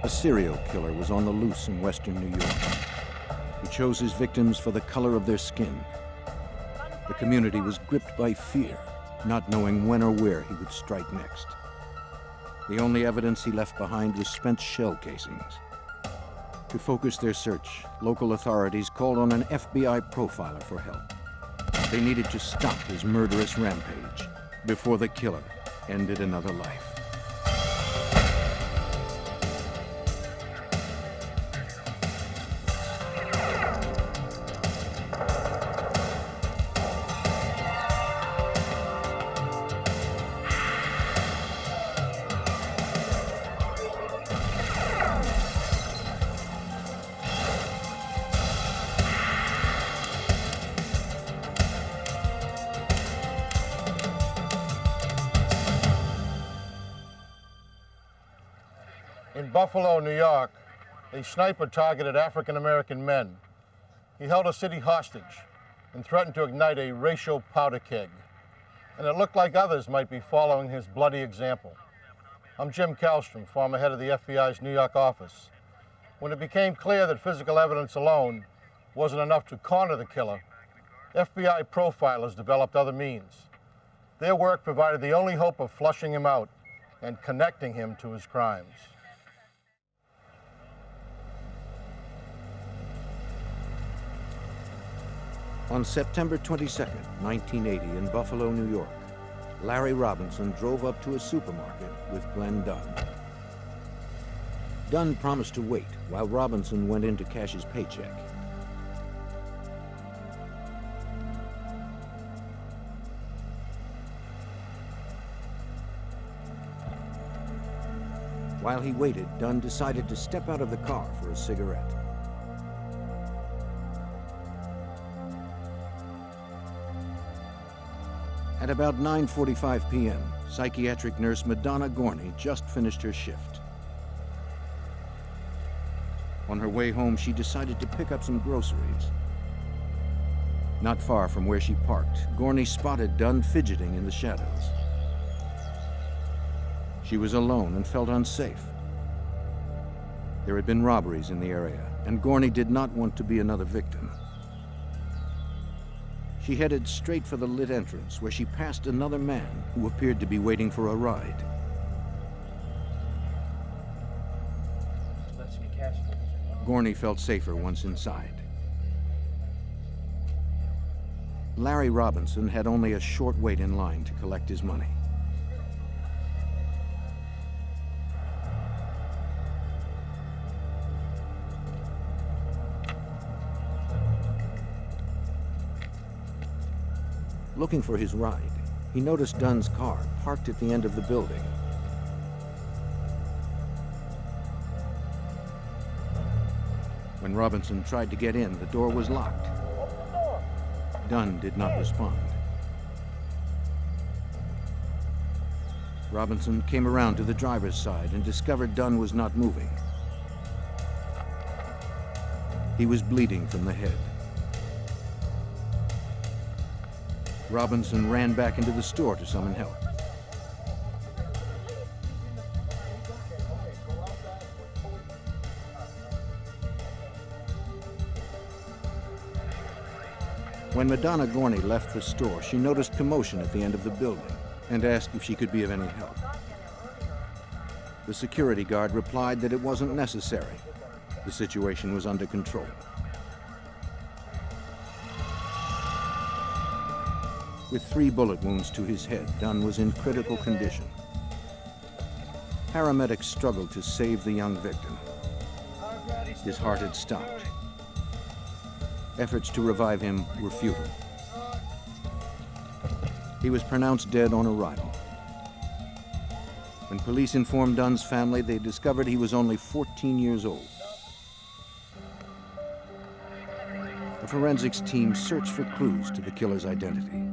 A serial killer was on the loose in western New York. He chose his victims for the color of their skin. The community was gripped by fear, not knowing when or where he would strike next. The only evidence he left behind was spent shell casings. To focus their search, local authorities called on an FBI profiler for help. They needed to stop his murderous rampage before the killer ended another life. In Buffalo, New York, a sniper targeted African-American men. He held a city hostage and threatened to ignite a racial powder keg. And it looked like others might be following his bloody example. I'm Jim Kallstrom, former head of the FBI's New York office. When it became clear that physical evidence alone wasn't enough to corner the killer, FBI profilers developed other means. Their work provided the only hope of flushing him out and connecting him to his crimes. On September 22, 1980, in Buffalo, New York, Larry Robinson drove up to a supermarket with Glenn Dunn. Dunn promised to wait while Robinson went in to cash his paycheck. While he waited, Dunn decided to step out of the car for a cigarette. At about 9:45 p.m., psychiatric nurse Madonna Gorney just finished her shift. On her way home, she decided to pick up some groceries. Not far from where she parked, Gorney spotted Dunn fidgeting in the shadows. She was alone and felt unsafe. There had been robberies in the area, and Gorney did not want to be another victim. She headed straight for the lit entrance, where she passed another man who appeared to be waiting for a ride. Gorney felt safer once inside. Larry Robinson had only a short wait in line to collect his money. Looking for his ride, he noticed Dunn's car parked at the end of the building. When Robinson tried to get in, the door was locked. Dunn did not respond. Robinson came around to the driver's side and discovered Dunn was not moving. He was bleeding from the head. Robinson ran back into the store to summon help. When Madonna Gorney left the store, she noticed commotion at the end of the building and asked if she could be of any help. The security guard replied that it wasn't necessary. The situation was under control. With 3 bullet wounds to his head, Dunn was in critical condition. Paramedics struggled to save the young victim. His heart had stopped. Efforts to revive him were futile. He was pronounced dead on arrival. When police informed Dunn's family, they discovered he was only 14 years old. A forensics team searched for clues to the killer's identity.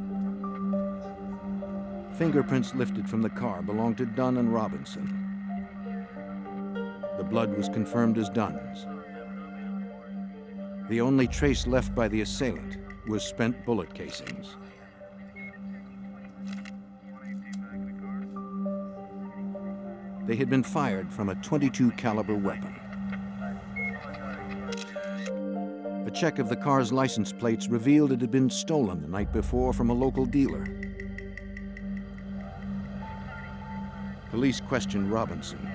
Fingerprints lifted from the car belonged to Dunn and Robinson. The blood was confirmed as Dunn's. The only trace left by the assailant was spent bullet casings. They had been fired from a .22 caliber weapon. A check of the car's license plates revealed it had been stolen the night before from a local dealer. Police questioned Robinson.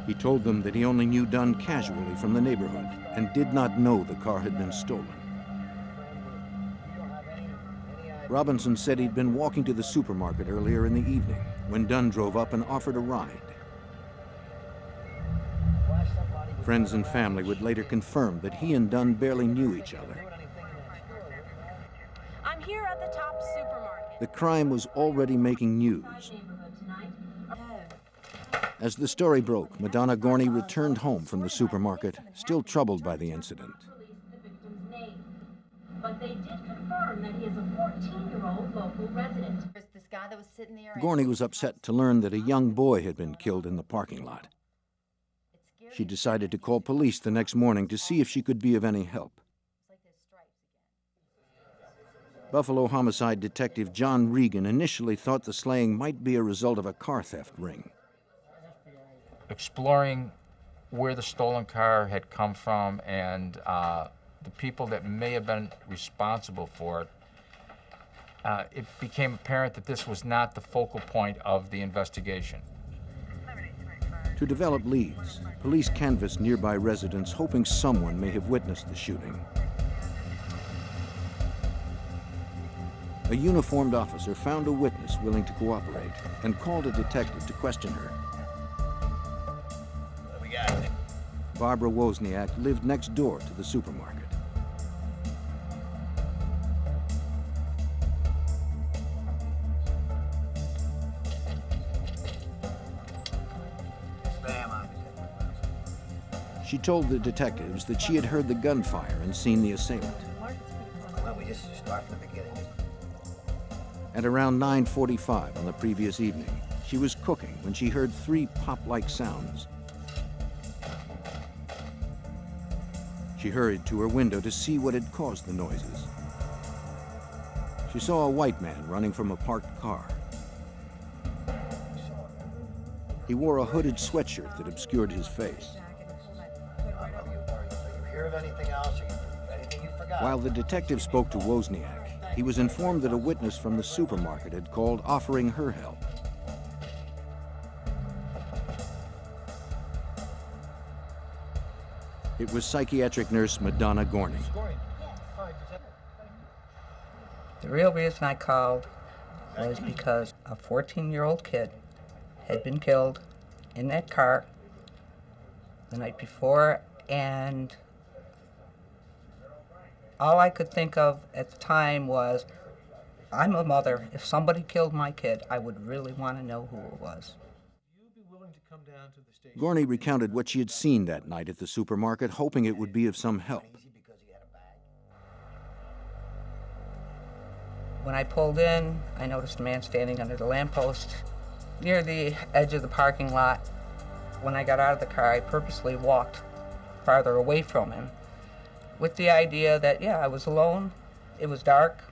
He told them that he only knew Dunn casually from the neighborhood and did not know the car had been stolen. Robinson said he'd been walking to the supermarket earlier in the evening when Dunn drove up and offered a ride. Friends and family would later confirm that he and Dunn barely knew each other. I'm here at the top supermarket. The crime was already making news. As the story broke, Madonna Gorney returned home from the supermarket, still troubled by the incident. But they did confirm that he is a 14-year-old local resident. There's this guy that was sitting there. Gorney was upset to learn that a young boy had been killed in the parking lot. She decided to call police the next morning to see if she could be of any help. Buffalo homicide detective John Regan initially thought the slaying might be a result of a car theft ring. Exploring where the stolen car had come from and the people that may have been responsible for it, it became apparent that this was not the focal point of the investigation. To develop leads, police canvassed nearby residents, hoping someone may have witnessed the shooting. A uniformed officer found a witness willing to cooperate and called a detective to question her. What we got? Barbara Wozniak lived next door to the supermarket. She told the detectives that she had heard the gunfire and seen the assailant. Well, we just start from the beginning. At around 9:45 on the previous evening, she was cooking when she heard 3 pop-like sounds. She hurried to her window to see what had caused the noises. She saw a white man running from a parked car. He wore a hooded sweatshirt that obscured his face. Of anything else, or anything you forgot? While the detective spoke to Wozniak, he was informed that a witness from the supermarket had called offering her help. It was psychiatric nurse Madonna Gorney. The real reason I called was because a 14-year-old kid had been killed in that car the night before, and all I could think of at the time was, I'm a mother. If somebody killed my kid, I would really want to know who it was. Gorney recounted what she had seen that night at the supermarket, hoping it would be of some help. When I pulled in, I noticed a man standing under the lamppost near the edge of the parking lot. When I got out of the car, I purposely walked farther away from him, with the idea that, yeah, I was alone, it was dark.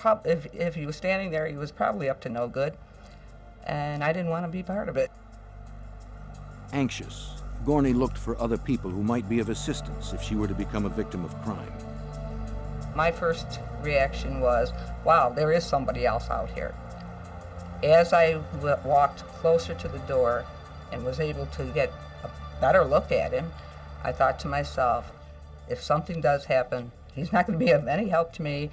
If he was standing there, he was probably up to no good, and I didn't want to be part of it. Anxious, Gorney looked for other people who might be of assistance if she were to become a victim of crime. My first reaction was, wow, there is somebody else out here. As I walked closer to the door and was able to get a better look at him, I thought to myself, if something does happen, he's not going to be of any help to me,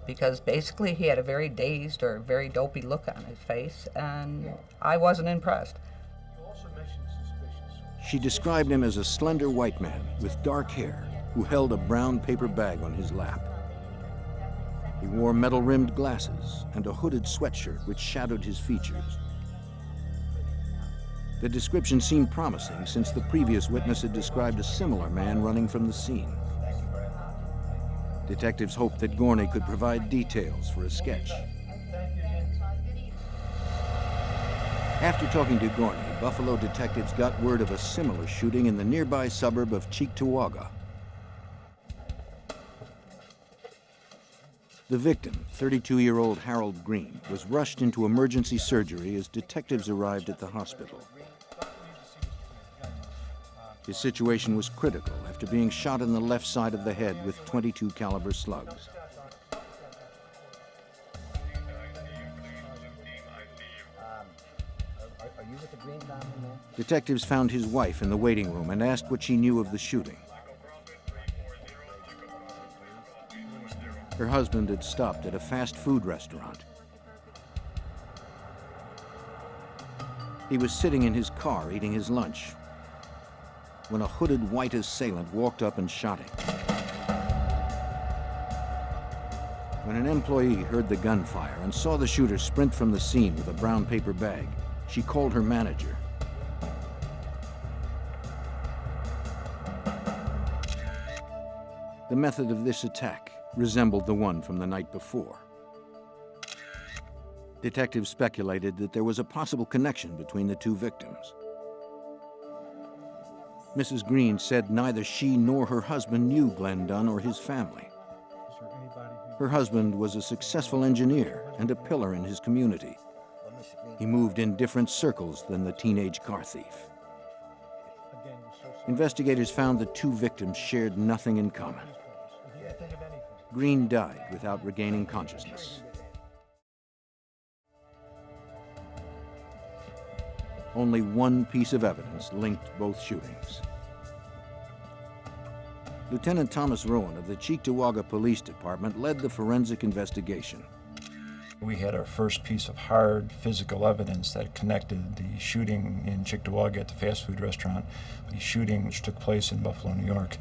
because basically he had a very dazed or very dopey look on his face, and I wasn't impressed. She described him as a slender white man with dark hair who held a brown paper bag on his lap. He wore metal-rimmed glasses and a hooded sweatshirt which shadowed his features. The description seemed promising since the previous witness had described a similar man running from the scene. Detectives hoped that Gorney could provide details for a sketch. After talking to Gorney, Buffalo detectives got word of a similar shooting in the nearby suburb of Cheektowaga. The victim, 32-year-old Harold Green, was rushed into emergency surgery as detectives arrived at the hospital. His situation was critical after being shot in the left side of the head with .22 caliber slugs. Are you with the green family now? Detectives found his wife in the waiting room and asked what she knew of the shooting. Her husband had stopped at a fast food restaurant. He was sitting in his car eating his lunch when a hooded white assailant walked up and shot him. When an employee heard the gunfire and saw the shooter sprint from the scene with a brown paper bag, she called her manager. The method of this attack resembled the one from the night before. Detectives speculated that there was a possible connection between the two victims. Mrs. Green said neither she nor her husband knew Glenn Dunn or his family. Her husband was a successful engineer and a pillar in his community. He moved in different circles than the teenage car thief. Investigators found the two victims shared nothing in common. Green died without regaining consciousness. Only one piece of evidence linked both shootings. Lieutenant Thomas Rowan of the Cheektowaga Police Department led the forensic investigation. We had our first piece of hard physical evidence that connected the shooting in Cheektowaga at the fast food restaurant, the shooting which took place in Buffalo, New York.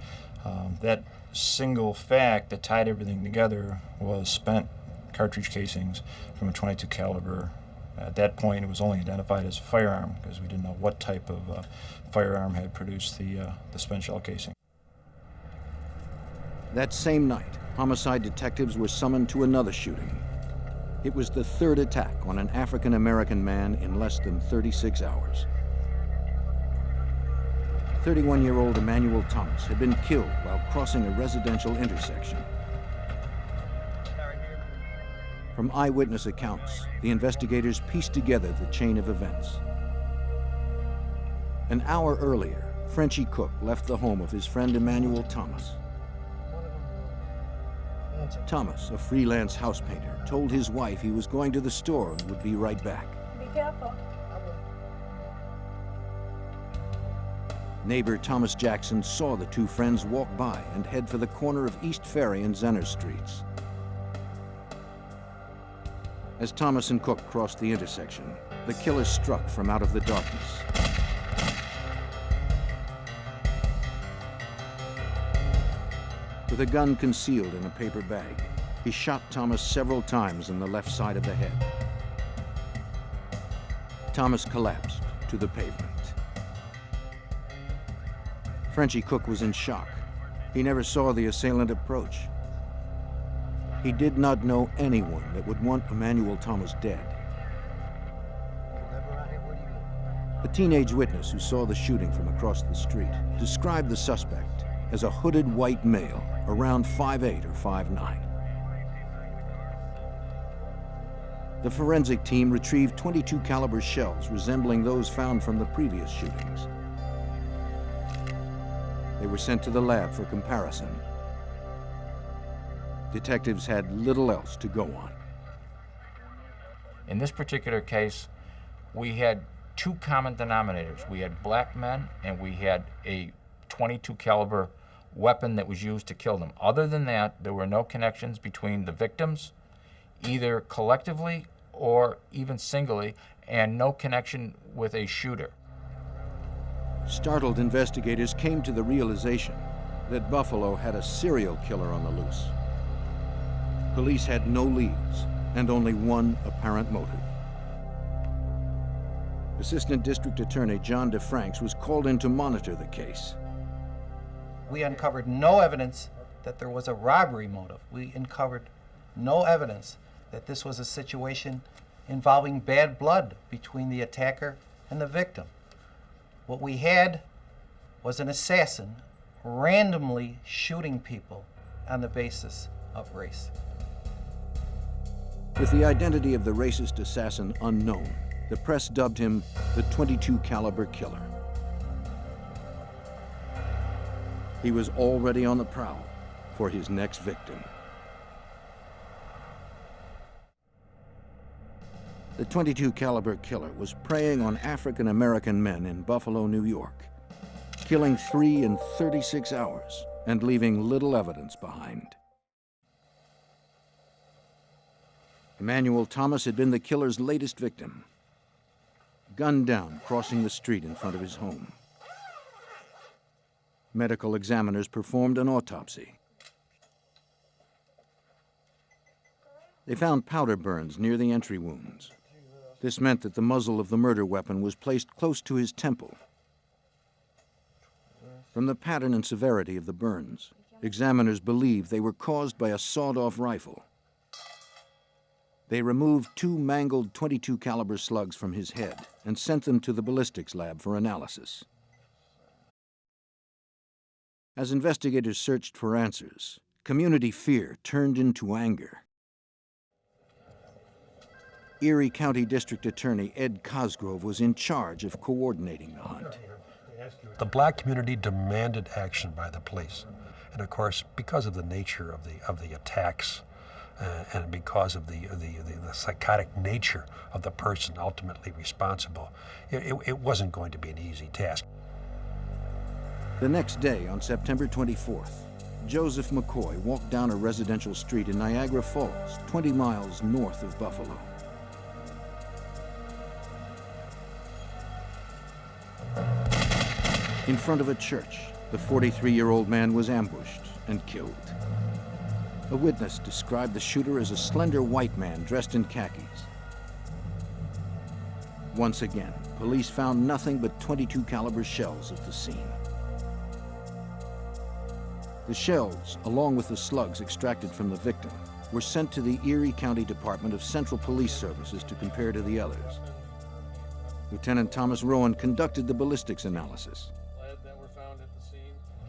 That single fact that tied everything together was spent cartridge casings from a .22 caliber. At that point, it was only identified as a firearm because we didn't know what type of firearm had produced the spent shell casing. That same night, homicide detectives were summoned to another shooting. It was the third attack on an African-American man in less than 36 hours. 31-year-old Emmanuel Thomas had been killed while crossing a residential intersection. From eyewitness accounts, the investigators pieced together the chain of events. An hour earlier, Frenchie Cook left the home of his friend Emmanuel Thomas. Thomas, a freelance house painter, told his wife he was going to the store and would be right back. Be careful. Neighbor Thomas Jackson saw the two friends walk by and head for the corner of East Ferry and Zenner Streets. As Thomas and Cook crossed the intersection, the killer struck from out of the darkness. With a gun concealed in a paper bag, he shot Thomas several times in the left side of the head. Thomas collapsed to the pavement. Frenchie Cook was in shock. He never saw the assailant approach. He did not know anyone that would want Emmanuel Thomas dead. A teenage witness who saw the shooting from across the street described the suspect as a hooded white male, around 5'8" or 5'9". The forensic team retrieved .22 caliber shells resembling those found from the previous shootings. They were sent to the lab for comparison. Detectives had little else to go on. In this particular case, we had two common denominators. We had black men and we had a .22 caliber weapon that was used to kill them. Other than that, there were no connections between the victims, either collectively or even singly, and no connection with a shooter. Startled investigators came to the realization that Buffalo had a serial killer on the loose. Police had no leads and only one apparent motive. Assistant District Attorney John DeFranks was called in to monitor the case. We uncovered no evidence that there was a robbery motive. We uncovered no evidence that this was a situation involving bad blood between the attacker and the victim. What we had was an assassin randomly shooting people on the basis of race. With the identity of the racist assassin unknown, the press dubbed him the .22 caliber killer. He was already on the prowl for his next victim. The .22 caliber killer was preying on African American men in Buffalo, New York, killing 3 in 36 hours and leaving little evidence behind. Emmanuel Thomas had been the killer's latest victim, gunned down crossing the street in front of his home. Medical examiners performed an autopsy. They found powder burns near the entry wounds. This meant that the muzzle of the murder weapon was placed close to his temple. From the pattern and severity of the burns, examiners believed they were caused by a sawed-off rifle. They removed 2 mangled .22 caliber slugs from his head and sent them to the ballistics lab for analysis. As investigators searched for answers, community fear turned into anger. Erie County District Attorney Ed Cosgrove was in charge of coordinating the hunt. The black community demanded action by the police. And of course, because of the nature of the attacks, and because of the psychotic nature of the person ultimately responsible, it wasn't going to be an easy task. The next day, on September 24th, Joseph McCoy walked down a residential street in Niagara Falls, 20 miles north of Buffalo. In front of a church, the 43-year-old man was ambushed and killed. A witness described the shooter as a slender white man dressed in khakis. Once again, police found nothing but .22 caliber shells at the scene. The shells, along with the slugs extracted from the victim, were sent to the Erie County Department of Central Police Services to compare to the others. Lieutenant Thomas Rowan conducted the ballistics analysis.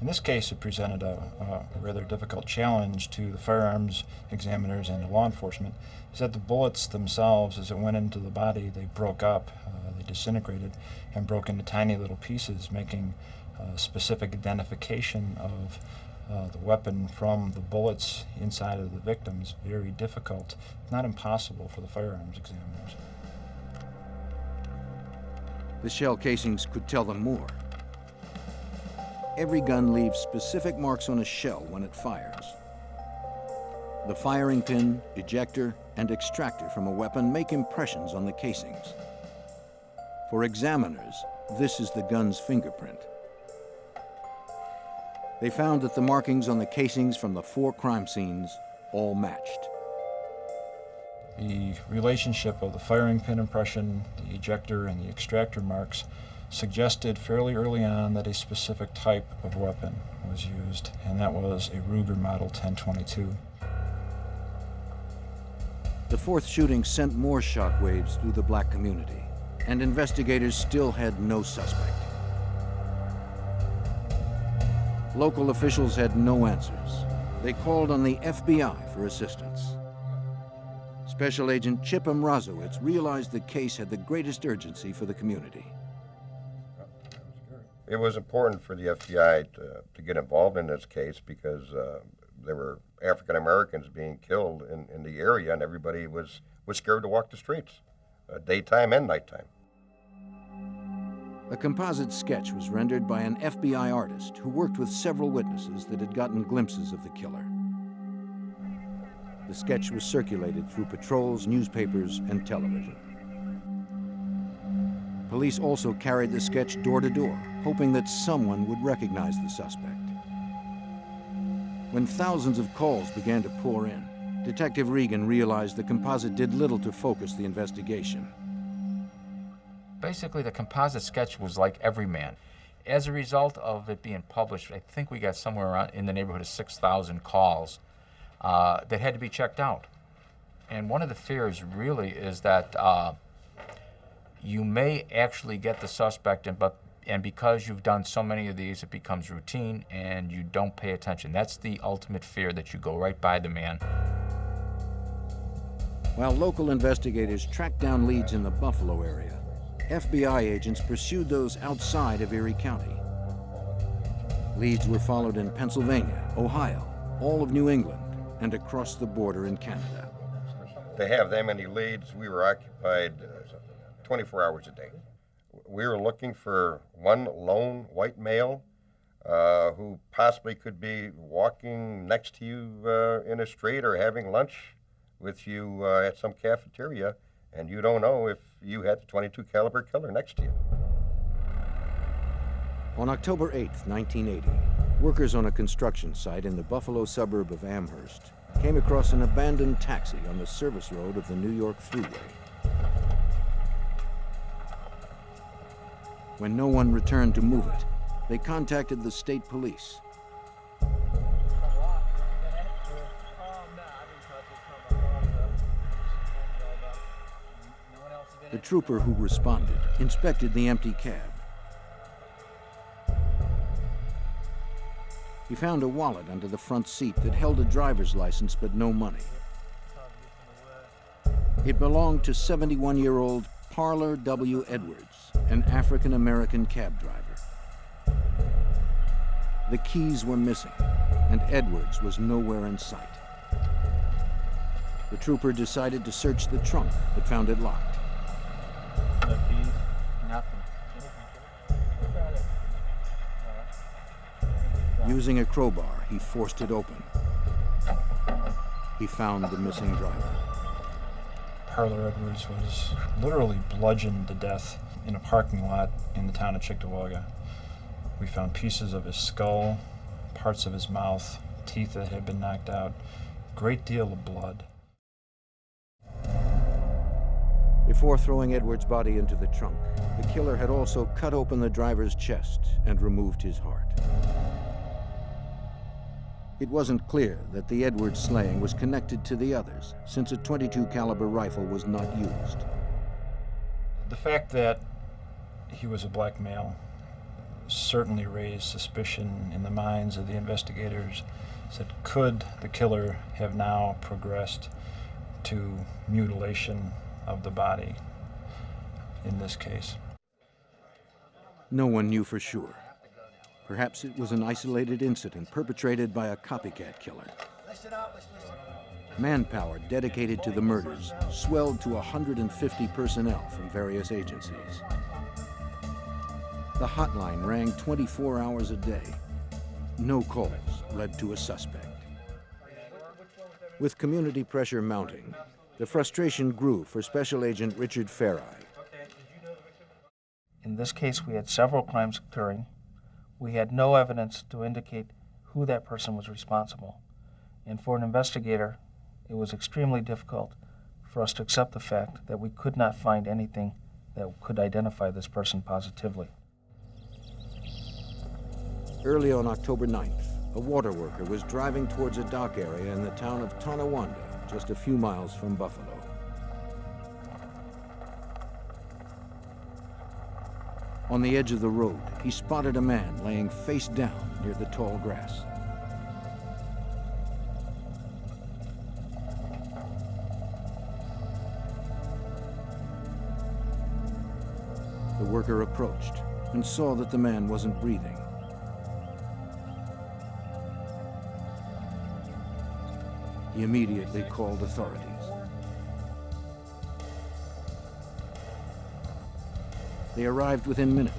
In this case, it presented a rather difficult challenge to the firearms examiners and the law enforcement, is that the bullets themselves, as it went into the body, they broke up, they disintegrated, and broke into tiny little pieces, making specific identification of the weapon from the bullets inside of the victims very difficult, not impossible for the firearms examiners. The shell casings could tell them more. Every gun leaves specific marks on a shell when it fires. The firing pin, ejector, and extractor from a weapon make impressions on the casings. For examiners, this is the gun's fingerprint. They found that the markings on the casings from the 4 crime scenes all matched. The relationship of the firing pin impression, the ejector, and the extractor marks suggested fairly early on that a specific type of weapon was used, and that was a Ruger Model 1022. The 4th shooting sent more shockwaves through the black community, and investigators still had no suspect. Local officials had no answers. They called on the FBI for assistance. Special Agent Chip Mrazowitz realized the case had the greatest urgency for the community. It was important for the FBI to get involved in this case because there were African Americans being killed in the area, and everybody was scared to walk the streets, daytime and nighttime. A composite sketch was rendered by an FBI artist who worked with several witnesses that had gotten glimpses of the killer. The sketch was circulated through patrols, newspapers, and television. Police also carried the sketch door to door, hoping that someone would recognize the suspect. When thousands of calls began to pour in, Detective Regan realized the composite did little to focus the investigation. Basically, the composite sketch was like Everyman. As a result of it being published, I think we got somewhere around in the neighborhood of 6,000 calls that had to be checked out. And one of the fears really is that you may actually get the suspect, and because you've done so many of these, it becomes routine and you don't pay attention. That's the ultimate fear, that you go right by the man. While local investigators tracked down leads in the Buffalo area, FBI agents pursued those outside of Erie County. Leads were followed in Pennsylvania, Ohio, all of New England, and across the border in Canada. To have that many leads, we were occupied 24 hours a day. We were looking for one lone white male who possibly could be walking next to you in a street or having lunch with you at some cafeteria, and you don't know if you had the .22 caliber killer next to you. On October 8, 1980, workers on a construction site in the Buffalo suburb of Amherst came across an abandoned taxi on the service road of the New York Thruway. When no one returned to move it, they contacted the state police. The trooper who responded inspected the empty cab. He found a wallet under the front seat that held a driver's license but no money. It belonged to 71-year-old Parler W. Edwards, an African-American cab driver. The keys were missing, and Edwards was nowhere in sight. The trooper decided to search the trunk, but found it locked. No keys? Nothing. Using a crowbar, he forced it open. He found the missing driver. Parler Edwards was literally bludgeoned to death in a parking lot in the town of Cheektowaga. We found pieces of his skull, parts of his mouth, teeth that had been knocked out, great deal of blood. Before throwing Edwards' body into the trunk, the killer had also cut open the driver's chest and removed his heart. It wasn't clear that the Edwards slaying was connected to the others, since a .22 caliber rifle was not used. The fact that he was a black male certainly raised suspicion in the minds of the investigators. Said, could the killer have now progressed to mutilation of the body in this case? No one knew for sure. Perhaps it was an isolated incident perpetrated by a copycat killer. Manpower dedicated to the murders swelled to 150 personnel from various agencies. The hotline rang 24 hours a day. No calls led to a suspect. With community pressure mounting, the frustration grew for Special Agent Richard Faireye. In this case, we had several crimes occurring. We had no evidence to indicate who that person was responsible. And for an investigator, it was extremely difficult for us to accept the fact that we could not find anything that could identify this person positively. Early on October 9th, a water worker was driving towards a dock area in the town of Tonawanda, just a few miles from Buffalo. On the edge of the road, he spotted a man laying face down near the tall grass. The worker approached and saw that the man wasn't breathing. He immediately called authorities. They arrived within minutes.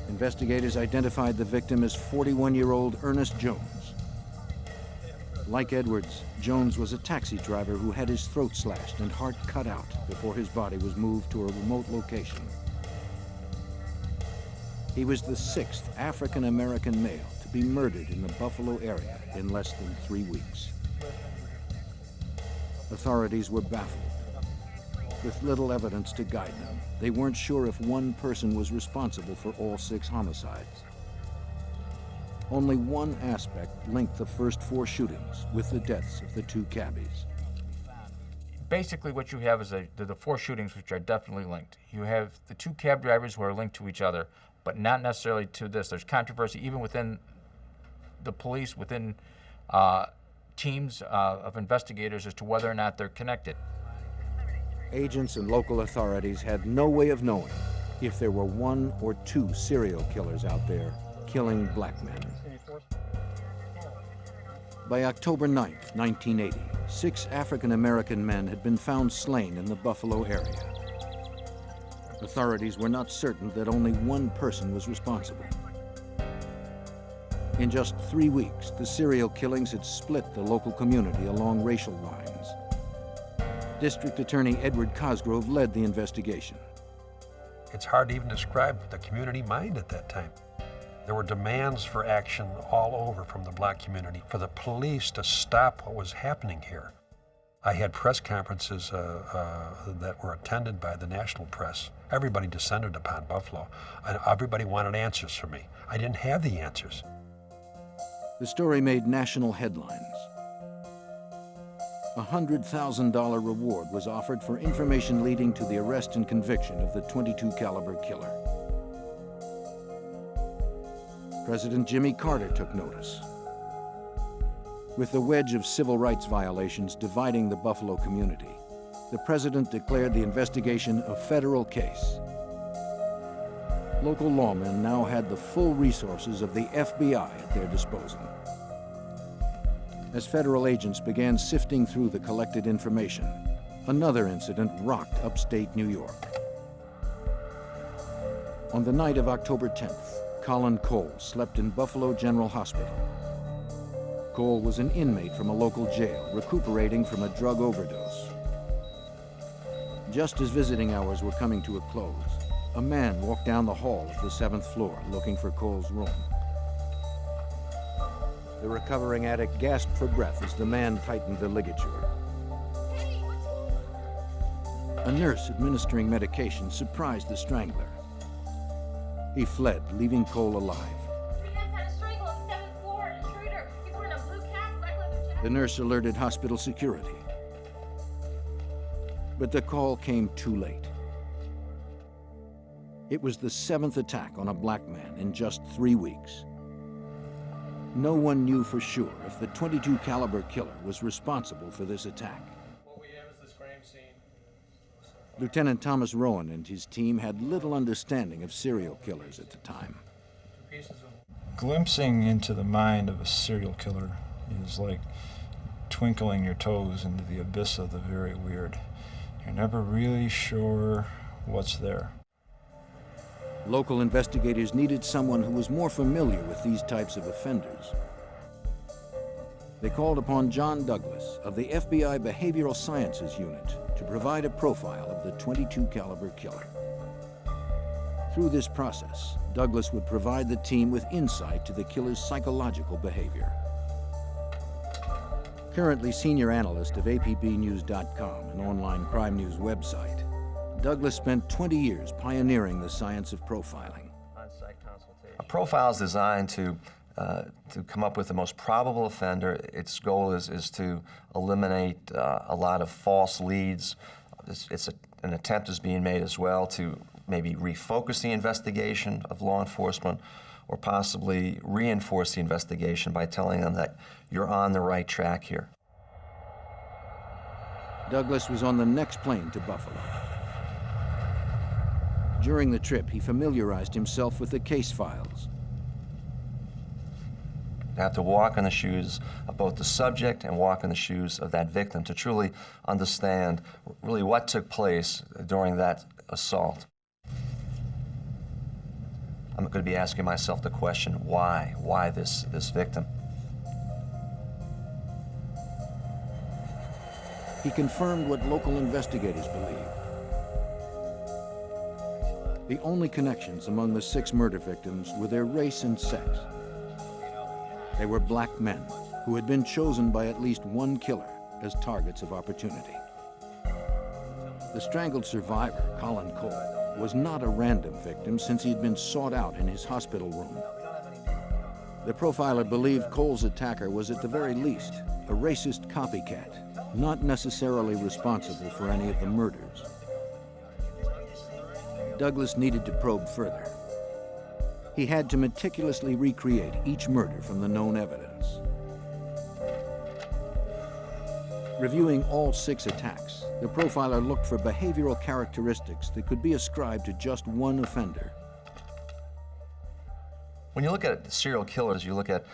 Investigators identified the victim as 41-year-old Ernest Jones. Like Edwards, Jones was a taxi driver who had his throat slashed and heart cut out before his body was moved to a remote location. He was the 6th African-American male to be murdered in the Buffalo area in less than 3 weeks. Authorities were baffled. With little evidence to guide them, they weren't sure if one person was responsible for all 6 homicides. Only one aspect linked the first 4 shootings with the deaths of the 2 cabbies. basically what you have is the four shootings which are definitely linked. You have the two cab drivers who are linked to each other, but not necessarily to this. There's controversy even within the police, within teams of investigators as to whether or not they're connected. Agents and local authorities had no way of knowing if there were one or two serial killers out there killing black men. By October 9th, 1980, 6 African-American men had been found slain in the Buffalo area. Authorities were not certain that only one person was responsible. In just 3 weeks, the serial killings had split the local community along racial lines. District Attorney Edward Cosgrove led the investigation. It's hard to even describe the community mind at that time. There were demands for action all over from the black community for the police to stop what was happening here. I had press conferences that were attended by the national press. Everybody descended upon Buffalo, and everybody wanted answers from me. I didn't have the answers. The story made national headlines. A $100,000 reward was offered for information leading to the arrest and conviction of the .22 caliber killer. President Jimmy Carter took notice. With the wedge of civil rights violations dividing the Buffalo community, the president declared the investigation a federal case. Local lawmen now had the full resources of the FBI at their disposal. As federal agents began sifting through the collected information, another incident rocked upstate New York. On the night of October 10th, Colin Cole slept in Buffalo General Hospital. Cole was an inmate from a local jail, recuperating from a drug overdose. Just as visiting hours were coming to a close, a man walked down the hall of the 7th floor looking for Cole's room. The recovering addict gasped for breath as the man tightened the ligature. A nurse administering medication surprised the strangler. He fled, leaving Cole alive. The nurse alerted hospital security. But the call came too late. It was the 7th attack on a black man in just 3 weeks. No one knew for sure if the .22 caliber killer was responsible for this attack. What we have is this crime scene. Lieutenant Thomas Rowan and his team had little understanding of serial killers at the time. Glimpsing into the mind of a serial killer is like twinkling your toes into the abyss of the very weird. You're never really sure what's there. Local investigators needed someone who was more familiar with these types of offenders. They called upon John Douglas of the FBI Behavioral Sciences Unit to provide a profile of the .22 caliber killer. Through this process, Douglas would provide the team with insight to the killer's psychological behavior. Currently senior analyst of APBnews.com, an online crime news website, Douglas spent 20 years pioneering the science of profiling. A profile is designed to come up with the most probable offender. Its goal is to eliminate a lot of false leads. An attempt is being made as well to maybe refocus the investigation of law enforcement or possibly reinforce the investigation by telling them that you're on the right track here. Douglas was on the next plane to Buffalo. During the trip, he familiarized himself with the case files. You have to walk in the shoes of both the subject and walk in the shoes of that victim to truly understand really what took place during that assault. I'm going to be asking myself the question, why? Why this victim? He confirmed what local investigators believed. The only connections among the 6 murder victims were their race and sex. They were black men who had been chosen by at least one killer as targets of opportunity. The strangled survivor, Colin Cole, was not a random victim since he had been sought out in his hospital room. The profiler believed Cole's attacker was at the very least a racist copycat, not necessarily responsible for any of the murders. Douglas needed to probe further. He had to meticulously recreate each murder from the known evidence. Reviewing all 6 attacks, the profiler looked for behavioral characteristics that could be ascribed to just one offender. When you look at serial killers, you look at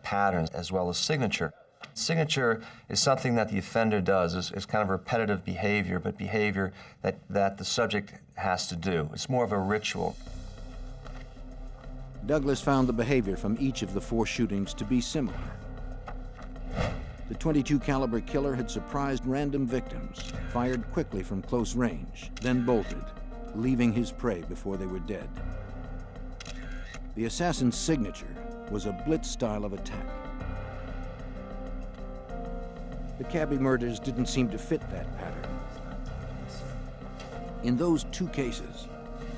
patterns as well as signature. Signature is something that the offender does. It's kind of repetitive behavior, but behavior that the subject has to do. It's more of a ritual. Douglas found the behavior from each of the 4 shootings to be similar. The .22 caliber killer had surprised random victims, fired quickly from close range, then bolted, leaving his prey before they were dead. The assassin's signature was a blitz style of attack. The cabbie murders didn't seem to fit that pattern. In those 2 cases,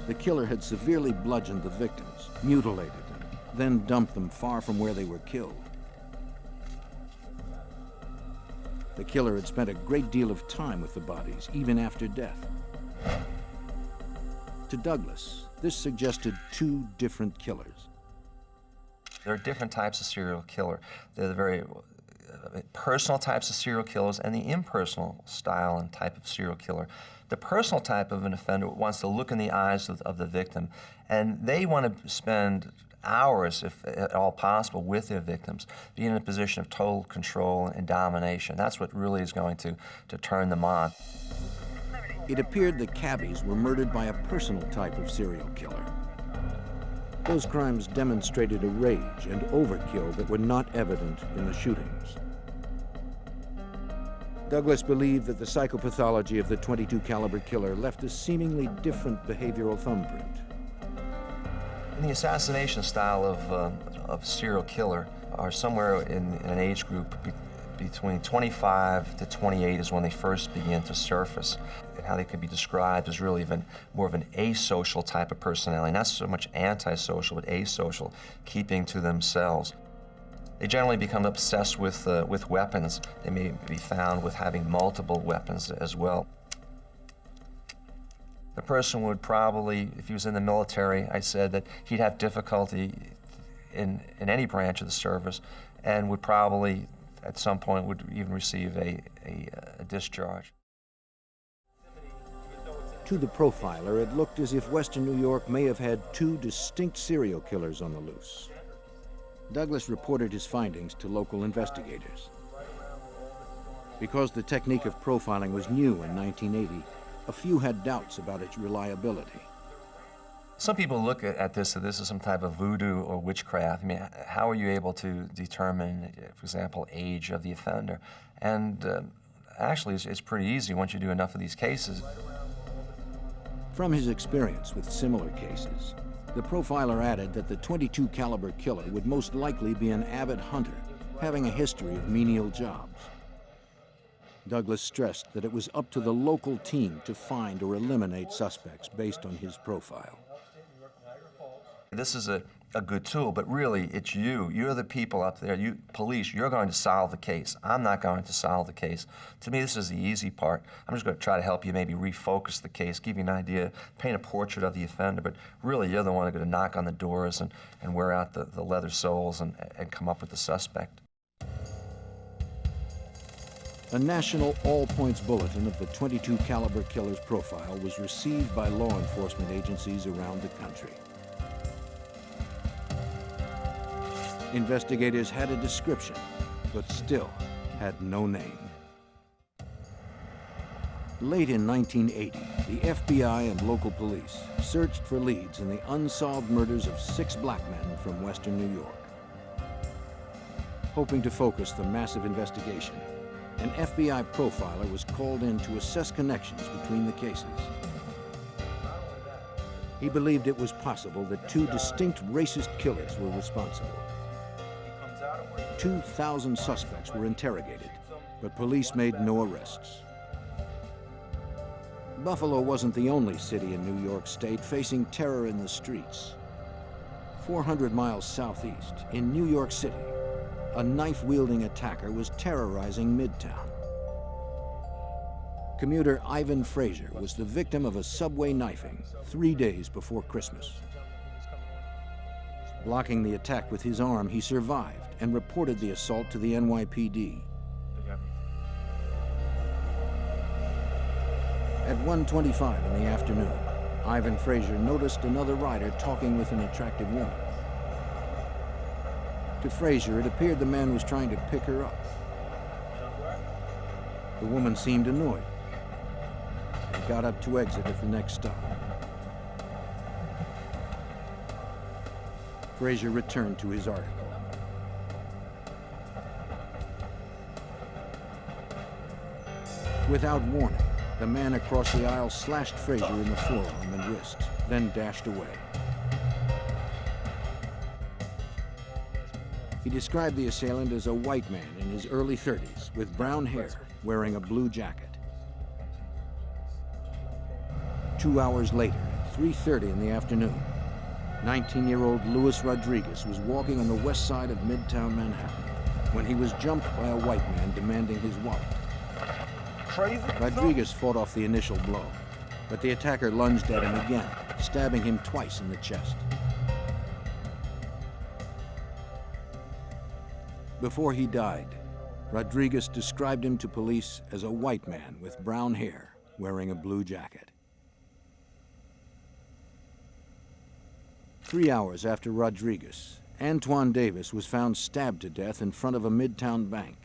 the killer had severely bludgeoned the victims, mutilated them, then dumped them far from where they were killed. The killer had spent a great deal of time with the bodies, even after death. To Douglas, this suggested 2 different killers. There are different types of serial killer. They're the very personal types of serial killers and the impersonal style and type of serial killer. The personal type of an offender wants to look in the eyes of the victim, and they want to spend hours, if at all possible, with their victims, being in a position of total control and domination. That's what really is going to turn them on. It appeared the cabbies were murdered by a personal type of serial killer. Those crimes demonstrated a rage and overkill that were not evident in the shootings. Douglas believed that the psychopathology of the .22 caliber killer left a seemingly different behavioral thumbprint. And the assassination style of serial killer are somewhere in an age group between 25 to 28 is when they first begin to surface. And how they could be described as really even more of an asocial type of personality, not so much antisocial, but asocial, keeping to themselves. They generally become obsessed with weapons. They may be found with having multiple weapons as well. The person would probably, if he was in the military, I said that he'd have difficulty in any branch of the service and would probably, at some point, would even receive a discharge. To the profiler, it looked as if Western New York may have had 2 distinct serial killers on the loose. Douglas reported his findings to local investigators. Because the technique of profiling was new in 1980, a few had doubts about its reliability. Some people look at this as this is some type of voodoo or witchcraft. I mean, how are you able to determine, for example, age of the offender? And actually, it's pretty easy once you do enough of these cases. From his experience with similar cases, the profiler added that the .22 caliber killer would most likely be an avid hunter, having a history of menial jobs. Douglas stressed that it was up to the local team to find or eliminate suspects based on his profile. This is a good tool, but really it's you. You're the people up there, you police, you're going to solve the case. I'm not going to solve the case. To me, this is the easy part. I'm just going to try to help you maybe refocus the case, give you an idea, paint a portrait of the offender, but really you're the one who's going to knock on the doors and wear out the leather soles and come up with the suspect. A national all-points bulletin of the .22 caliber killer's profile was received by law enforcement agencies around the country. Investigators had a description, but still had no name. Late in 1980, the FBI and local police searched for leads in the unsolved murders of 6 black men from Western New York. Hoping to focus the massive investigation, an FBI profiler was called in to assess connections between the cases. He believed it was possible that 2 distinct racist killers were responsible. 2,000 suspects were interrogated, but police made no arrests. Buffalo wasn't the only city in New York State facing terror in the streets. 400 miles southeast, in New York City, a knife-wielding attacker was terrorizing Midtown. Commuter Ivan Frazier was the victim of a subway knifing 3 days before Christmas. Blocking the attack with his arm, he survived and reported the assault to the NYPD. At 1:25 in the afternoon, Ivan Frazier noticed another rider talking with an attractive woman. To Frazier, it appeared the man was trying to pick her up. The woman seemed annoyed. He got up to exit at the next stop. Frazier returned to his article. Without warning, the man across the aisle slashed Frazier in the forearm and wrist, then dashed away. He described the assailant as a white man in his early 30s with brown hair, wearing a blue jacket. 2 hours later, at 3:30 in the afternoon, 19-year-old Luis Rodriguez was walking on the west side of Midtown Manhattan when he was jumped by a white man demanding his wallet. Rodriguez fought off the initial blow, but the attacker lunged at him again, stabbing him twice in the chest. Before he died, Rodriguez described him to police as a white man with brown hair, wearing a blue jacket. 3 hours after Rodriguez, Antoine Davis was found stabbed to death in front of a Midtown bank.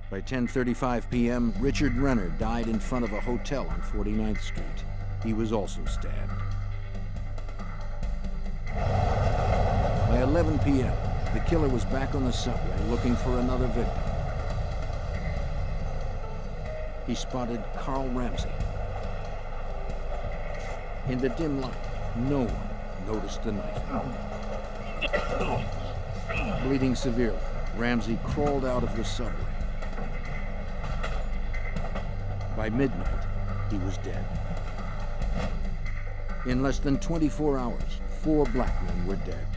By 10:35 p.m., Richard Renner died in front of a hotel on 49th Street. He was also stabbed. By 11 p.m., the killer was back on the subway looking for another victim. He spotted Carl Ramsey. In the dim light, no one noticed the knife. Bleeding severely, Ramsey crawled out of the subway. By midnight, he was dead. In less than 24 hours, 4 black men were dead.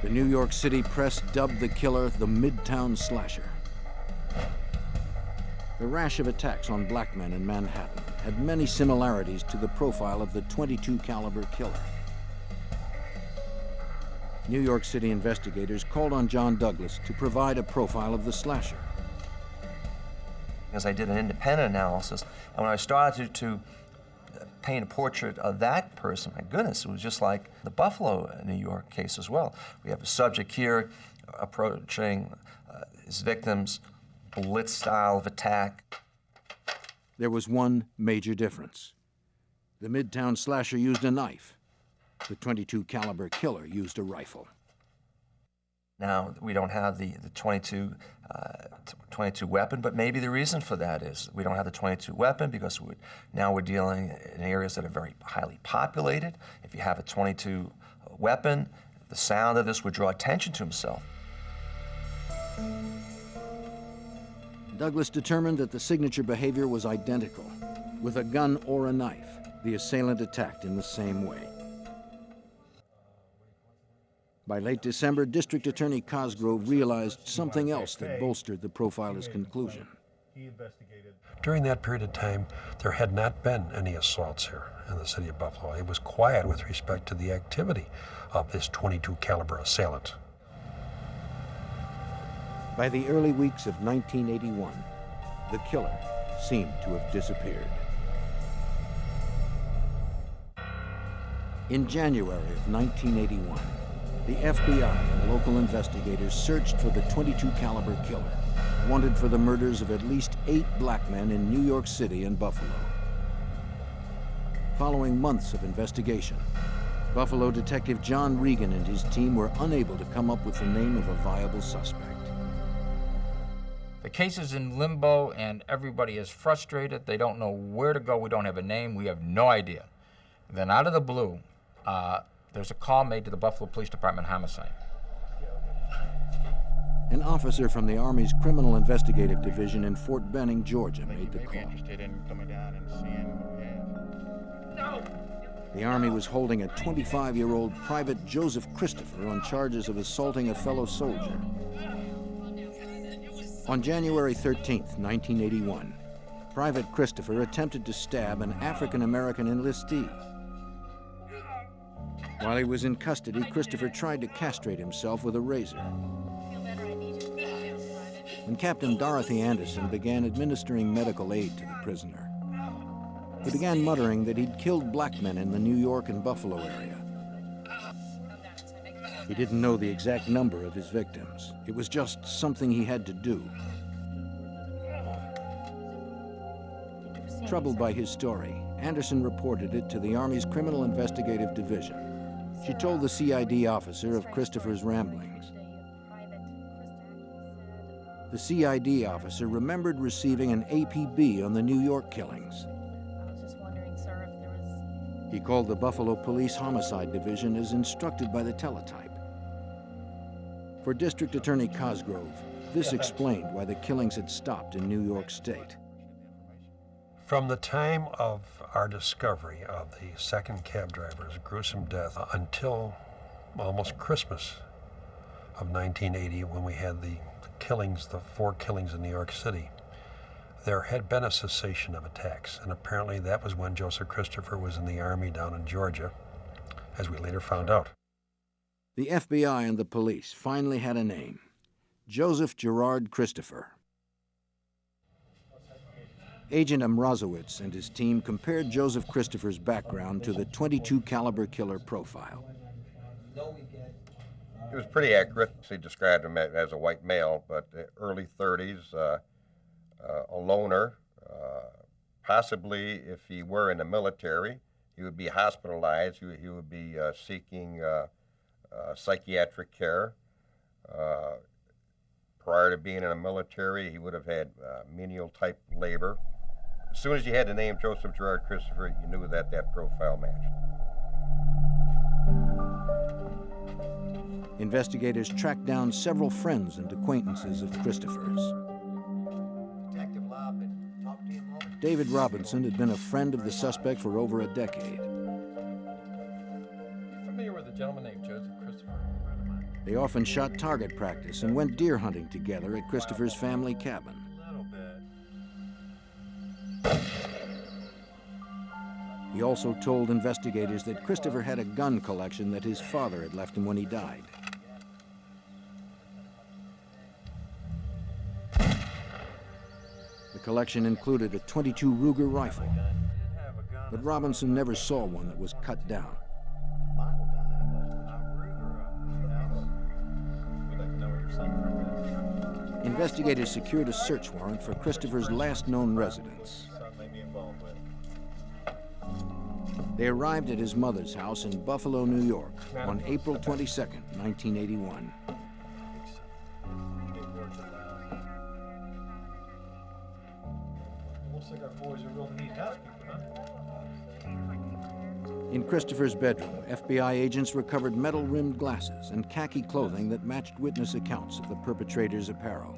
The New York City press dubbed the killer the Midtown Slasher. The rash of attacks on black men in Manhattan had many similarities to the profile of the .22 caliber killer. New York City investigators called on John Douglas to provide a profile of the slasher. As I did an independent analysis, and when I started to paint a portrait of that person, my goodness, it was just like the Buffalo, New York case as well. We have a subject here approaching his victims, blitz style of attack. There was one major difference. The Midtown Slasher used a knife. The .22 caliber killer used a rifle. Now, we don't have the .22 weapon, but maybe the reason for that is we don't have the .22 weapon because now we're dealing in areas that are very highly populated. If you have a .22 weapon, the sound of this would draw attention to himself. Douglas determined that the signature behavior was identical. With a gun or a knife, the assailant attacked in the same way. By late December, District Attorney Cosgrove realized something else that bolstered the profiler's conclusion. During that period of time, there had not been any assaults here in the city of Buffalo. It was quiet with respect to the activity of this .22 caliber assailant. By the early weeks of 1981, the killer seemed to have disappeared. In January of 1981, the FBI and local investigators searched for the .22 caliber killer, wanted for the murders of at least 8 black men in New York City and Buffalo. Following months of investigation, Buffalo detective John Regan and his team were unable to come up with the name of a viable suspect. The case is in limbo and everybody is frustrated. They don't know where to go. We don't have a name. We have no idea. Then out of the blue, there's a call made to the Buffalo Police Department homicide. An officer from the Army's Criminal Investigative Division in Fort Benning, Georgia, made the call. Interested in coming down and seeing what we have. No! The Army was holding a 25-year-old Private Joseph Christopher on charges of assaulting a fellow soldier. On January 13th, 1981, Private Christopher attempted to stab an African-American enlistee. While he was in custody, Christopher tried to castrate himself with a razor. When Captain Dorothy Anderson began administering medical aid to the prisoner, he began muttering that he'd killed black men in the New York and Buffalo area. He didn't know the exact number of his victims. It was just something he had to do. Troubled by his story, Anderson reported it to the Army's Criminal Investigative Division. She told the CID officer of Christopher's ramblings. The CID officer remembered receiving an APB on the New York killings. He called the Buffalo Police Homicide Division as instructed by the teletype. For District Attorney Cosgrove, this explained why the killings had stopped in New York State. From the time of our discovery of the second cab driver's gruesome death until almost Christmas of 1980, when we had the killings, the 4 killings in New York City, there had been a cessation of attacks, and apparently that was when Joseph Christopher was in the Army down in Georgia, as we later found out. The FBI and the police finally had a name: Joseph Gerard Christopher. Agent Mrazowitz and his team compared Joseph Christopher's background to the .22 caliber killer profile. It was pretty accurate. He described him as a white male, but early 30s, a loner. Possibly, if he were in the military, he would be hospitalized. He would be seeking psychiatric care. Prior to being in the military, he would have had menial-type labor. As soon as you had the name Joseph Gerard Christopher, you knew that that profile matched. Investigators tracked down several friends and acquaintances of Christopher's. David Robinson had been a friend of the suspect for over a decade. Familiar with a gentleman named Joseph Christopher? They often shot target practice and went deer hunting together at Christopher's family cabin. He also told investigators that Christopher had a gun collection that his father had left him when he died. The collection included a .22 Ruger rifle, but Robinson never saw one that was cut down. Investigators secured a search warrant for Christopher's last known residence. They arrived at his mother's house in Buffalo, New York on April 22nd, 1981. Looks like our boys are real neat housekeeping, huh? In Christopher's bedroom, FBI agents recovered metal-rimmed glasses and khaki clothing that matched witness accounts of the perpetrator's apparel.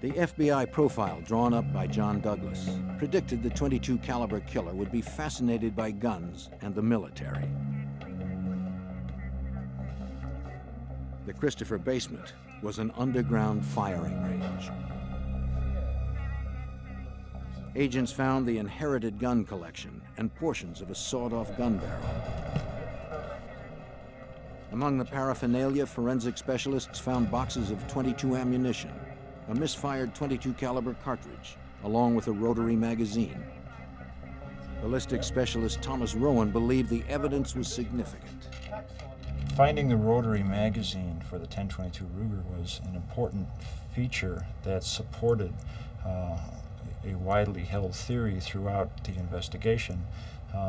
The FBI profile drawn up by John Douglas predicted the .22 caliber killer would be fascinated by guns and the military. The Christopher basement was an underground firing range. Agents found the inherited gun collection and portions of a sawed-off gun barrel. Among the paraphernalia, forensic specialists found boxes of .22 ammunition, a misfired .22 caliber cartridge, along with a rotary magazine. Ballistics specialist Thomas Rowan believed the evidence was significant. Finding the rotary magazine for the 10/22 Ruger was an important feature that supported a widely held theory throughout the investigation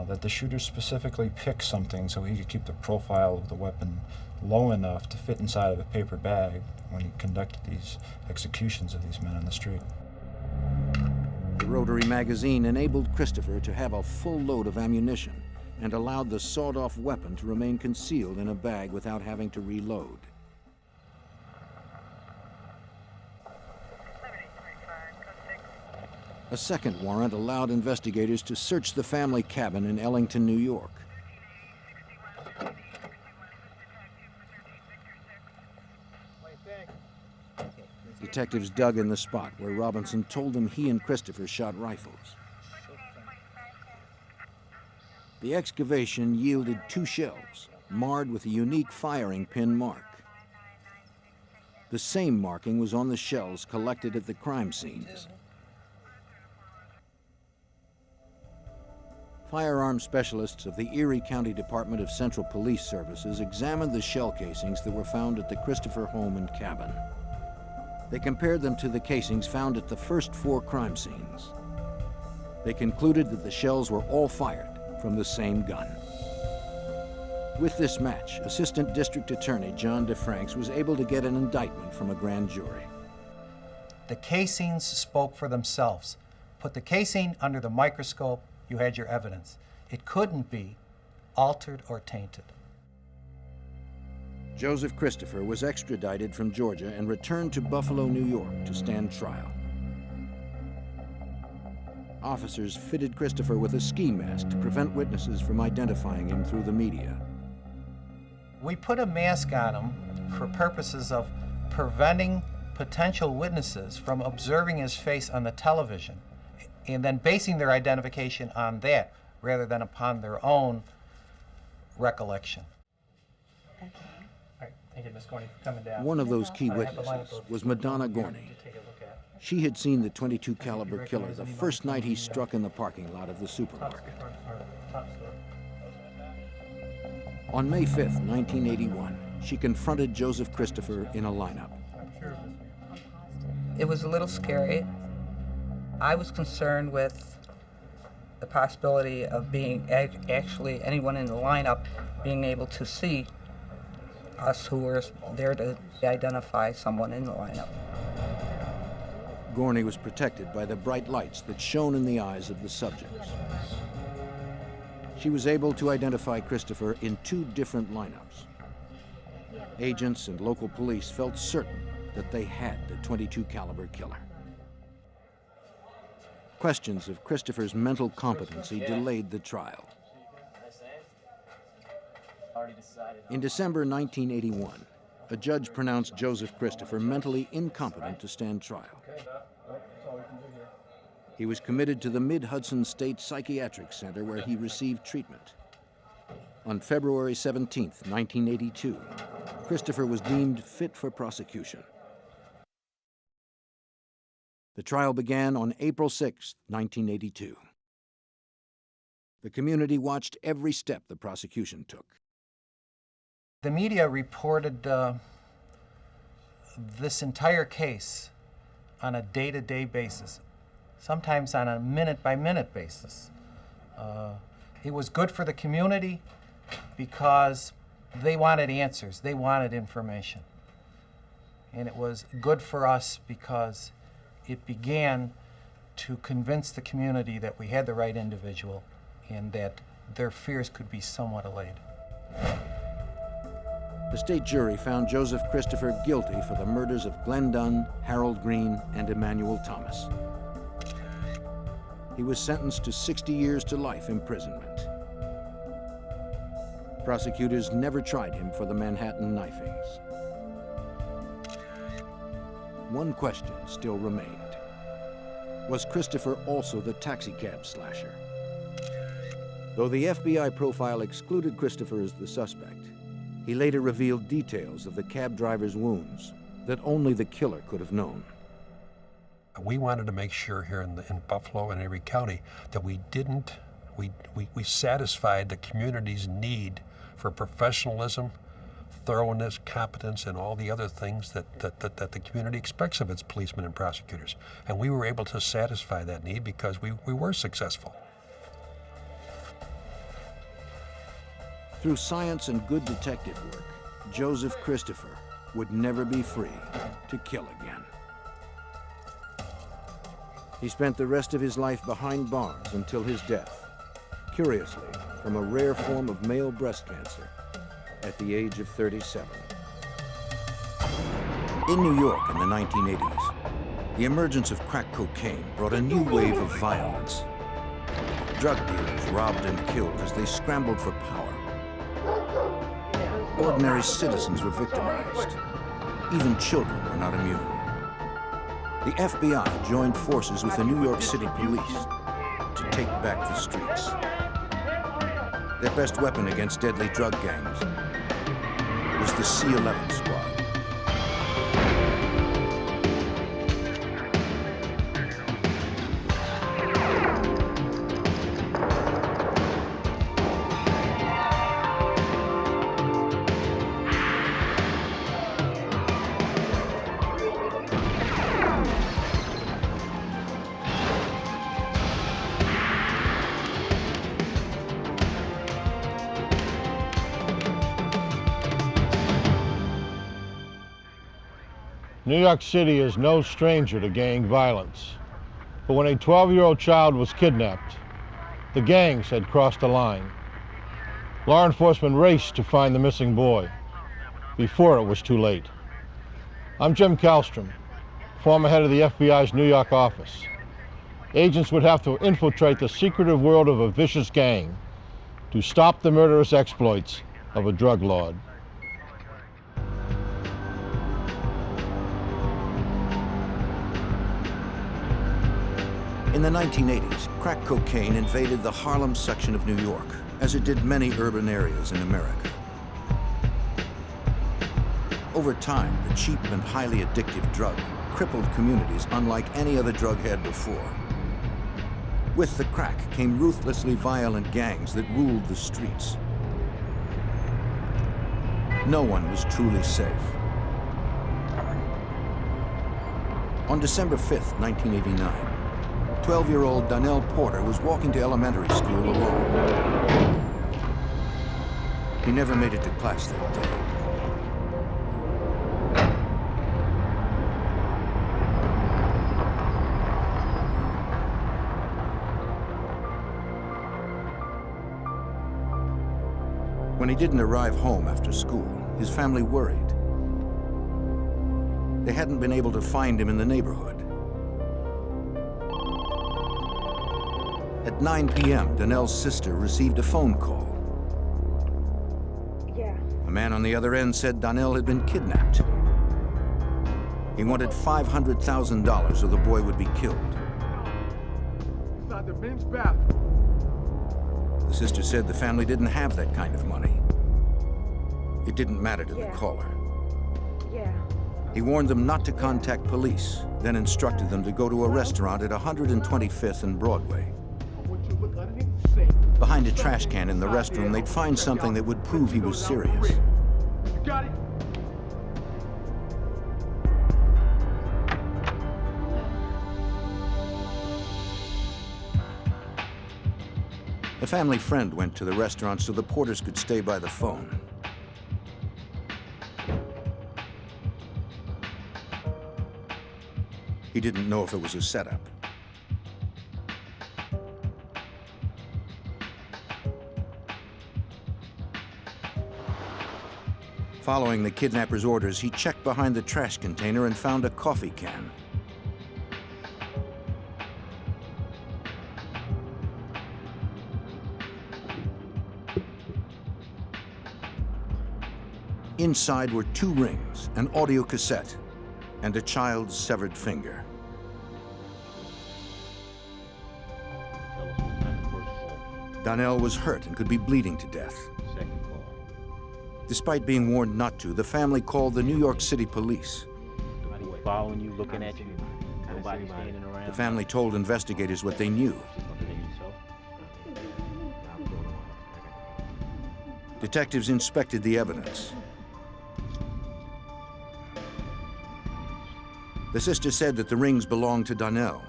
that the shooter specifically picked something so he could keep the profile of the weapon low enough to fit inside of a paper bag when he conducted these executions of these men on the street. The rotary magazine enabled Christopher to have a full load of ammunition and allowed the sawed-off weapon to remain concealed in a bag without having to reload. A second warrant allowed investigators to search the family cabin in Ellington, New York. Detectives dug in the spot where Robinson told them he and Christopher shot rifles. The excavation yielded 2 shells, marred with a unique firing pin mark. The same marking was on the shells collected at the crime scenes. Firearms specialists of the Erie County Department of Central Police Services examined the shell casings that were found at the Christopher home and cabin. They compared them to the casings found at the first 4 crime scenes. They concluded that the shells were all fired from the same gun. With this match, Assistant District Attorney John DeFranks was able to get an indictment from a grand jury. The casings spoke for themselves. Put the casing under the microscope, you had your evidence. It couldn't be altered or tainted. Joseph Christopher was extradited from Georgia and returned to Buffalo, New York to stand trial. Officers fitted Christopher with a ski mask to prevent witnesses from identifying him through the media. We put a mask on him for purposes of preventing potential witnesses from observing his face on the television and then basing their identification on that rather than upon their own recollection. Okay. All right, thank you, Ms. Gorney, for coming down. One of those key witnesses was Madonna Gorney. She had seen the .22 caliber killer the first night he struck in the parking lot of the supermarket. On May 5th, 1981, she confronted Joseph Christopher in a lineup. It was a little scary. I was concerned with the possibility of being actually anyone in the lineup being able to see us who were there to identify someone in the lineup. Gorney was protected by the bright lights that shone in the eyes of the subjects. She was able to identify Christopher in 2 different lineups. Agents and local police felt certain that they had the .22 caliber killer. Questions of Christopher's mental competency delayed the trial. In December 1981, a judge pronounced Joseph Christopher mentally incompetent to stand trial. He was committed to the Mid-Hudson State Psychiatric Center where he received treatment. On February 17, 1982, Christopher was deemed fit for prosecution. The trial began on April 6, 1982. The community watched every step the prosecution took. The media reported this entire case on a day-to-day basis, sometimes on a minute-by-minute basis. It was good for the community because they wanted answers, they wanted information. And it was good for us because it began to convince the community that we had the right individual and that their fears could be somewhat allayed. The state jury found Joseph Christopher guilty for the murders of Glenn Dunn, Harold Green, and Emmanuel Thomas. He was sentenced to 60 years to life imprisonment. Prosecutors never tried him for the Manhattan knifings. One question still remained. Was Christopher also the taxicab slasher? Though the FBI profile excluded Christopher as the suspect, he later revealed details of the cab driver's wounds that only the killer could have known. We wanted to make sure here in Buffalo and Erie County that we satisfied the community's need for professionalism, thoroughness, competence, and all the other things that the community expects of its policemen and prosecutors. And we were able to satisfy that need because we were successful. Through science and good detective work, Joseph Christopher would never be free to kill again. He spent the rest of his life behind bars until his death, curiously, from a rare form of male breast cancer at the age of 37. In New York in the 1980s, The emergence of crack cocaine brought a new wave of violence. Drug dealers robbed and killed as they scrambled for power. Ordinary citizens were victimized. Even children were not immune. The FBI joined forces with the New York City police to take back the streets. Their best weapon against deadly drug gangs was the C-11 squad. New York City is no stranger to gang violence. But when a 12-year-old child was kidnapped, the gangs had crossed the line. Law enforcement raced to find the missing boy before it was too late. I'm Jim Kallstrom, former head of the FBI's New York office. Agents would have to infiltrate the secretive world of a vicious gang to stop the murderous exploits of a drug lord. In the 1980s, crack cocaine invaded the Harlem section of New York, as it did many urban areas in America. Over time, the cheap and highly addictive drug crippled communities unlike any other drug had before. With the crack came ruthlessly violent gangs that ruled the streets. No one was truly safe. On December 5th, 1989, 12-year-old Donnell Porter was walking to elementary school alone. He never made it to class that day. When he didn't arrive home after school, his family worried. They hadn't been able to find him in the neighborhood. At 9 p.m., Donnell's sister received a phone call. Yeah. A man on the other end said Donnell had been kidnapped. He wanted $500,000 or the boy would be killed. Inside the men's bathroom. The sister said the family didn't have that kind of money. It didn't matter to the caller. Yeah. He warned them not to contact police, then instructed them to go to a restaurant at 125th and Broadway. Behind a trash can in the restroom, they'd find something that would prove he was serious. You got it? A family friend went to the restaurant so the Porters could stay by the phone. He didn't know if it was a setup. Following the kidnapper's orders, he checked behind the trash container and found a coffee can. Inside were 2 rings, an audio cassette, and a child's severed finger. Donnell was hurt and could be bleeding to death. Despite being warned not to, the family called the New York City police. Nobody following you, looking at you, nobody standing around. The family told investigators what they knew. Detectives inspected the evidence. The sister said that the rings belonged to Donnell.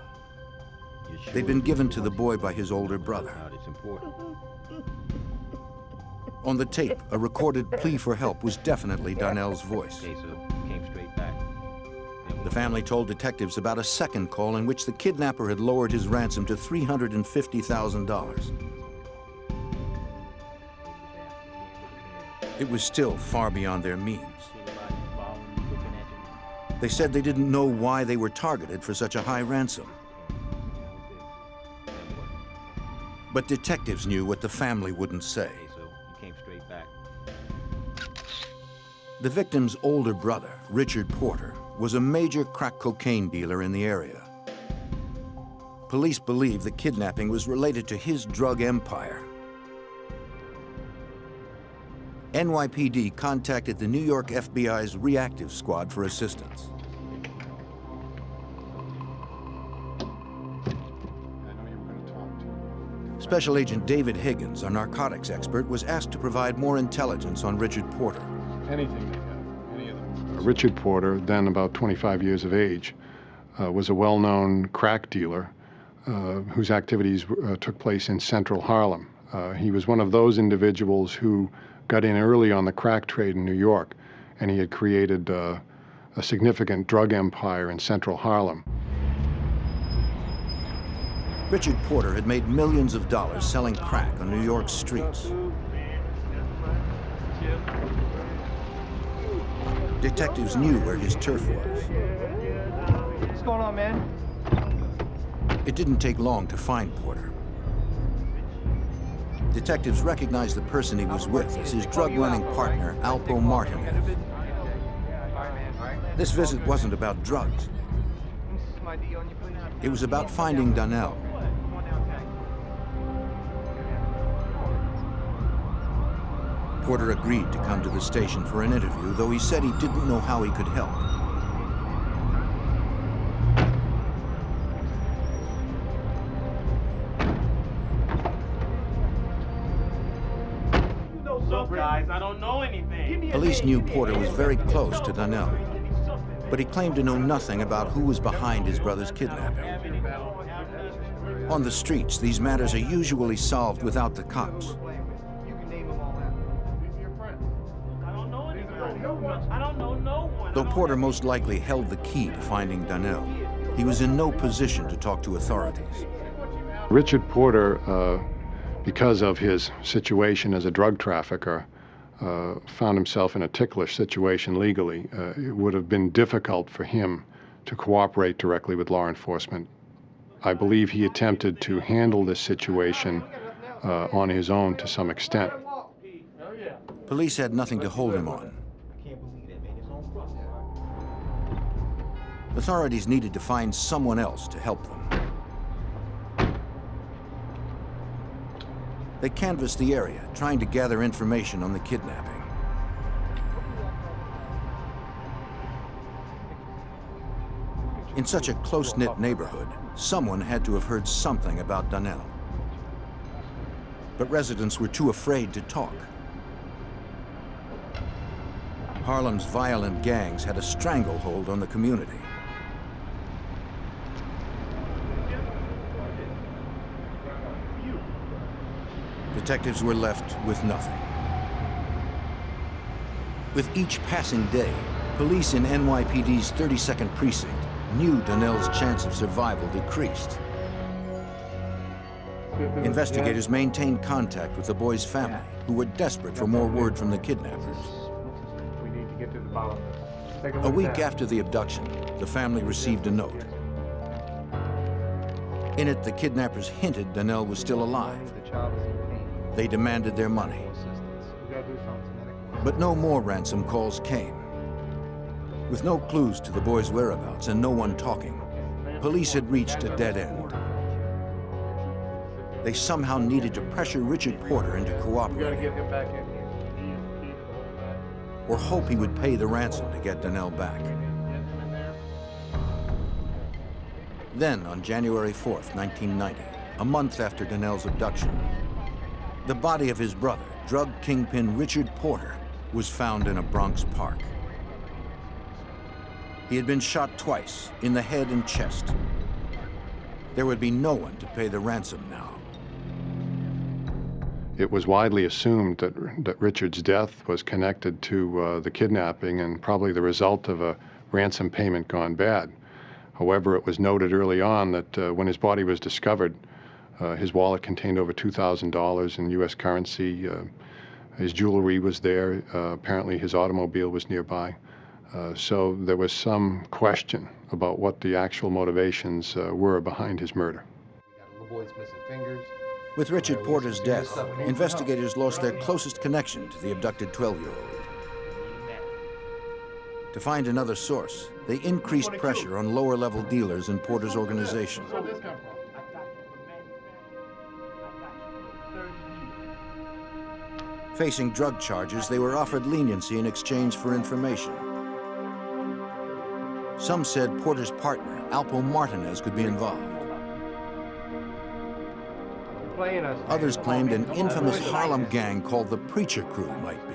They'd been given to the boy by his older brother. On the tape, a recorded plea for help was definitely Donnell's voice. The family told detectives about a second call in which the kidnapper had lowered his ransom to $350,000. It was still far beyond their means. They said they didn't know why they were targeted for such a high ransom. But detectives knew what the family wouldn't say. So you came straight back. The victim's older brother, Richard Porter, was a major crack cocaine dealer in the area. Police believe the kidnapping was related to his drug empire. NYPD contacted the New York FBI's reactive squad for assistance. Special Agent David Higgins, a narcotics expert, was asked to provide more intelligence on Richard Porter. Anything they have, any of them. Richard Porter, then about 25 years of age, was a well-known crack dealer whose activities took place in central Harlem. He was one of those individuals who got in early on the crack trade in New York, and he had created a significant drug empire in central Harlem. Richard Porter had made millions of dollars selling crack on New York's streets. Detectives knew where his turf was. What's going on, man? It didn't take long to find Porter. Detectives recognized the person he was with as his drug-running partner, Alpo Martinez. This visit wasn't about drugs. It was about finding Donnell. Porter agreed to come to the station for an interview, though he said he didn't know how he could help. Look, guys, I don't know anything. Police knew Porter was very close to Donnell, but he claimed to know nothing about who was behind his brother's kidnapping. On the streets, these matters are usually solved without the cops. Though Porter most likely held the key to finding Donnell, he was in no position to talk to authorities. Richard Porter, because of his situation as a drug trafficker, found himself in a ticklish situation legally. It would have been difficult for him to cooperate directly with law enforcement. I believe he attempted to handle this situation on his own to some extent. Police had nothing to hold him on. Authorities needed to find someone else to help them. They canvassed the area, trying to gather information on the kidnapping. In such a close-knit neighborhood, someone had to have heard something about Donnell. But residents were too afraid to talk. Harlem's violent gangs had a stranglehold on the community. Detectives were left with nothing. With each passing day, police in NYPD's 32nd precinct knew Donnell's chance of survival decreased. Investigators maintained contact with the boy's family, who were desperate for more word from the kidnappers. We need to get to the bottom of this. A week after the abduction, the family received a note. In it, the kidnappers hinted Donnell was still alive. They demanded their money. But no more ransom calls came. With no clues to the boy's whereabouts and no one talking, police had reached a dead end. They somehow needed to pressure Richard Porter into cooperating, or hope he would pay the ransom to get Donnell back. Then, on January 4th, 1990, a month after Donnell's abduction, the body of his brother, drug kingpin Richard Porter, was found in a Bronx park. He had been shot twice, in the head and chest. There would be no one to pay the ransom now. It was widely assumed that Richard's death was connected to the kidnapping and probably the result of a ransom payment gone bad. However, it was noted early on that when his body was discovered, his wallet contained over $2,000 in U.S. currency. His jewelry was there. Apparently his automobile was nearby. So there was some question about what the actual motivations were behind his murder. With Richard Porter's death, investigators lost their closest connection to the abducted 12-year-old. To find another source, they increased pressure on lower-level dealers in Porter's organization. Facing drug charges, they were offered leniency in exchange for information. Some said Porter's partner, Alpo Martinez, could be involved. Others claimed an infamous Harlem gang called the Preacher Crew might be.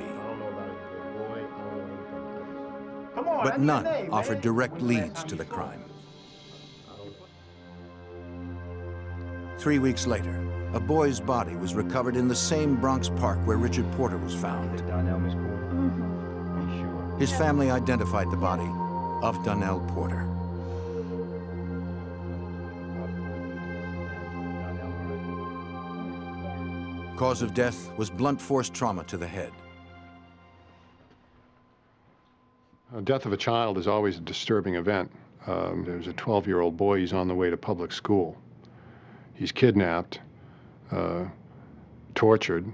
But none offered direct leads to the crime. 3 weeks later, a boy's body was recovered in the same Bronx park where Richard Porter was found. His family identified the body of Donnell Porter. Cause of death was blunt force trauma to the head. Death of a child is always a disturbing event. There's a 12-year-old boy, he's on the way to public school. He's kidnapped, tortured.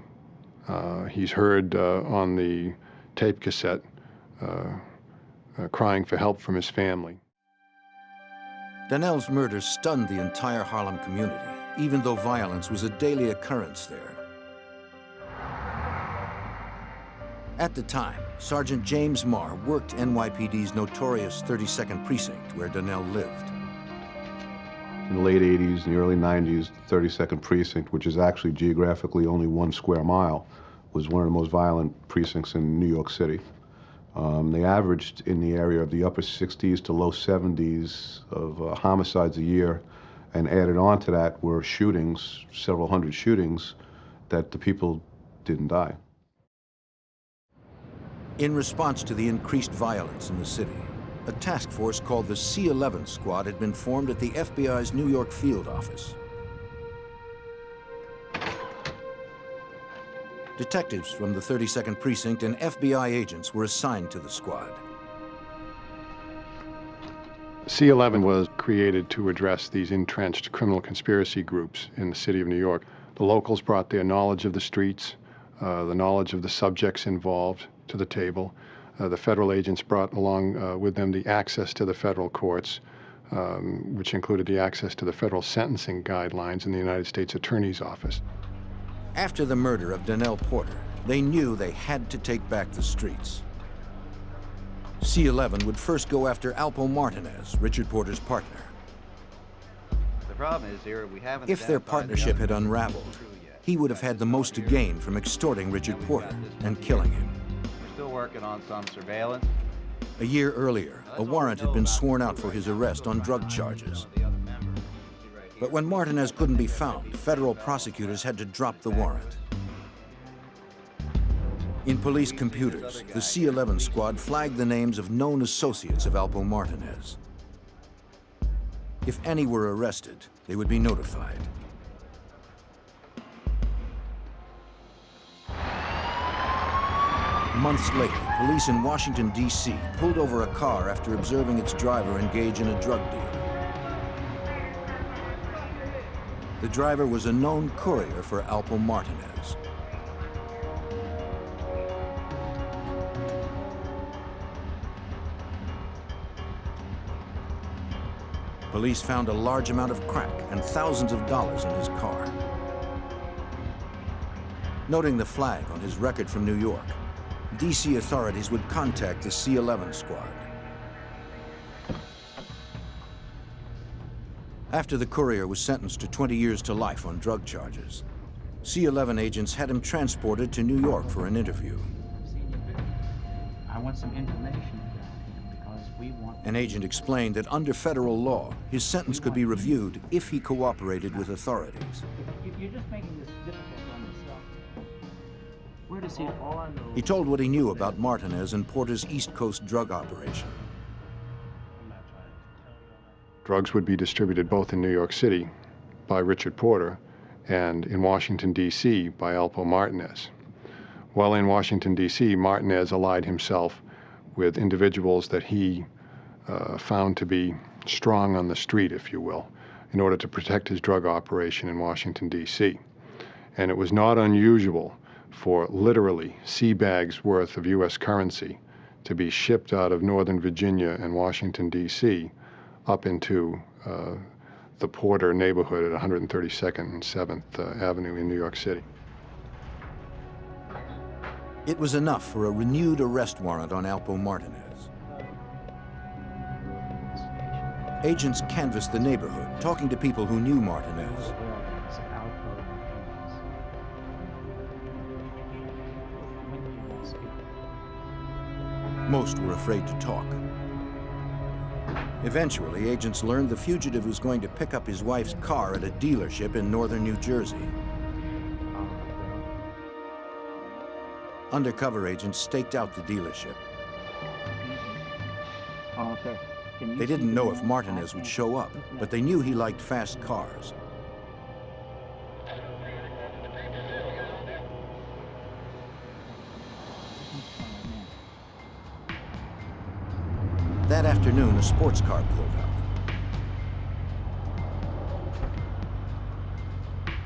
He's heard on the tape cassette crying for help from his family. Donnell's murder stunned the entire Harlem community, even though violence was a daily occurrence there. At the time, Sergeant James Marr worked NYPD's notorious 32nd Precinct, where Donnell lived. In the late 80s and the early 90s, the 32nd Precinct, which is actually geographically only 1 square mile, was one of the most violent precincts in New York City. They averaged in the area of the upper 60s to low 70s of homicides a year, and added on to that were shootings, several hundred shootings, that the people didn't die. In response to the increased violence in the city, a task force called the C-11 Squad had been formed at the FBI's New York field office. Detectives from the 32nd Precinct and FBI agents were assigned to the squad. C-11 was created to address these entrenched criminal conspiracy groups in the city of New York. The locals brought their knowledge of the streets, the knowledge of the subjects involved to the table. The federal agents brought along with them the access to the federal courts, which included the access to the federal sentencing guidelines in the United States Attorney's Office. After the murder of Donnell Porter, they knew they had to take back the streets. C-11 would first go after Alpo Martinez, Richard Porter's partner. The problem is here, we haven't If their partnership had unraveled, he would have had the most to gain from extorting Richard Porter and killing him. We're still working on some surveillance. A year earlier, a warrant had been sworn out for his arrest on drug charges. But when Martinez couldn't be found, federal prosecutors had to drop the warrant. In police computers, the C-11 Squad flagged the names of known associates of Alpo Martinez. If any were arrested, they would be notified. Months later, police in Washington, D.C. pulled over a car after observing its driver engage in a drug deal. The driver was a known courier for Alpo Martinez. Police found a large amount of crack and thousands of dollars in his car. Noting the flag on his record from New York, D.C. authorities would contact the C-11 Squad. After the courier was sentenced to 20 years to life on drug charges, C-11 agents had him transported to New York for an interview. I want some information about him because we want... An agent explained that under federal law, his sentence could be reviewed if he cooperated with authorities. You're just making this difficult on yourself. Where does he... He told what he knew about Martinez and Porter's East Coast drug operation. Drugs would be distributed both in New York City by Richard Porter and in Washington, D.C. by Alpo Martinez. While in Washington, D.C., Martinez allied himself with individuals that he found to be strong on the street, if you will, in order to protect his drug operation in Washington, D.C. And it was not unusual for literally sea bags worth of U.S. currency to be shipped out of Northern Virginia and Washington, D.C. up into the Porter neighborhood at 132nd and 7th Avenue in New York City. It was enough for a renewed arrest warrant on Alpo Martinez. Agents canvassed the neighborhood, talking to people who knew Martinez. Most were afraid to talk. Eventually, agents learned the fugitive was going to pick up his wife's car at a dealership in northern New Jersey. Undercover agents staked out the dealership. They didn't know if Martinez would show up, but they knew he liked fast cars. That afternoon, a sports car pulled up.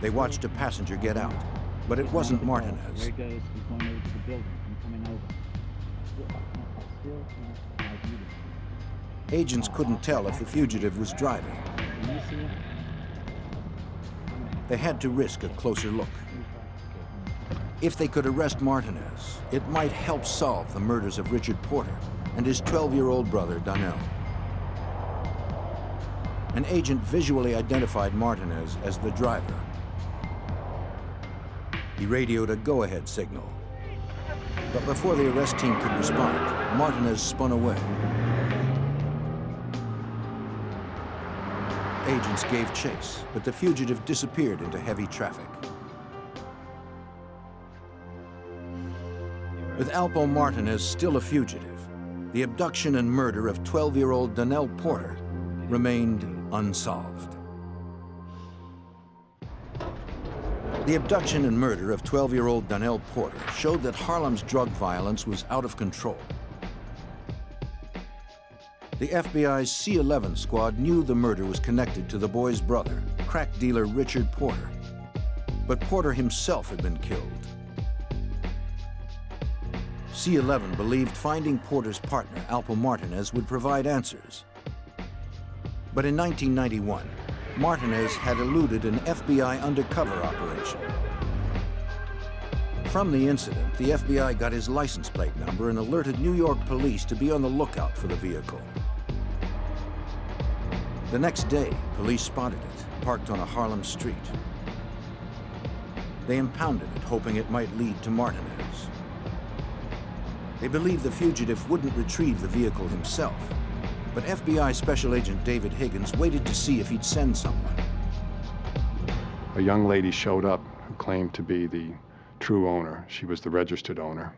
They watched a passenger get out, but it wasn't Martinez. There he goes. He's going over to the building. I'm coming over. Still can't find you. Agents couldn't tell if the fugitive was driving. Can you see him? They had to risk a closer look. If they could arrest Martinez, it might help solve the murders of Richard Porter and his 12-year-old brother, Donnell. An agent visually identified Martinez as the driver. He radioed a go-ahead signal. But before the arrest team could respond, Martinez spun away. Agents gave chase, but the fugitive disappeared into heavy traffic. With Alpo Martinez still a fugitive, the abduction and murder of 12-year-old Donnell Porter remained unsolved. The abduction and murder of 12-year-old Donnell Porter showed that Harlem's drug violence was out of control. The FBI's C-11 squad knew the murder was connected to the boy's brother, crack dealer Richard Porter. But Porter himself had been killed. C-11 believed finding Porter's partner, Alpo Martinez, would provide answers. But in 1991, Martinez had eluded an FBI undercover operation. From the incident, the FBI got his license plate number and alerted New York police to be on the lookout for the vehicle. The next day, police spotted it, parked on a Harlem street. They impounded it, hoping it might lead to Martinez. They believed the fugitive wouldn't retrieve the vehicle himself, but FBI Special Agent David Higgins waited to see if he'd send someone. A young lady showed up who claimed to be the true owner. She was the registered owner.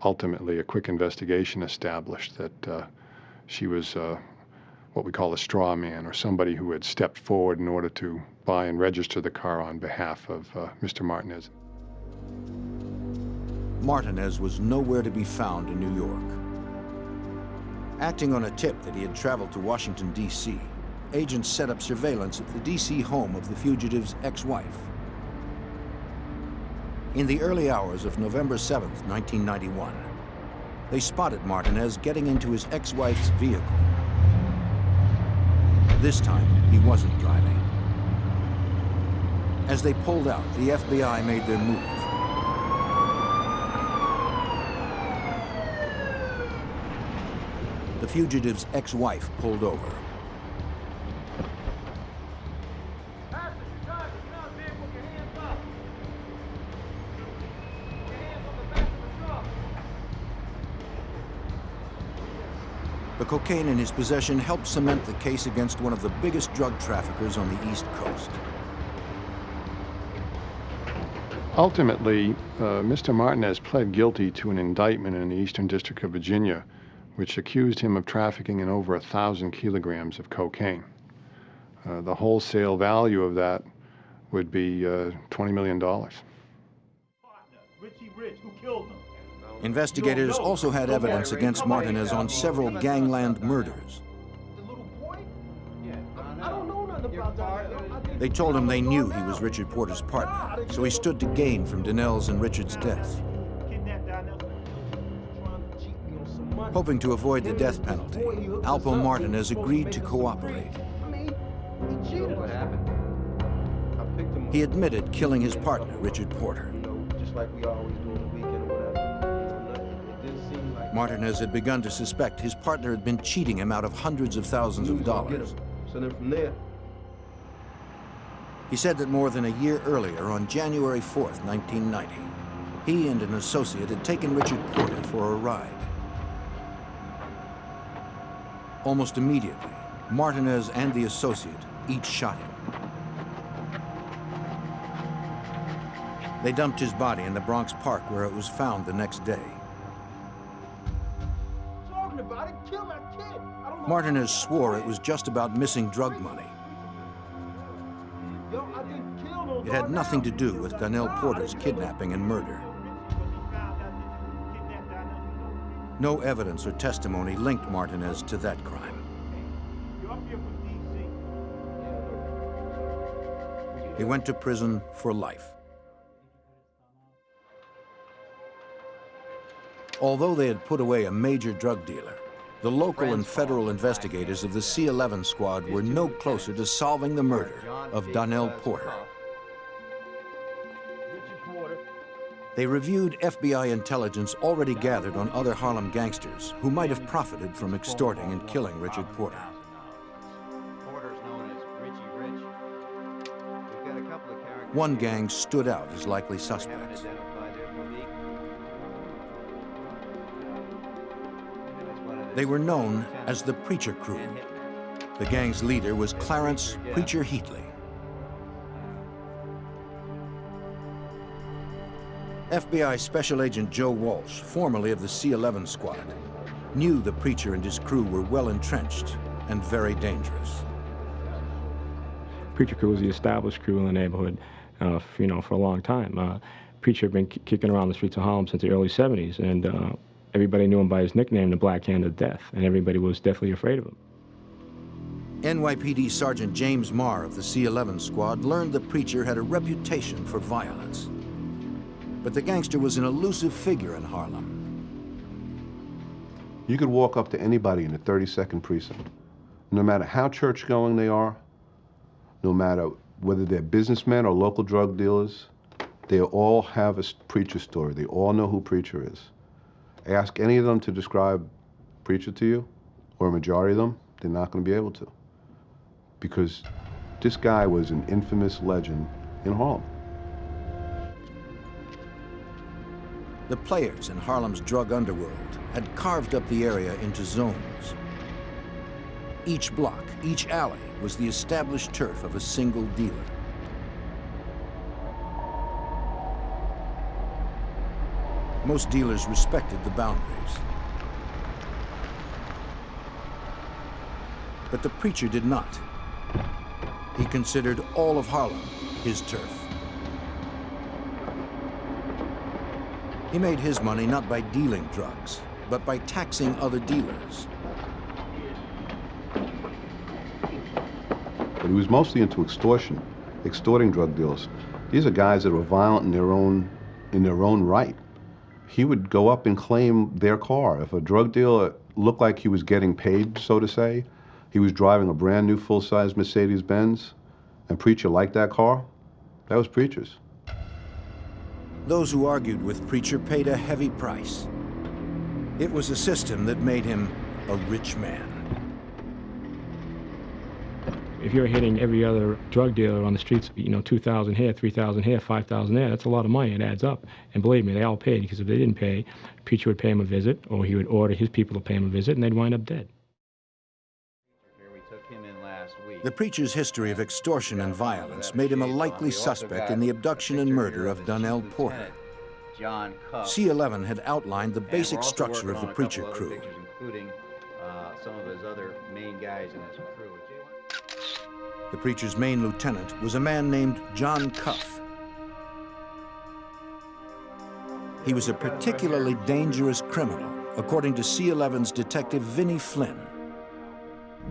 Ultimately, a quick investigation established that she was what we call a straw man, or somebody who had stepped forward in order to buy and register the car on behalf of Mr. Martinez. Martinez was nowhere to be found in New York. Acting on a tip that he had traveled to Washington, D.C., agents set up surveillance at the D.C. home of the fugitive's ex-wife. In the early hours of November 7th, 1991, they spotted Martinez getting into his ex-wife's vehicle. This time, he wasn't driving. As they pulled out, the FBI made their move. The fugitive's ex-wife pulled over. The cocaine in his possession helped cement the case against one of the biggest drug traffickers on the East Coast. Ultimately, Mr. Martinez pled guilty to an indictment in the Eastern District of Virginia, which accused him of trafficking in over 1,000 kilograms of cocaine. The wholesale value of that would be $20 million. Richie Rich, who killed him? Investigators also had evidence against Martinez on several gangland murders. They told him they knew he was Richard Porter's partner, so he stood to gain from Donnell's and Richard's death. Hoping to avoid the death penalty, Alpo Martinez agreed to cooperate. He admitted killing his partner, Richard Porter. Martinez had begun to suspect his partner had been cheating him out of hundreds of thousands of dollars. He said that more than a year earlier, on January 4th, 1990, he and an associate had taken Richard Porter for a ride. Almost immediately, Martinez and the associate each shot him. They dumped his body in the Bronx Park, where it was found the next day. Martinez swore it was just about missing drug money. It had nothing to do with Donnell Porter's kidnapping and murder. No evidence or testimony linked Martinez to that crime. He went to prison for life. Although they had put away a major drug dealer, the local and federal investigators of the C-11 squad were no closer to solving the murder of Donnell Porter. They reviewed FBI intelligence already gathered on other Harlem gangsters who might have profited from extorting and killing Richard Porter. One gang stood out as likely suspects. They were known as the Preacher Crew. The gang's leader was Clarence Preacher Heatley. FBI Special Agent Joe Walsh, formerly of the C-11 squad, knew the Preacher and his crew were well entrenched and very dangerous. Preacher Crew was the established crew in the neighborhood, for a long time. Preacher had been kicking around the streets of Harlem since the early 70s, and everybody knew him by his nickname, the Black Hand of Death, and everybody was deathly afraid of him. NYPD Sergeant James Marr of the C-11 squad learned the Preacher had a reputation for violence. But the gangster was an elusive figure in Harlem. You could walk up to anybody in the 32nd precinct, no matter how church-going they are, no matter whether they're businessmen or local drug dealers, they all have a Preacher story. They all know who Preacher is. Ask any of them to describe Preacher to you, or a majority of them, they're not going to be able to. Because this guy was an infamous legend in Harlem. The players in Harlem's drug underworld had carved up the area into zones. Each block, each alley was the established turf of a single dealer. Most dealers respected the boundaries. But the Preacher did not. He considered all of Harlem his turf. He made his money not by dealing drugs, but by taxing other dealers. But he was mostly into extortion, extorting drug dealers. These are guys that were violent in their own right. He would go up and claim their car. If a drug dealer looked like he was getting paid, so to say, he was driving a brand new full-size Mercedes-Benz, and Preacher liked that car, that was Preacher's. Those who argued with Preacher paid a heavy price. It was a system that made him a rich man. If you're hitting every other drug dealer on the streets, 2,000 here, 3,000 here, 5,000 there, that's a lot of money. It adds up. And believe me, they all paid, because if they didn't pay, Preacher would pay him a visit, or he would order his people to pay him a visit, and they'd wind up dead. The Preacher's history of extortion and violence made him a likely suspect in the abduction and murder of Donnell Porter. C-11 had outlined the basic structure of the Preacher crew. Including some of his other main guys in his crew. The Preacher's main lieutenant was a man named John Cuff. He was a particularly dangerous criminal, according to C-11's detective Vinnie Flynn.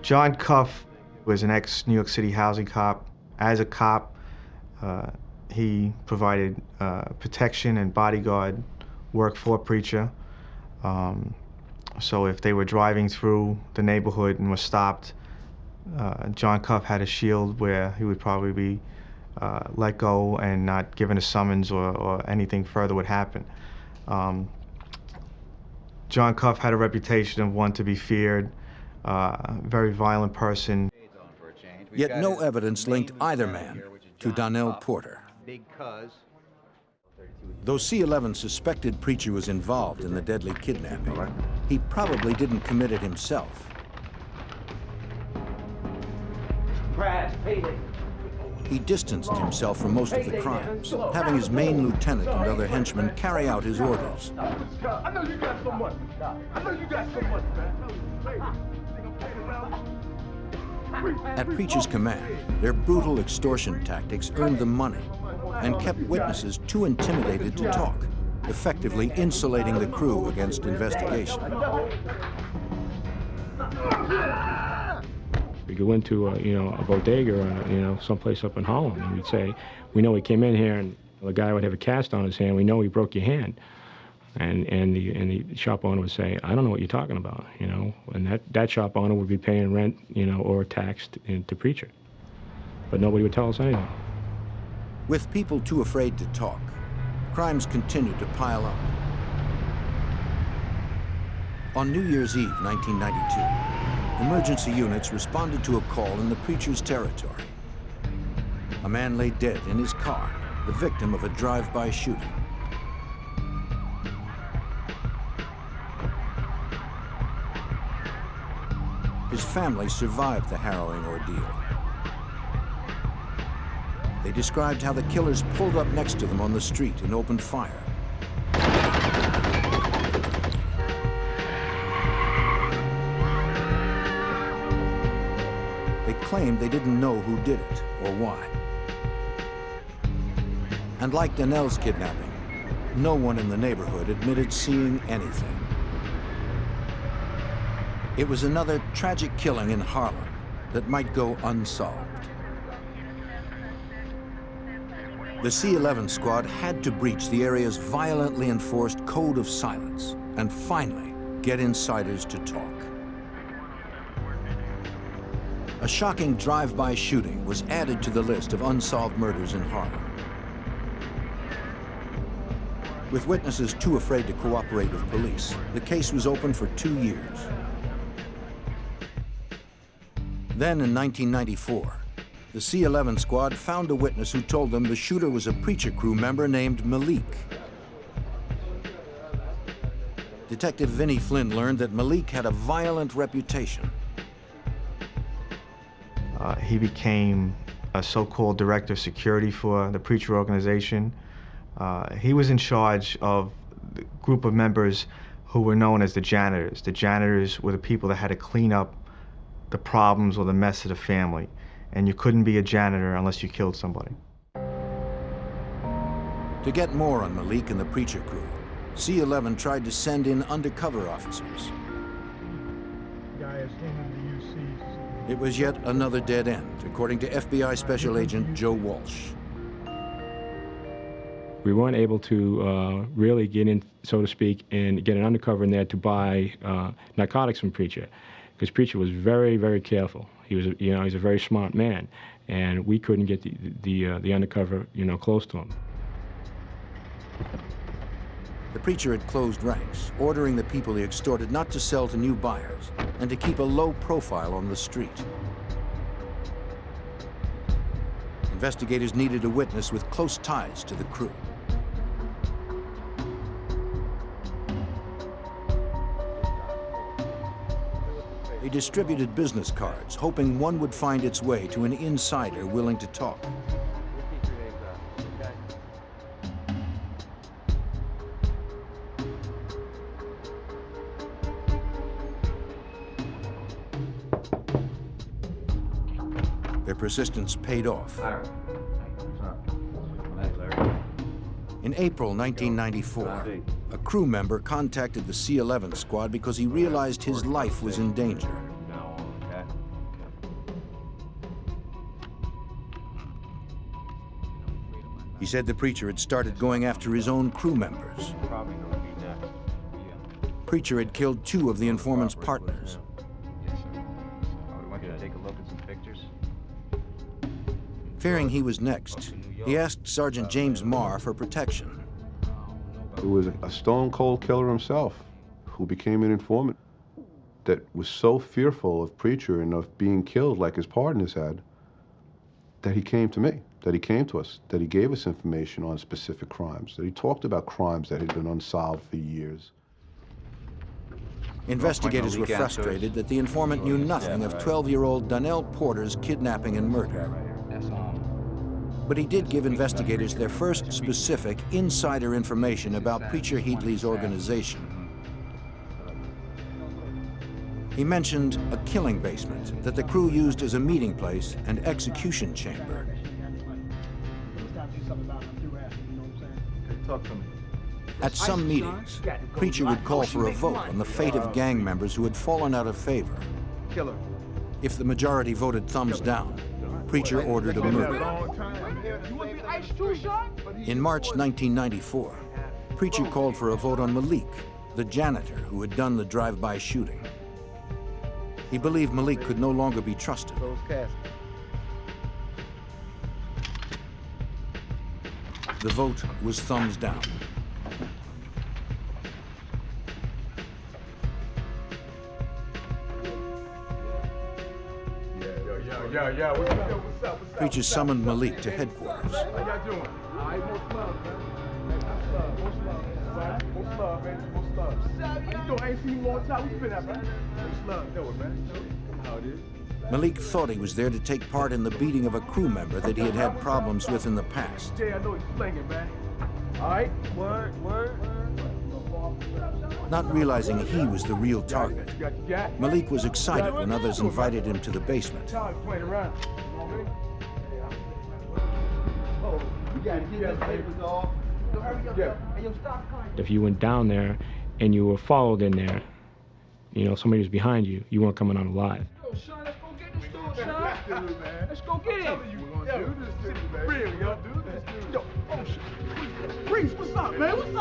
John Cuff was an ex-New York City housing cop. As a cop, he provided protection and bodyguard work for Preacher. So if they were driving through the neighborhood and were stopped, John Cuff had a shield where he would probably be let go and not given a summons or anything further would happen. John Cuff had a reputation of one to be feared, very violent person. Yet no evidence linked either man to Donnell Porter. Though C-11 suspected Preacher was involved in the deadly kidnapping, he probably didn't commit it himself. He distanced himself from most of the crimes, having his main lieutenant and other henchmen carry out his orders. I know you got some money. I know you got some money, man. At Preacher's command, their brutal extortion tactics earned them money and kept witnesses too intimidated to talk, effectively insulating the crew against investigation. We go into a bodega or someplace up in Holland, and we'd say, we know he came in here, and the guy would have a cast on his hand. We know he broke your hand, and the shop owner would say, I don't know what you're talking about, and that shop owner would be paying rent, or tax to Preacher, but nobody would tell us anything. With people too afraid to talk, crimes continued to pile up. On New Year's Eve, 1992, emergency units responded to a call in the Preacher's territory. A man lay dead in his car, the victim of a drive-by shooting. His family survived the harrowing ordeal. They described how the killers pulled up next to them on the street and opened fire. They claimed they didn't know who did it or why. And like Donnell's kidnapping, no one in the neighborhood admitted seeing anything. It was another tragic killing in Harlem that might go unsolved. The C-11 squad had to breach the area's violently enforced code of silence and finally get insiders to talk. A shocking drive-by shooting was added to the list of unsolved murders in Harlem. With witnesses too afraid to cooperate with police, the case was open for 2 years. Then in 1994, the C-11 squad found a witness who told them the shooter was a Preacher crew member named Malik. Detective Vinnie Flynn learned that Malik had a violent reputation. He became a so-called director of security for the Preacher organization. He was in charge of the group of members who were known as the janitors. The janitors were the people that had to clean up the problems or the mess of the family. And you couldn't be a janitor unless you killed somebody. To get more on Malik and the Preacher crew, C-11 tried to send in undercover officers. It was yet another dead end, according to FBI Special Agent Joe Walsh. We weren't able to really get in, so to speak, and get an undercover in there to buy narcotics from Preacher, because Preacher was very, very careful. He was, he's a very smart man, and we couldn't get the undercover, close to him. The Preacher had closed ranks, ordering the people he extorted not to sell to new buyers and to keep a low profile on the street. Investigators needed a witness with close ties to the crew. They distributed business cards, hoping one would find its way to an insider willing to talk. Their persistence paid off. In April 1994, a crew member contacted the C-11 squad because he realized his life was in danger. He said the preacher had started going after his own crew members. Preacher had killed 2 of the informant's partners. Fearing he was next, he asked Sergeant James Marr for protection. It was a stone-cold killer himself who became an informant that was so fearful of Preacher and of being killed like his partners had that he came to me, that he came to us, that he gave us information on specific crimes, that he talked about crimes that had been unsolved for years. Investigators were frustrated that the informant knew nothing of 12-year-old Donnell Porter's kidnapping and murder. But he did give investigators their first specific insider information about Preacher Heatley's organization. He mentioned a killing basement that the crew used as a meeting place and execution chamber. At some meetings, Preacher would call for a vote on the fate of gang members who had fallen out of favor. If the majority voted thumbs down, Preacher ordered a murder. In March 1994, Preacher called for a vote on Malik, the janitor who had done the drive-by shooting. He believed Malik could no longer be trusted. The vote was thumbs down. Yeah, what's up? Preacher summoned Malik to headquarters. How y'all doing? All right, most love, man. Most love, man. Most love. How you doing? I ain't seen you in a long time. What you been at, man? Most love. Know it, man. How it is. Malik thought he was there to take part in the beating of a crew member that he had had problems with in the past. Jay, I know he's slinging, man. All right? Word. Not realizing he was the real target, Malik was excited when others invited him to the basement. If you went down there and you were followed in there, you know, somebody was behind you, you weren't coming out alive. Let's go get him. Preach, what's up, man? What's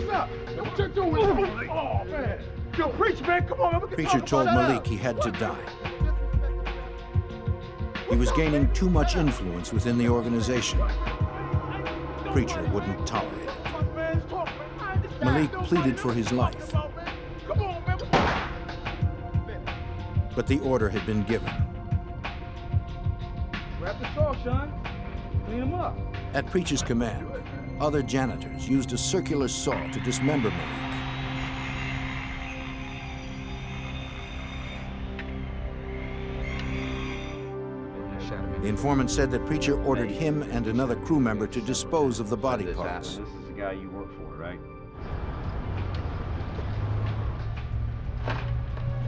up? What you doing? Oh, man. Yo, Preach, man, come on. Preacher told Malik he had to die. He was gaining too much influence within the organization. Preacher wouldn't tolerate it. Malik pleaded for his life. But the order had been given. Grab the saw, Sean. Clean him up. At Preacher's command, other janitors used a circular saw to dismember Malik. The informant said that Preacher ordered him and another crew member to dispose of the body parts. This is the guy you work for, right?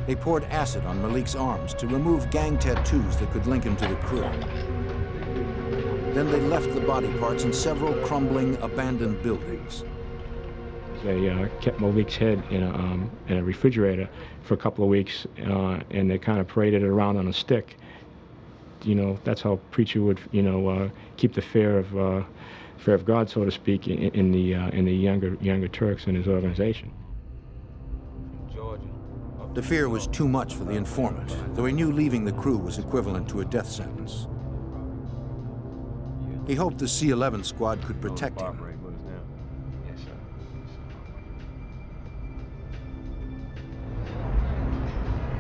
They poured acid on Malik's arms to remove gang tattoos that could link him to the crew. Then they left the body parts in several crumbling, abandoned buildings. They kept Malik's head in a refrigerator for a couple of weeks, and they kind of paraded it around on a stick. You know, that's how Preacher would, keep the fear of God, so to speak, in the younger Turks in his organization. The fear was too much for the informant, though he knew leaving the crew was equivalent to a death sentence. He hoped the C-11 squad could protect him.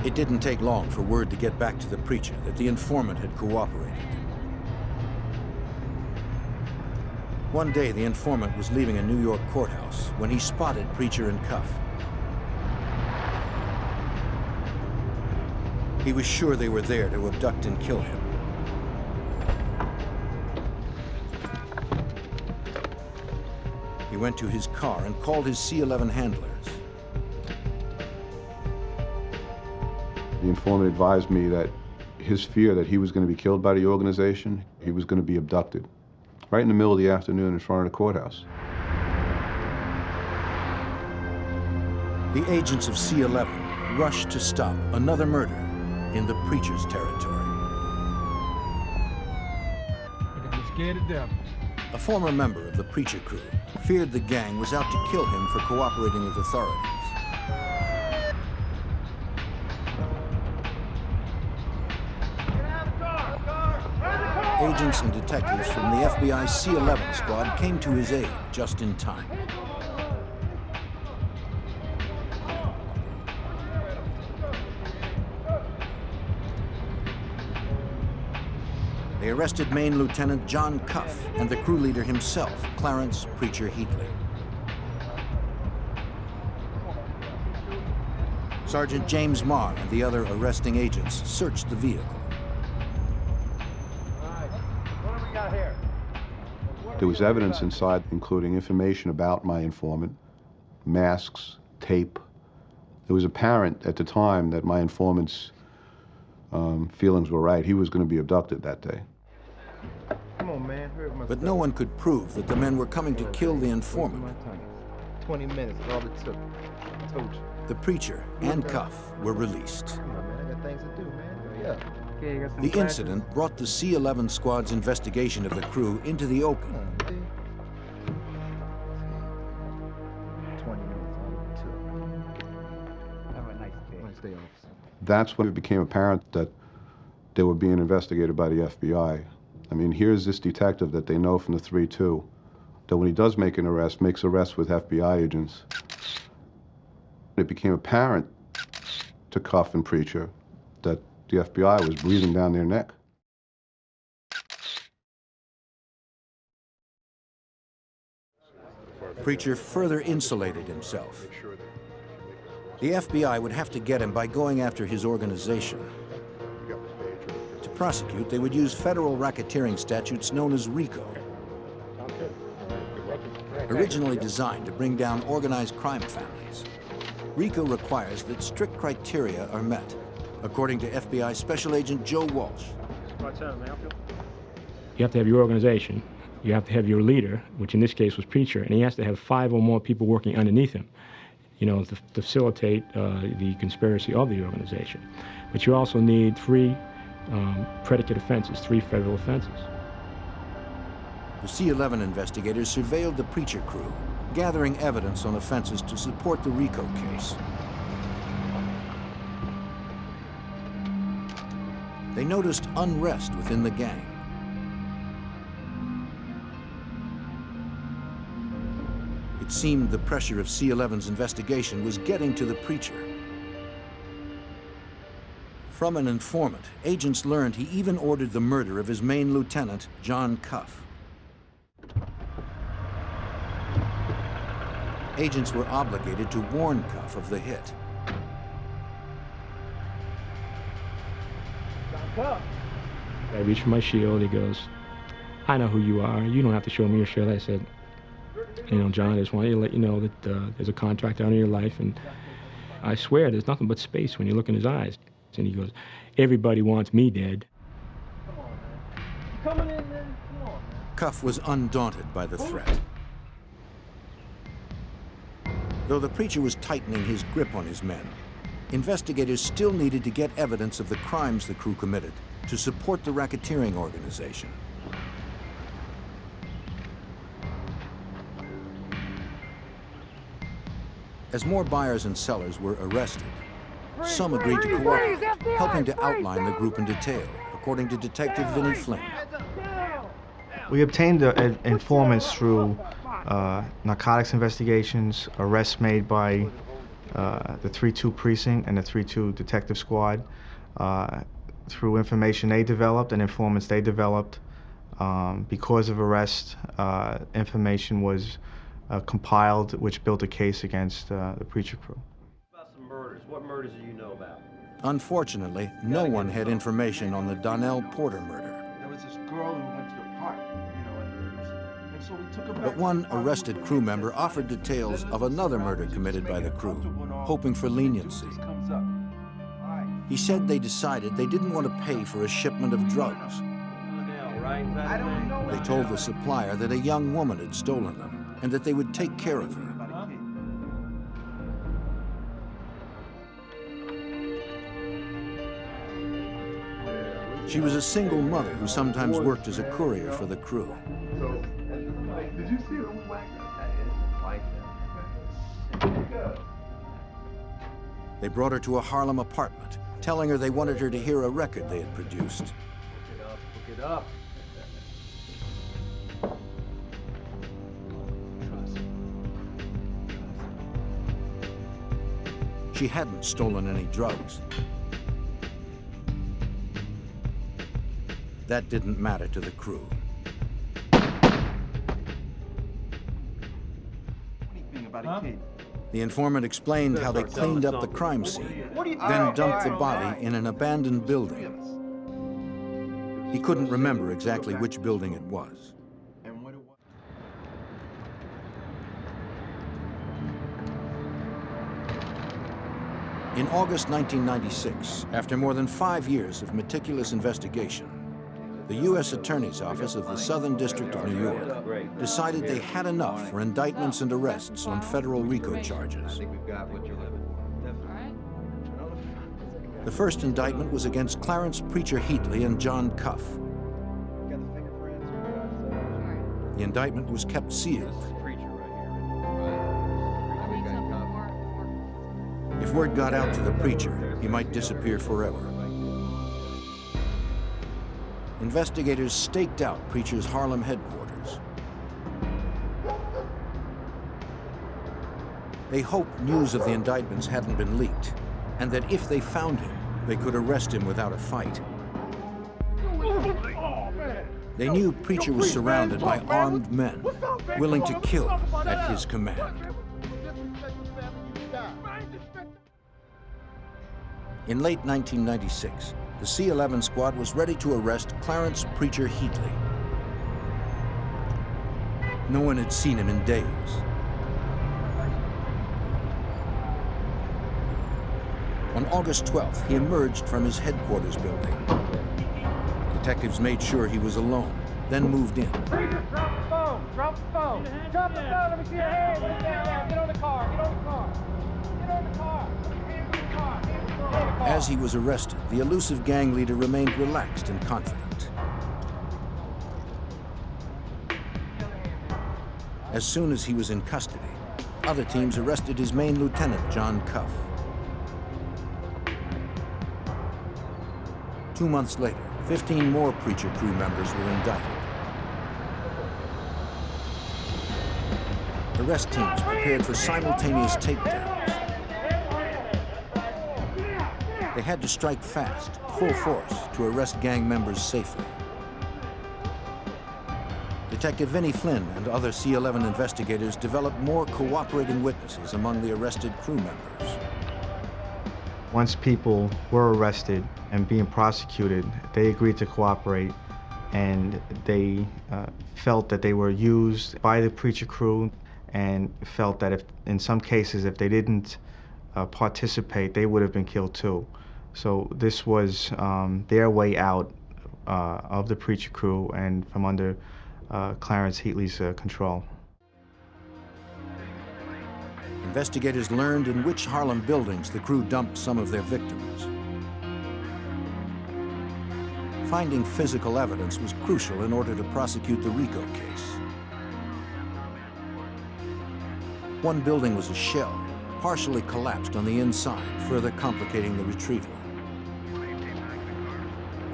It didn't take long for word to get back to the Preacher that the informant had cooperated. One day, the informant was leaving a New York courthouse when he spotted Preacher in cuff. He was sure they were there to abduct and kill him. He went to his car and called his C-11 handlers. The informant advised me that his fear that he was going to be killed by the organization, he was going to be abducted, right in the middle of the afternoon in front of the courthouse. The agents of C-11 rushed to stop another murder in the preacher's territory. I'm scared to death. A former member of the preacher crew feared the gang was out to kill him for cooperating with authorities. Agents and detectives from the FBI C-11 squad came to his aid just in time. They arrested Maine Lieutenant John Cuff and the crew leader himself, Clarence Preacher Heatley. Sergeant James Marr and the other arresting agents searched the vehicle. There was evidence inside, including information about my informant, masks, tape. It was apparent at the time that my informant's feelings were right. He was going to be abducted that day. Come on, man. But no one could prove that the men were coming to kill the informant. 20 minutes, all it took. I told you. The preacher and Cuff were released. Come on, man. I got things to do, man. Hurry up. Okay, got some The classes. incident brought the C-11 squad's investigation of the crew into the open. 20 minutes, all it took. Have a nice day. Nice day, officer. That's when it became apparent that they were being investigated by the FBI. I mean, here's this detective that they know from the 3-2, that when he does make an arrest, makes arrests with FBI agents. It became apparent to Cuff and Preacher that the FBI was breathing down their neck. Preacher further insulated himself. The FBI would have to get him by going after his organization. To prosecute, they would use federal racketeering statutes known as RICO. Originally designed to bring down organized crime families, RICO requires that strict criteria are met, according to FBI Special Agent Joe Walsh. You have to have your organization, you have to have your leader, which in this case was Preacher, and he has to have 5 or more people working underneath him, you know, to facilitate the conspiracy of the organization. But you also need 3 predicate offenses, 3 federal offenses. The C-11 investigators surveilled the Preacher crew, gathering evidence on offenses to support the RICO case. They noticed unrest within the gang. It seemed the pressure of C-11's investigation was getting to the Preacher. From an informant, agents learned he even ordered the murder of his Maine lieutenant, John Cuff. Agents were obligated to warn Cuff of the hit. I reached for my shield. He goes, "I know who you are. You don't have to show me your shield." I said, "You know, John, I just wanted to let you know that there's a contract out in your life, and I swear there's nothing but space when you look in his eyes." And he goes, "Everybody wants me dead." Coming in, man. Come on, man. Cuff was undaunted by the threat. Though the Preacher was tightening his grip on his men, investigators still needed to get evidence of the crimes the crew committed to support the racketeering organization. As more buyers and sellers were arrested, some agreed to cooperate, helping to outline the group in detail, according to Detective Vinnie Flynn. We obtained informants through narcotics investigations, arrests made by the 3-2 precinct and the 3-2 detective squad, through information they developed and informants they developed. Because of arrest, information was compiled, which built a case against the Preacher crew. About some murders. What murders do you know about? Unfortunately, no one had information on the Donnell Porter murder. There was this girl who went to the park, you know, and so we took her back. But one arrested crew member offered details of another murder committed by the crew, hoping for leniency. He said they decided they didn't want to pay for a shipment of drugs. They told the supplier that a young woman had stolen them and that they would take care of her. She was a single mother who sometimes worked as a courier for the crew. So, did you see them black? They brought her to a Harlem apartment, telling her they wanted her to hear a record they had produced. Look it up. She hadn't stolen any drugs. That didn't matter to the crew. The informant explained how they cleaned up the crime scene, then dumped the body in an abandoned building. He couldn't remember exactly which building it was. In August 1996, after more than 5 years of meticulous investigation, the U.S. Attorney's Office of the Southern District of New York decided they had enough for indictments and arrests on federal RICO charges. The first indictment was against Clarence Preacher Heatley and John Cuff. The indictment was kept sealed. If word got out to the preacher, he might disappear forever. Investigators staked out Preacher's Harlem headquarters. They hoped news of the indictments hadn't been leaked, and that if they found him, they could arrest him without a fight. They knew Preacher was surrounded by armed men, willing to kill at his command. In late 1996, the C-11 squad was ready to arrest Clarence Preacher Heatley. No one had seen him in days. On August 12th, he emerged from his headquarters building. Detectives made sure he was alone, then moved in. Drop the phone! Drop the phone! Drop the phone! Let me see your hands! Get on the car! Get on the car! Get on the car! Hands on the car! Hands on the car! As he was arrested, the elusive gang leader remained relaxed and confident. As soon as he was in custody, other teams arrested his main lieutenant, John Cuff. 2 months later, 15 more Preacher crew members were indicted. Arrest teams prepared for simultaneous takedowns. They had to strike fast, full force, to arrest gang members safely. Detective Vinnie Flynn and other C-11 investigators developed more cooperating witnesses among the arrested crew members. Once people were arrested and being prosecuted, they agreed to cooperate, and they felt that they were used by the Preacher crew, and felt that if, in some cases, if they didn't participate, they would have been killed too. So this was their way out of the Preacher crew and from under Clarence Heatley's control. Investigators learned in which Harlem buildings the crew dumped some of their victims. Finding physical evidence was crucial in order to prosecute the RICO case. One building was a shell, partially collapsed on the inside, further complicating the retrieval.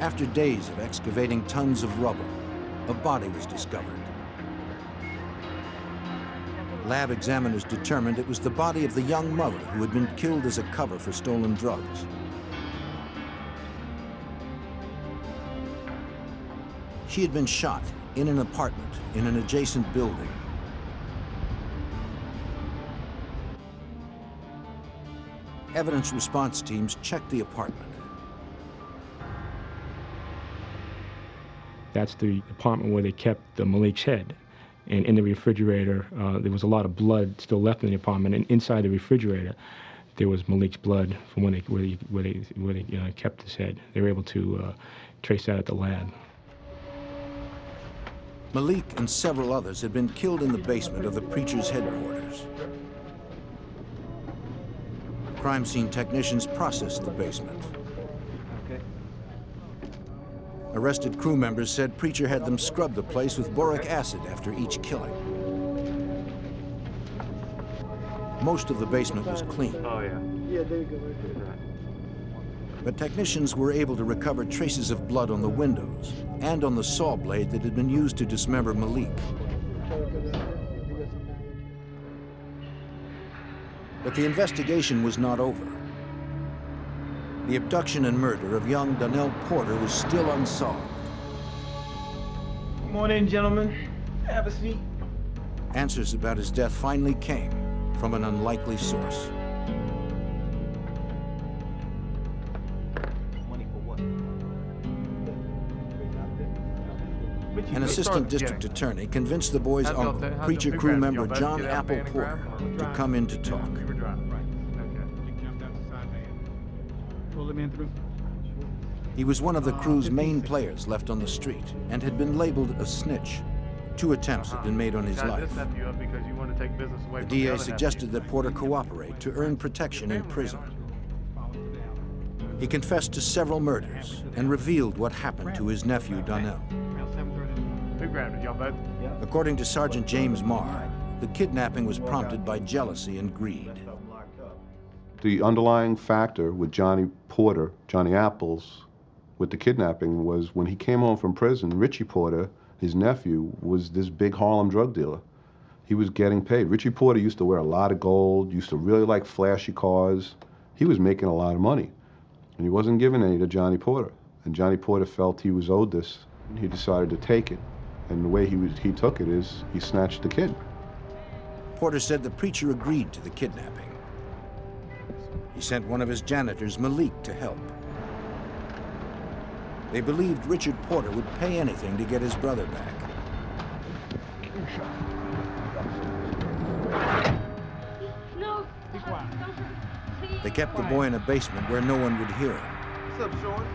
After days of excavating tons of rubble, a body was discovered. Lab examiners determined it was the body of the young mother who had been killed as a cover for stolen drugs. She had been shot in an apartment in an adjacent building. Evidence response teams checked the apartment. That's the apartment where they kept Malik's head. And in the refrigerator, there was a lot of blood still left in the apartment. And inside the refrigerator, there was Malik's blood from where they kept his head. They were able to trace that at the lab. Malik and several others had been killed in the basement of the Preacher's headquarters. Crime scene technicians processed the basement. Arrested crew members said Preacher had them scrub the place with boric acid after each killing. Most of the basement was clean. Oh, yeah. Yeah, there you go, right there. But technicians were able to recover traces of blood on the windows and on the saw blade that had been used to dismember Malik. But the investigation was not over. The abduction and murder of young Donnell Porter was still unsolved. Come on in, gentlemen. Have a seat. Answers about his death finally came from an unlikely source. An assistant district attorney convinced the boys' uncle, Preacher crew member John Apple Porter, to come in to talk. He was one of the crew's main players left on the street and had been labeled a snitch. 2 attempts had been made on his life. The DA suggested that Porter cooperate to earn protection in prison. He confessed to several murders and revealed what happened to his nephew Donnell. According to Sergeant James Marr, the kidnapping was prompted by jealousy and greed. The underlying factor with Johnny Porter, Johnny Apples, with the kidnapping was when he came home from prison, Richie Porter, his nephew, was this big Harlem drug dealer. He was getting paid. Richie Porter used to wear a lot of gold, used to really like flashy cars. He was making a lot of money, and he wasn't giving any to Johnny Porter. And Johnny Porter felt he was owed this, and he decided to take it. And the way he took it is he snatched the kid. Porter said the Preacher agreed to the kidnapping. He sent one of his janitors, Malik, to help. They believed Richard Porter would pay anything to get his brother back. No. They kept the boy in a basement where no one would hear him. What's up, Sean?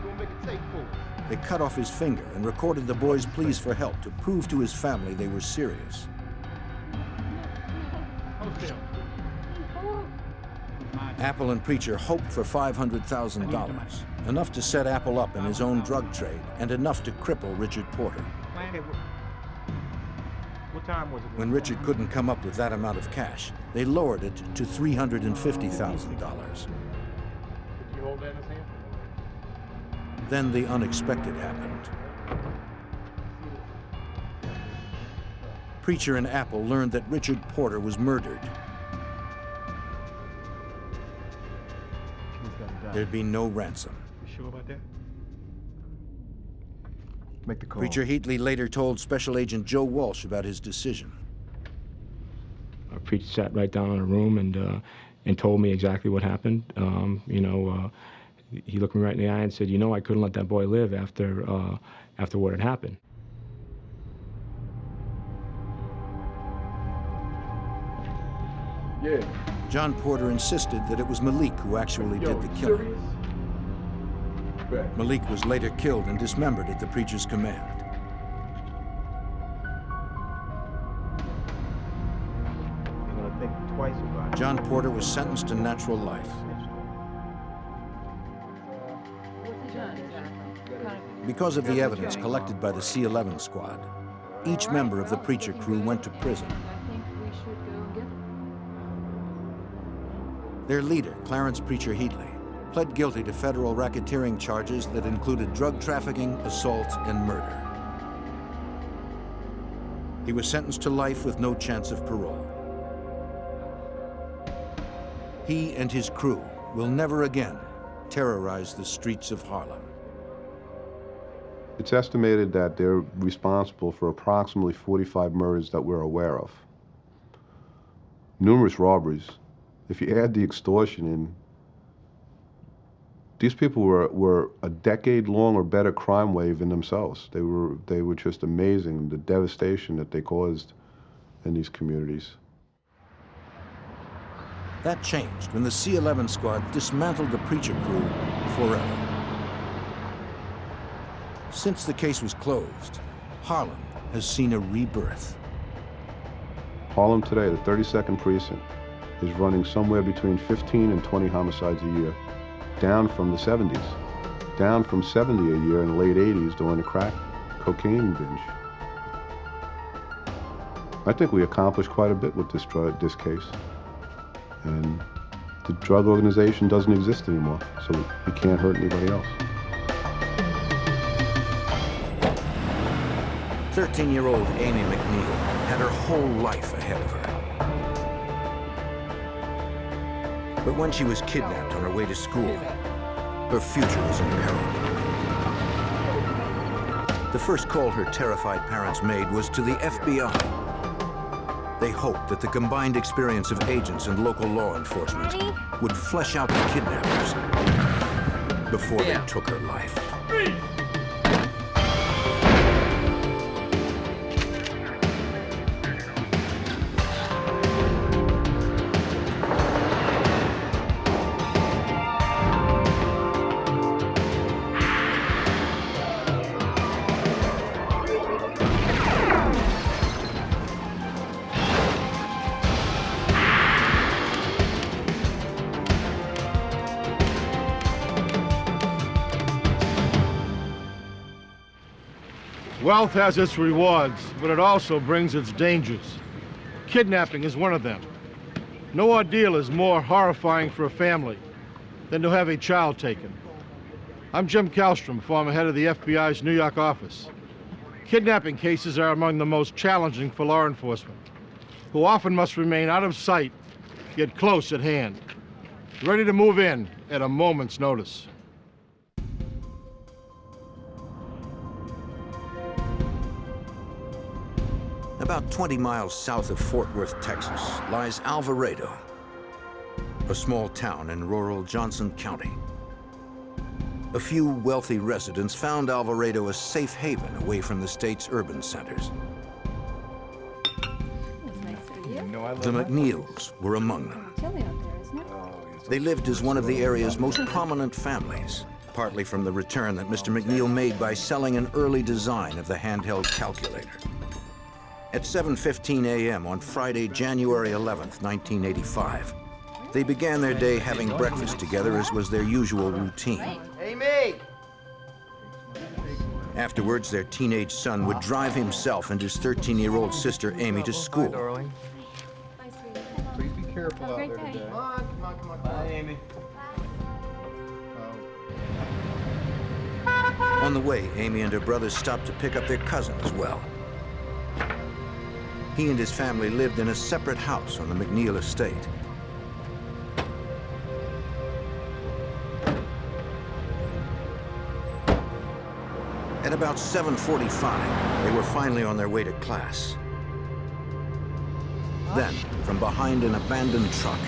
We'll make a tape for us. They cut off his finger and recorded the boy's pleas for help to prove to his family they were serious. Apple and Preacher hoped for $500,000, enough to set Apple up in his own drug trade and enough to cripple Richard Porter. What time was it? When Richard couldn't come up with that amount of cash, they lowered it to $350,000. Did you hold that in his hand? Then the unexpected happened. Preacher and Apple learned that Richard Porter was murdered. There'd be no ransom. You sure about that? Make the call. Preacher Heatley later told Special Agent Joe Walsh about his decision. Preacher sat right down in a room and told me exactly what happened. He looked me right in the eye and said, "You know, I couldn't let that boy live after what had happened." Yeah. John Porter insisted that it was Malik who actually did the killing. Malik was later killed and dismembered at the Preacher's command. You're gonna think twice about it. John Porter was sentenced to natural life. Because of the evidence collected by the C-11 squad, each member of the Preacher crew went to prison. Their leader, Clarence Preacher Heatley, pled guilty to federal racketeering charges that included drug trafficking, assault, and murder. He was sentenced to life with no chance of parole. He and his crew will never again terrorize the streets of Harlem. It's estimated that they're responsible for approximately 45 murders that we're aware of. Numerous robberies. If you add the extortion in, these people were a decade-long or better crime wave in themselves. They were just amazing, the devastation that they caused in these communities. That changed when the C-11 squad dismantled the Preacher crew forever. Since the case was closed, Harlem has seen a rebirth. Harlem today, the 32nd precinct, is running somewhere between 15 and 20 homicides a year, down from the 70s. down from 70 a year in the late 80s during the crack cocaine binge. I think we accomplished quite a bit with this case. And the drug organization doesn't exist anymore, so we can't hurt anybody else. 13-year-old Amy McNeil had her whole life ahead of her. But when she was kidnapped on her way to school, her future was in peril. The first call her terrified parents made was to the FBI. They hoped that the combined experience of agents and local law enforcement would flesh out the kidnappers before they took her life. Wealth has its rewards, but it also brings its dangers. Kidnapping is one of them. No ordeal is more horrifying for a family than to have a child taken. I'm Jim Kallstrom, former head of the FBI's New York office. Kidnapping cases are among the most challenging for law enforcement, who often must remain out of sight, yet close at hand, ready to move in at a moment's notice. About 20 miles south of Fort Worth, Texas, lies Alvarado, a small town in rural Johnson County. A few wealthy residents found Alvarado a safe haven away from the state's urban centers. The McNeils were among them. They lived as one of the area's most prominent families, partly from the return that Mr. McNeil made by selling an early design of the handheld calculator. At 7:15 a.m. on Friday, January 11th, 1985, they began their day having breakfast together, as was their usual routine. Amy! Afterwards, their teenage son would drive himself and his 13-year-old sister, Amy, to school. Darling. Please be careful out there today. Come on, come on, come on. Bye, Amy. On the way, Amy and her brothers stopped to pick up their cousin as well. He and his family lived in a separate house on the McNeil estate. At about 7:45, they were finally on their way to class. Then, from behind an abandoned truck,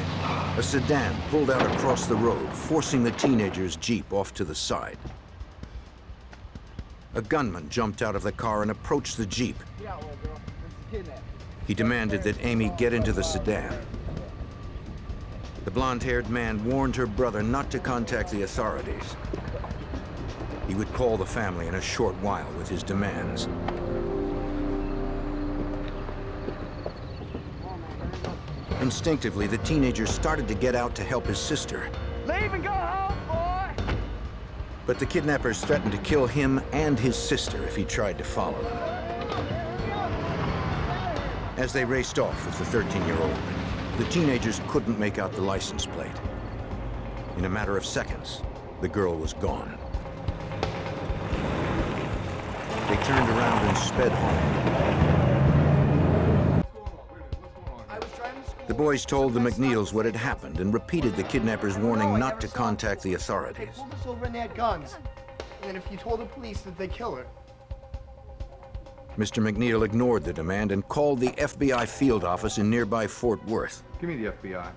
a sedan pulled out across the road, forcing the teenagers' Jeep off to the side. A gunman jumped out of the car and approached the Jeep. He demanded that Amy get into the sedan. The blonde-haired man warned her brother not to contact the authorities. He would call the family in a short while with his demands. Instinctively, the teenager started to get out to help his sister. Leave and go home, boy! But the kidnappers threatened to kill him and his sister if he tried to follow them. As they raced off with the 13-year-old, the teenagers couldn't make out the license plate. In a matter of seconds, the girl was gone. They turned around and sped home. The boys told the McNeils what had happened and repeated the kidnappers' warning not to contact the authorities. They pulled us over and they had guns. And if you told the police that they kill her. Mr. McNeil ignored the demand and called the FBI field office in nearby Fort Worth. Give me the FBI.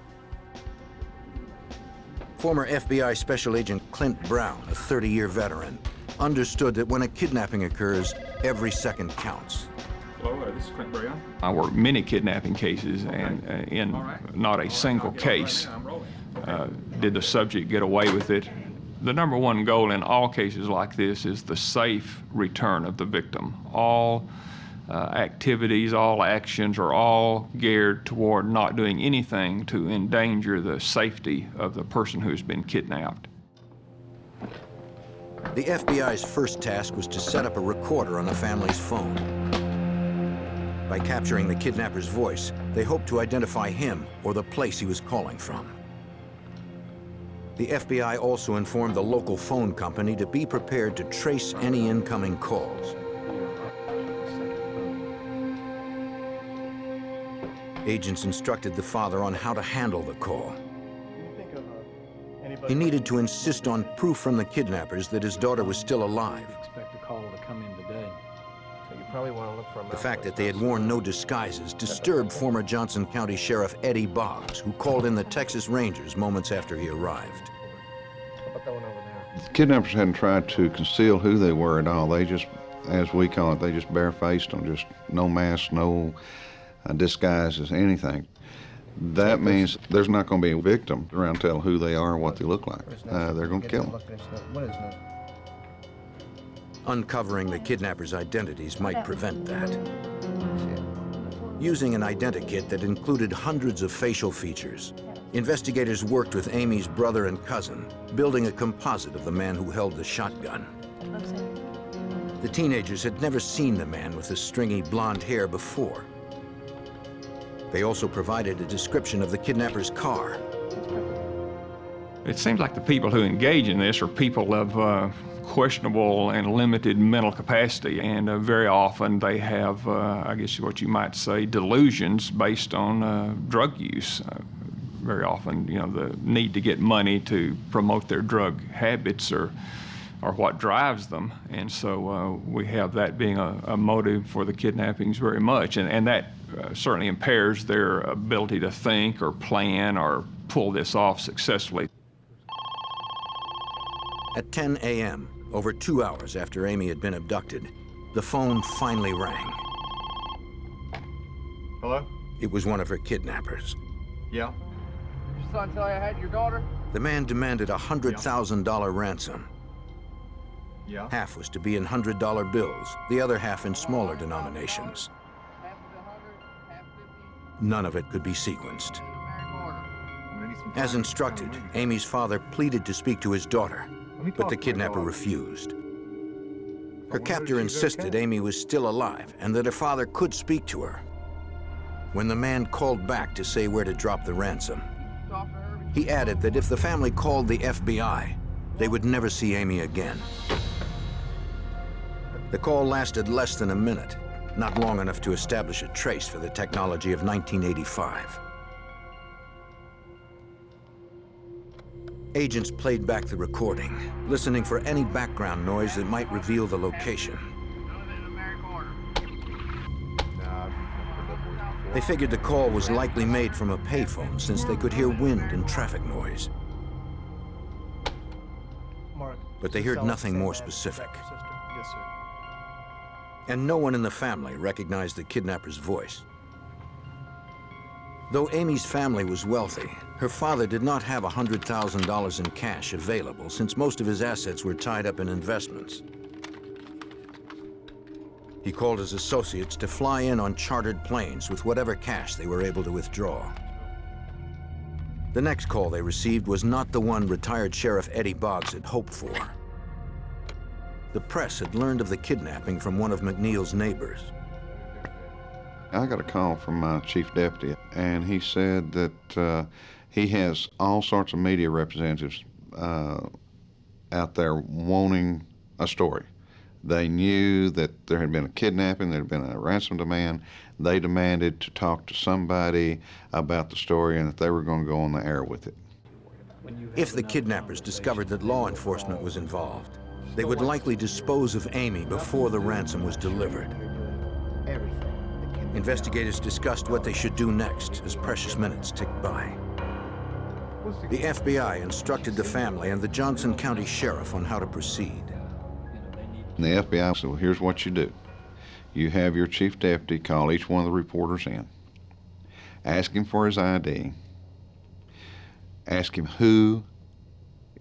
Former FBI Special Agent Clint Brown, a 30-year veteran, understood that when a kidnapping occurs, every second counts. Hello, this is Clint Brown. I worked many kidnapping cases, and in not a single case did the subject get away with it. The number one goal in all cases like this is the safe return of the victim. All activities, all actions are all geared toward not doing anything to endanger the safety of the person who's been kidnapped. The FBI's first task was to set up a recorder on the family's phone. By capturing the kidnapper's voice, they hoped to identify him or the place he was calling from. The FBI also informed the local phone company to be prepared to trace any incoming calls. Agents instructed the father on how to handle the call. He needed to insist on proof from the kidnappers that his daughter was still alive. Expect a call to come in today. So you probably want to look for a The fact that they had worn no disguises disturbed former Johnson County Sheriff Eddie Boggs, who called in the Texas Rangers moments after he arrived. The kidnappers hadn't tried to conceal who they were at all. They just, as we call it, they just barefaced them, just no mask, no disguises, anything. That means there's not going to be a victim around telling who they are, what they look like. They're going to kill them. Uncovering the kidnappers' identities might prevent that. Using an identikit that included hundreds of facial features, investigators worked with Amy's brother and cousin, building a composite of the man who held the shotgun. The teenagers had never seen the man with the stringy blonde hair before. They also provided a description of the kidnapper's car. It seems like the people who engage in this are people of questionable and limited mental capacity, and very often they have, I guess what you might say, delusions based on drug use. Very often, you know, the need to get money to promote their drug habits or what drives them, and so we have that being a motive for the kidnappings very much, and that certainly impairs their ability to think or plan or pull this off successfully. At 10 a.m., over 2 hours after Amy had been abducted, the phone finally rang. Hello? It was one of her kidnappers. Yeah? Did your son tell you I had your daughter? The man demanded a $100,000 ransom. Yeah? Half was to be in $100 bills, the other half in smaller denominations. None of it could be sequenced. As instructed, Amy's father pleaded to speak to his daughter, but the kidnapper refused. Her captor insisted Amy was still alive and that her father could speak to her. When the man called back to say where to drop the ransom, he added that if the family called the FBI, they would never see Amy again. The call lasted less than a minute, not long enough to establish a trace for the technology of 1985. Agents played back the recording, listening for any background noise that might reveal the location. They figured the call was likely made from a payphone since they could hear wind and traffic noise. But they heard nothing more specific. Yes, sir. And no one in the family recognized the kidnapper's voice. Though Amy's family was wealthy, her father did not have $100,000 in cash available since most of his assets were tied up in investments. He called his associates to fly in on chartered planes with whatever cash they were able to withdraw. The next call they received was not the one retired Sheriff Eddie Boggs had hoped for. The press had learned of the kidnapping from one of McNeil's neighbors. I got a call from my chief deputy, and he said that he has all sorts of media representatives out there wanting a story. They knew that there had been a kidnapping, there had been a ransom demand. They demanded to talk to somebody about the story and that they were going to go on the air with it. If the kidnappers discovered that law enforcement was involved, they would likely dispose of Amy before the ransom was delivered. Investigators discussed what they should do next as precious minutes ticked by. The FBI instructed the family and the Johnson County Sheriff on how to proceed. And the FBI said, well, here's what you do. You have your chief deputy call each one of the reporters in, ask him for his ID, ask him who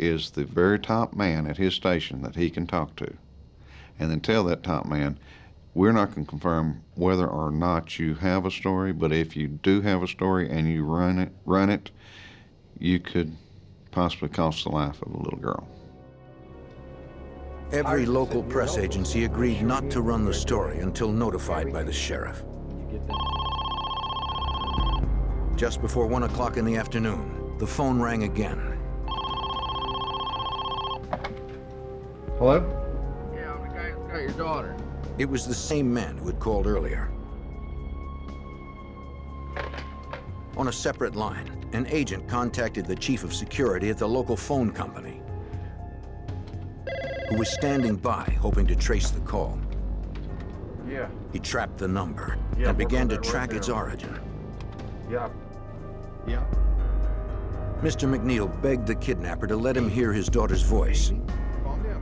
is the very top man at his station that he can talk to, and then tell that top man, we're not going to confirm whether or not you have a story, but if you do have a story and you run it, you could possibly cost the life of a little girl. Every local press agency agreed not to run the story until notified by the sheriff. Just before 1 o'clock in the afternoon, the phone rang again. Hello? Yeah, I'm the guy who got your daughter. It was the same man who had called earlier. On a separate line, an agent contacted the chief of security at the local phone company, who was standing by, hoping to trace the call. Yeah. He trapped the number Yeah, and began to we're track right its there. origin. Yeah. Yeah. Mr. McNeil begged the kidnapper to let him hear his daughter's voice. Calm down.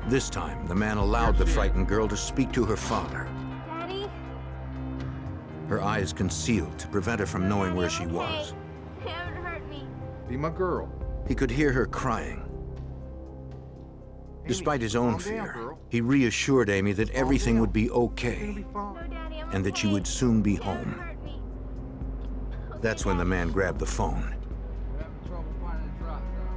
This time, the man allowed the frightened girl to speak to her father. Daddy? Her eyes concealed to prevent her from knowing where she was. You haven't hurt me. Be my girl. He could hear her crying. Despite his own fear, he reassured Amy that everything would be okay and that she would soon be home. That's when the man grabbed the phone.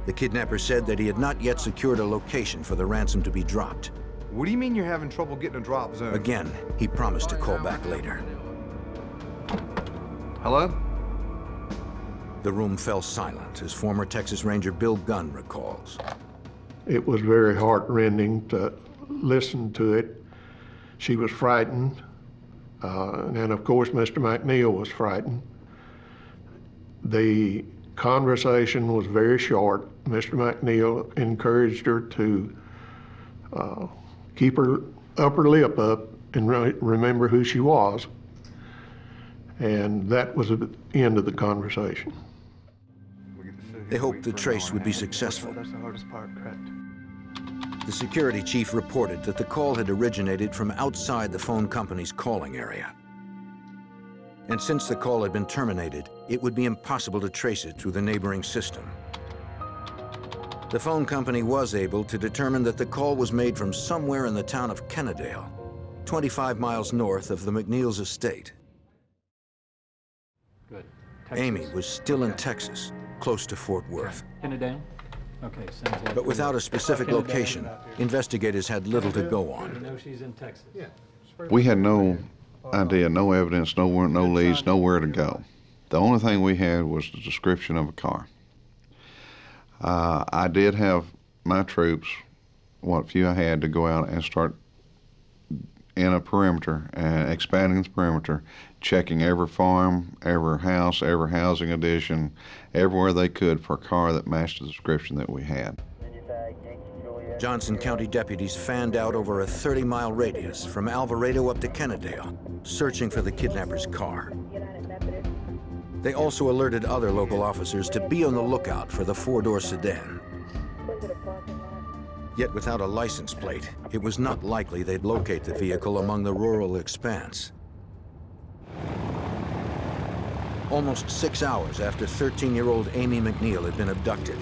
The kidnapper said that he had not yet secured a location for the ransom to be dropped. What do you mean you're having trouble getting a drop zone? Again, he promised to call back later. Hello? The room fell silent as former Texas Ranger Bill Gunn recalls. It was very heartrending to listen to it. She was frightened, and of course Mr. McNeil was frightened. The conversation was very short. Mr. McNeil encouraged her to keep her upper lip up and remember who she was. And that was the end of the conversation. They hoped the trace would be successful. That's the hardest part, correct? The security chief reported that the call had originated from outside the phone company's calling area. And since the call had been terminated, it would be impossible to trace it through the neighboring system. The phone company was able to determine that the call was made from somewhere in the town of Kennedale, 25 miles north of the McNeil's estate. Good. Amy was still in Texas, close to Fort Worth. Kennedale? Okay, sounds like. But without a specific location, investigators had little to go You on. know she's in Texas. Yeah. We had no idea, no evidence, no leads, nowhere to go. The only thing we had was the description of a car. I did have my troops, what few I had, to go out and start in a perimeter and expanding the perimeter, checking every farm, every house, every housing addition, everywhere they could for a car that matched the description that we had. Johnson County deputies fanned out over a 30-mile radius from Alvarado up to Kennedale, searching for the kidnapper's car. They also alerted other local officers to be on the lookout for the four-door sedan. Yet without a license plate, it was not likely they'd locate the vehicle among the rural expanse. Almost 6 hours after 13-year-old Amy McNeil had been abducted,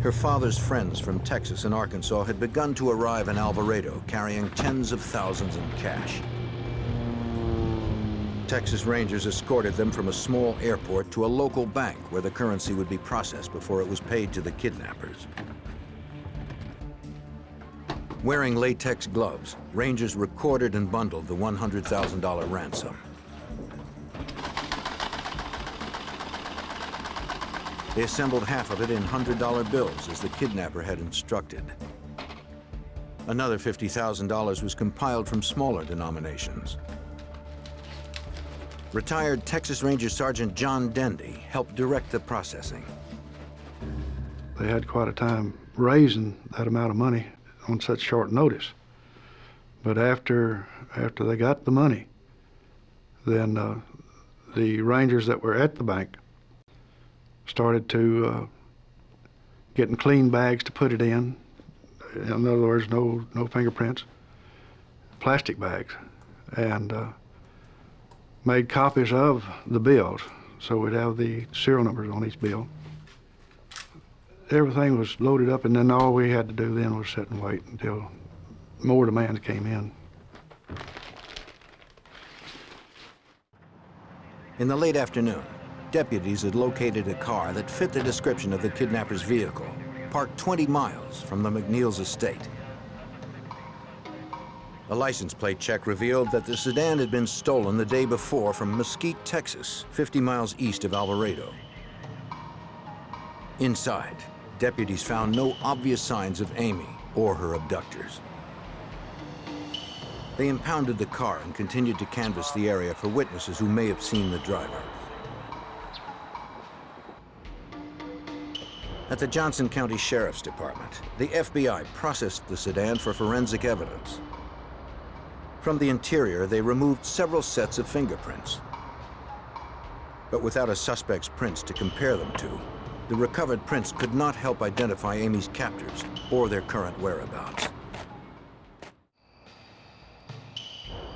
her father's friends from Texas and Arkansas had begun to arrive in Alvarado, carrying tens of thousands in cash. Texas Rangers escorted them from a small airport to a local bank where the currency would be processed before it was paid to the kidnappers. Wearing latex gloves, Rangers recorded and bundled the $100,000 ransom. They assembled half of it in $100 bills as the kidnapper had instructed. Another $50,000 was compiled from smaller denominations. Retired Texas Ranger Sergeant John Dendy helped direct the processing. They had quite a time raising that amount of money on such short notice. But after they got the money, then the Rangers that were at the bank started to getting clean bags to put it in. In other words, no fingerprints, plastic bags, and made copies of the bills, so we'd have the serial numbers on each bill. Everything was loaded up, and then all we had to do then was sit and wait until more demands came in. In the late afternoon, deputies had located a car that fit the description of the kidnapper's vehicle parked 20 miles from the McNeil's estate. A license plate check revealed that the sedan had been stolen the day before from Mesquite, Texas, 50 miles east of Alvarado. Inside, deputies found no obvious signs of Amy or her abductors. They impounded the car and continued to canvass the area for witnesses who may have seen the driver. At the Johnson County Sheriff's Department, the FBI processed the sedan for forensic evidence. From the interior, they removed several sets of fingerprints. But without a suspect's prints to compare them to, the recovered prints could not help identify Amy's captors or their current whereabouts.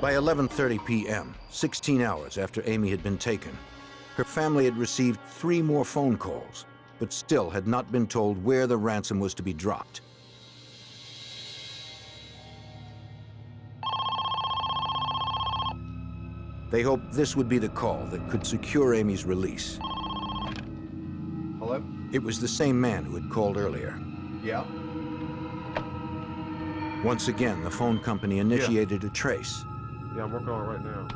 By 11:30 p.m., 16 hours after Amy had been taken, her family had received 3 more phone calls, but still had not been told where the ransom was to be dropped. They hoped this would be the call that could secure Amy's release. Hello? It was the same man who had called earlier. Yeah? Once again, the phone company initiated a trace. Yeah, I'm working on it right now.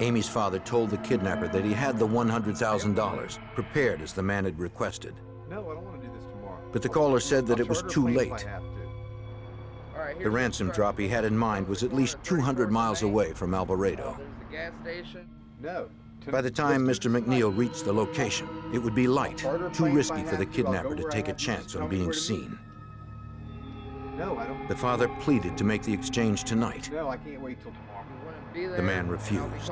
Amy's father told the kidnapper that he had the $100,000 prepared as the man had requested. No, I don't want to do this tomorrow. But the caller said that it was too late. All right, The ransom drop he had in mind was at least 200 miles away from Alvarado. There's the gas station. No. By the time Mr. McNeil reached the location, it would be light, too risky for the kidnapper to take a chance on being seen. No, I don't. The father pleaded to make the exchange tonight. No, I can't wait till tomorrow. The man refused.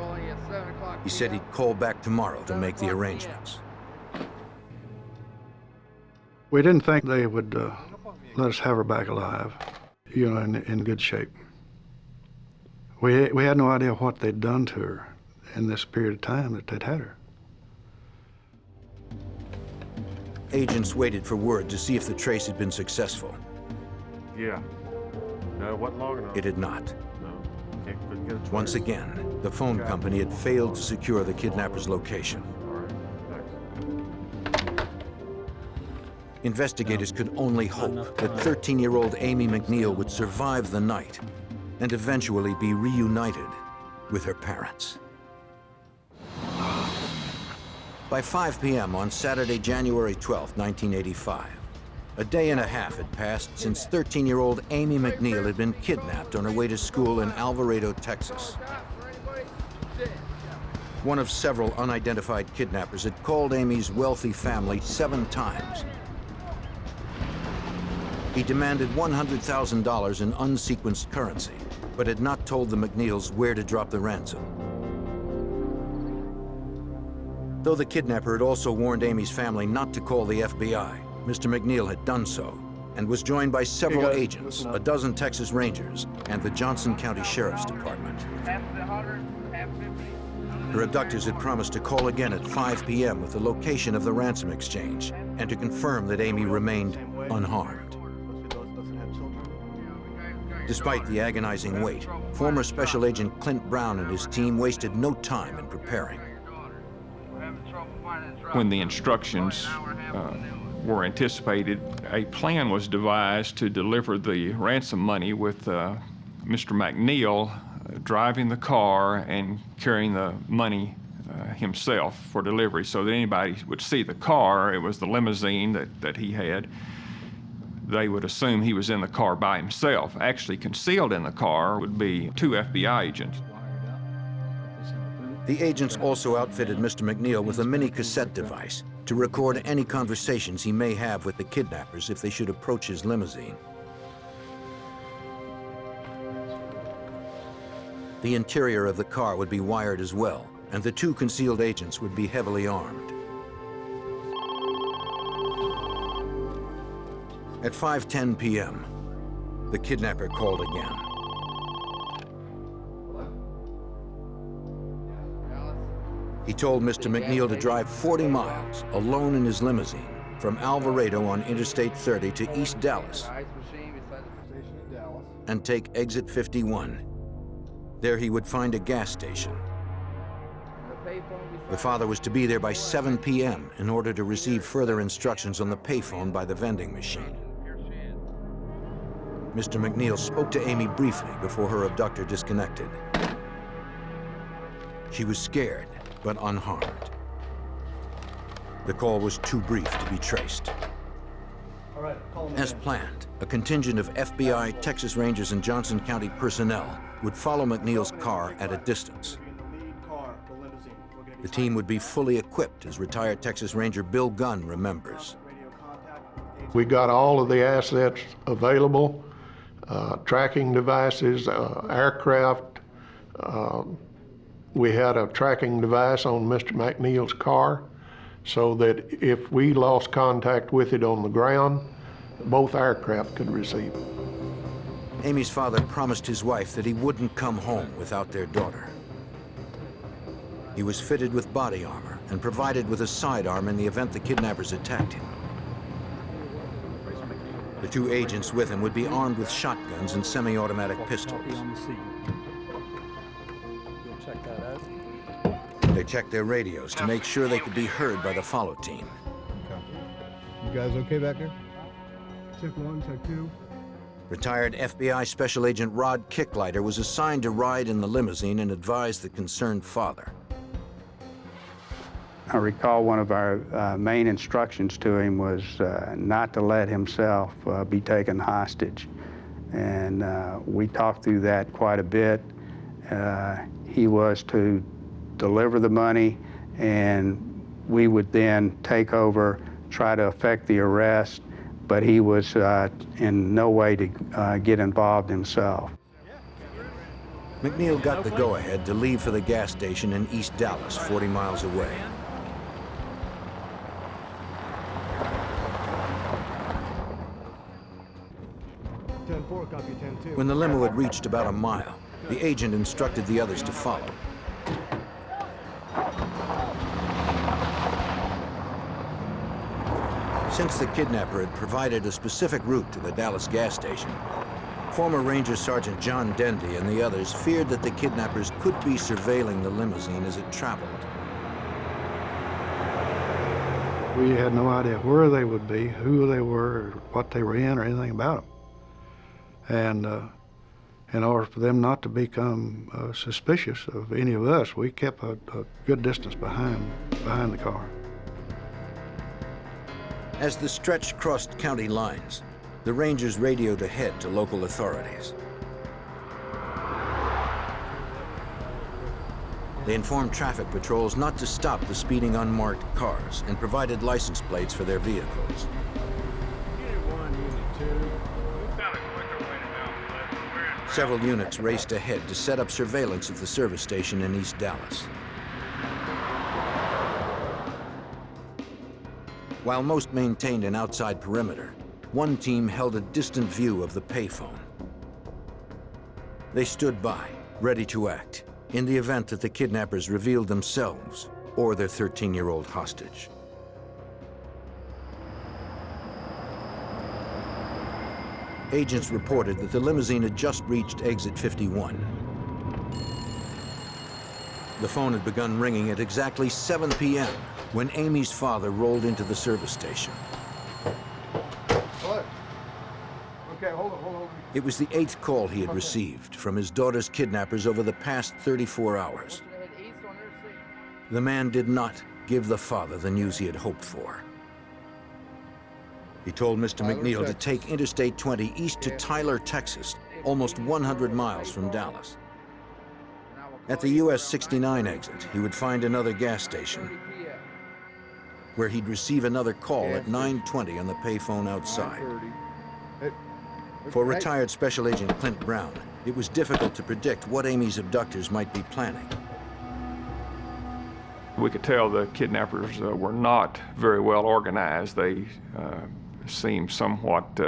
He said he'd call back tomorrow to make the arrangements. We didn't think they would let us have her back alive, you know, in good shape. We had no idea what they'd done to her in this period of time that they'd had her. Agents waited for word to see if the trace had been successful. Yeah. No, it wasn't long enough. It had not. No. Couldn't get a trace. Once again, the phone company had failed to secure the kidnapper's location. All right, thanks. Investigators could only hope that 13-year-old Amy McNeil would survive the night and eventually be reunited with her parents. By 5 p.m. on Saturday, January 12, 1985, a day and a half had passed since 13-year-old Amy McNeil had been kidnapped on her way to school in Alvarado, Texas. One of several unidentified kidnappers had called Amy's wealthy family 7 times. He demanded $100,000 in unsequenced currency, but had not told the McNeils where to drop the ransom. Though the kidnapper had also warned Amy's family not to call the FBI, Mr. McNeil had done so and was joined by several agents, a dozen Texas Rangers, and the Johnson County Sheriff's Department. Her abductors had promised to call again at 5 p.m. with the location of the ransom exchange and to confirm that Amy remained unharmed. Despite the agonizing wait, former Special Agent Clint Brown and his team wasted no time in preparing. When the instructions were anticipated, a plan was devised to deliver the ransom money with Mr. McNeil driving the car and carrying the money himself for delivery so that anybody would see the car. It was the limousine that he had. They would assume he was in the car by himself. Actually concealed in the car would be 2 FBI agents. The agents also outfitted Mr. McNeil with a mini cassette device to record any conversations he may have with the kidnappers if they should approach his limousine. The interior of the car would be wired as well, and the 2 concealed agents would be heavily armed. At 5:10 p.m., the kidnapper called again. He told Mr. McNeil to drive 40 miles alone in his limousine from Alvarado on Interstate 30 to East Dallas and take exit 51. There he would find a gas station. The father was to be there by 7 p.m. in order to receive further instructions on the payphone by the vending machine. Mr. McNeil spoke to Amy briefly before her abductor disconnected. She was scared, but unharmed. The call was too brief to be traced. As planned, a contingent of FBI, Texas Rangers, and Johnson County personnel would follow McNeil's car at a distance. The team would be fully equipped, as retired Texas Ranger Bill Gunn remembers. We got all of the assets available, tracking devices, aircraft. We had a tracking device on Mr. McNeil's car, so that if we lost contact with it on the ground, both aircraft could receive it. Amy's father promised his wife that he wouldn't come home without their daughter. He was fitted with body armor and provided with a sidearm in the event the kidnappers attacked him. The two agents with him would be armed with shotguns and semi-automatic pistols. They checked their radios to make sure they could be heard by the follow team. Okay. You guys okay back there? Check 1, check 2. Retired FBI Special Agent Rod Kicklighter was assigned to ride in the limousine and advise the concerned father. I recall one of our main instructions to him was not to let himself be taken hostage. And we talked through that quite a bit. He was to deliver the money, and we would then take over, try to effect the arrest, but he was in no way to get involved himself. McNeil got the go-ahead to leave for the gas station in East Dallas, 40 miles away. When the limo had reached about a mile, the agent instructed the others to follow. Since the kidnapper had provided a specific route to the Dallas gas station, former Ranger Sergeant John Dendy and the others feared that the kidnappers could be surveilling the limousine as it traveled. We had no idea where they would be, who they were, or what they were in, or anything about them. And in order for them not to become suspicious of any of us, we kept a good distance behind the car. As the stretch crossed county lines, the Rangers radioed ahead to local authorities. They informed traffic patrols not to stop the speeding unmarked cars and provided license plates for their vehicles. Several units raced ahead to set up surveillance of the service station in East Dallas. While most maintained an outside perimeter, one team held a distant view of the payphone. They stood by, ready to act, in the event that the kidnappers revealed themselves or their 13-year-old hostage. Agents reported that the limousine had just reached exit 51. The phone had begun ringing at exactly 7 p.m. when Amy's father rolled into the service station. What? Okay, hold on. It was the 8th call he had received from his daughter's kidnappers over the past 34 hours. The man did not give the father the news he had hoped for. He told Mr. McNeil to take Interstate 20 east to Tyler, Texas, almost 100 miles from Dallas. At the US 69 exit, he would find another gas station, where he'd receive another call at 9:20 on the payphone outside. For retired Special Agent Clint Brown, it was difficult to predict what Amy's abductors might be planning. We could tell the kidnappers were not very well organized. They seemed somewhat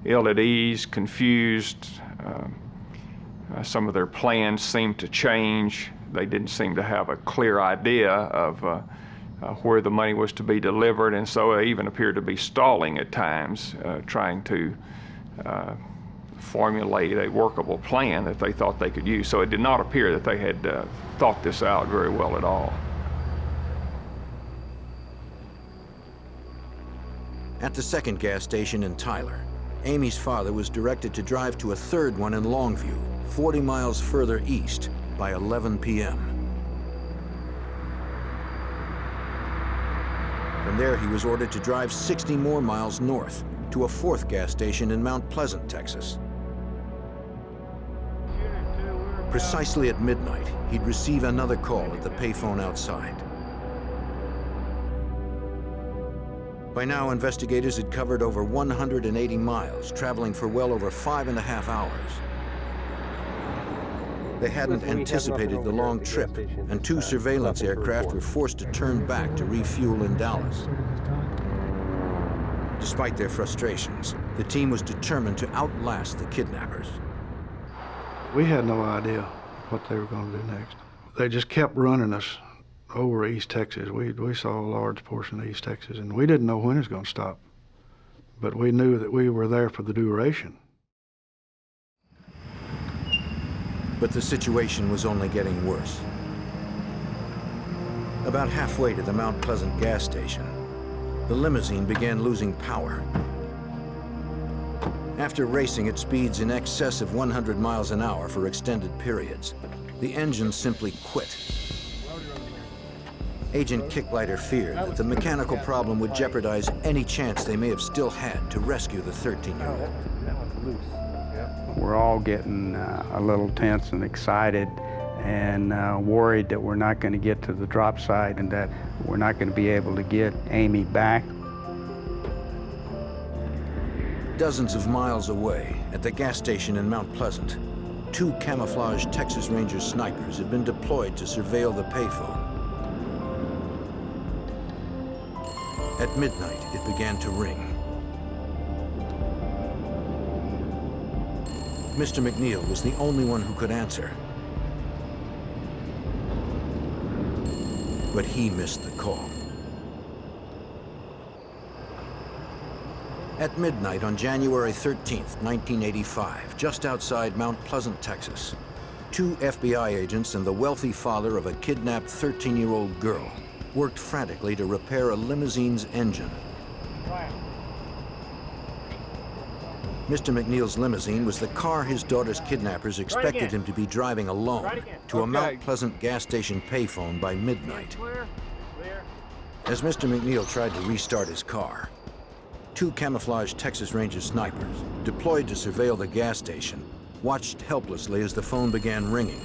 ill at ease, confused. Some of their plans seemed to change. They didn't seem to have a clear idea of where the money was to be delivered, and so they even appeared to be stalling at times, trying to formulate a workable plan that they thought they could use. So it did not appear that they had thought this out very well at all. At the second gas station in Tyler, Amy's father was directed to drive to a third one in Longview, 40 miles further east, by 11 p.m. From there, he was ordered to drive 60 more miles north to a fourth gas station in Mount Pleasant, Texas. Precisely at midnight, he'd receive another call at the payphone outside. By now, investigators had covered over 180 miles, traveling for well over 5.5 hours. They hadn't anticipated the long trip, and 2 surveillance aircraft were forced to turn back to refuel in Dallas. Despite their frustrations, the team was determined to outlast the kidnappers. We had no idea what they were going to do next. They just kept running us over East Texas. We saw a large portion of East Texas, and we didn't know when it was going to stop. But we knew that we were there for the duration. But the situation was only getting worse. About halfway to the Mount Pleasant gas station, the limousine began losing power. After racing at speeds in excess of 100 miles an hour for extended periods, the engine simply quit. Agent Kicklighter feared that the mechanical problem would jeopardize any chance they may have still had to rescue the 13-year-old. We're all getting a little tense and excited and worried that we're not going to get to the drop site and that we're not going to be able to get Amy back. Dozens of miles away, at the gas station in Mount Pleasant, 2 camouflaged Texas Ranger snipers had been deployed to surveil the payphone. At midnight, it began to ring. Mr. McNeil was the only one who could answer. But he missed the call. At midnight on January 13th, 1985, just outside Mount Pleasant, Texas, 2 FBI agents and the wealthy father of a kidnapped 13-year-old girl worked frantically to repair a limousine's engine. Mr. McNeil's limousine was the car his daughter's kidnappers expected him to be driving alone to a Mount Pleasant gas station payphone by midnight. As Mr. McNeil tried to restart his car, 2 camouflaged Texas Ranger snipers, deployed to surveil the gas station, watched helplessly as the phone began ringing.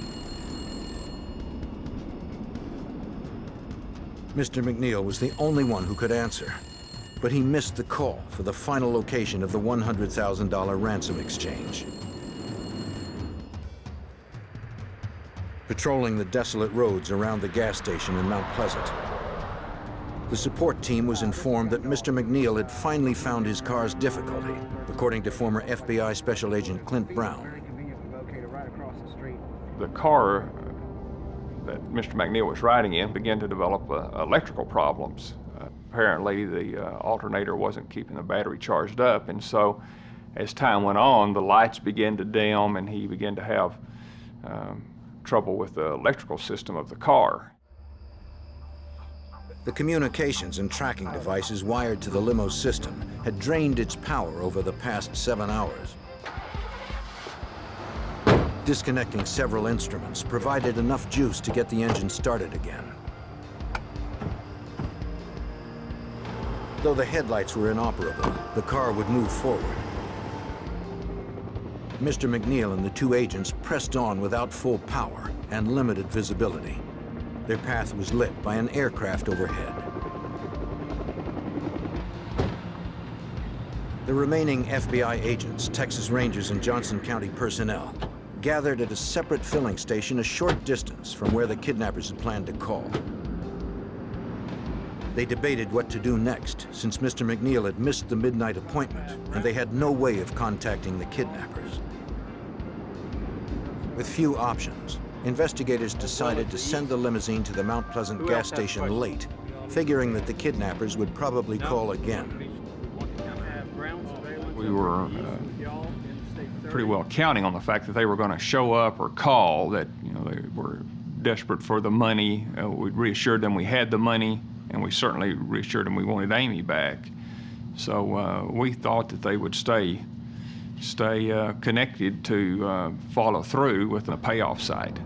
Mr. McNeil was the only one who could answer, but he missed the call for the final location of the $100,000 ransom exchange. Patrolling the desolate roads around the gas station in Mount Pleasant, the support team was informed that Mr. McNeil had finally found his car's difficulty, according to former FBI Special Agent Clint Brown. The car that Mr. McNeil was riding in began to develop electrical problems. Apparently the alternator wasn't keeping the battery charged up, and so as time went on, the lights began to dim and he began to have trouble with the electrical system of the car. The communications and tracking devices wired to the limo system had drained its power over the past 7 hours. Disconnecting several instruments provided enough juice to get the engine started again. Though the headlights were inoperable, the car would move forward. Mr. McNeil and the 2 agents pressed on without full power and limited visibility. Their path was lit by an aircraft overhead. The remaining FBI agents, Texas Rangers, and Johnson County personnel gathered at a separate filling station a short distance from where the kidnappers had planned to call. They debated what to do next, since Mr. McNeil had missed the midnight appointment, and they had no way of contacting the kidnappers. With few options, investigators decided to send the limousine to the Mount Pleasant gas station late, figuring that the kidnappers would probably call again. We were pretty well counting on the fact that they were going to show up or call, that they were desperate for the money. We reassured them we had the money, and we certainly reassured them we wanted Amy back. So we thought that they would stay connected to follow through with a payoff site.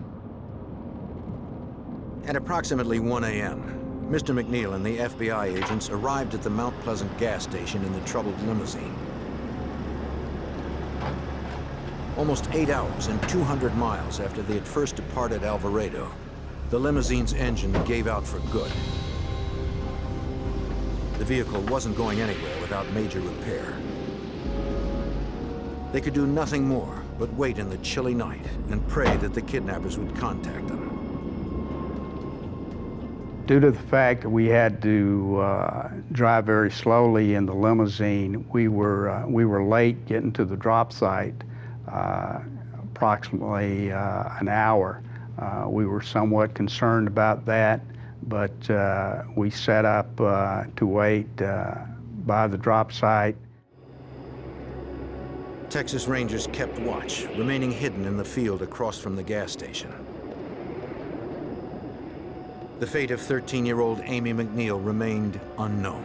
At approximately 1 a.m., Mr. McNeil and the FBI agents arrived at the Mount Pleasant gas station in the troubled limousine. Almost 8 hours and 200 miles after they had first departed Alvarado, the limousine's engine gave out for good. The vehicle wasn't going anywhere without major repair. They could do nothing more but wait in the chilly night and pray that the kidnappers would contact them. Due to the fact that we had to drive very slowly in the limousine, we were late getting to the drop site, approximately an hour. We were somewhat concerned about that, but we set up to wait by the drop site. Texas Rangers kept watch, remaining hidden in the field across from the gas station. The fate of 13-year-old Amy McNeil remained unknown.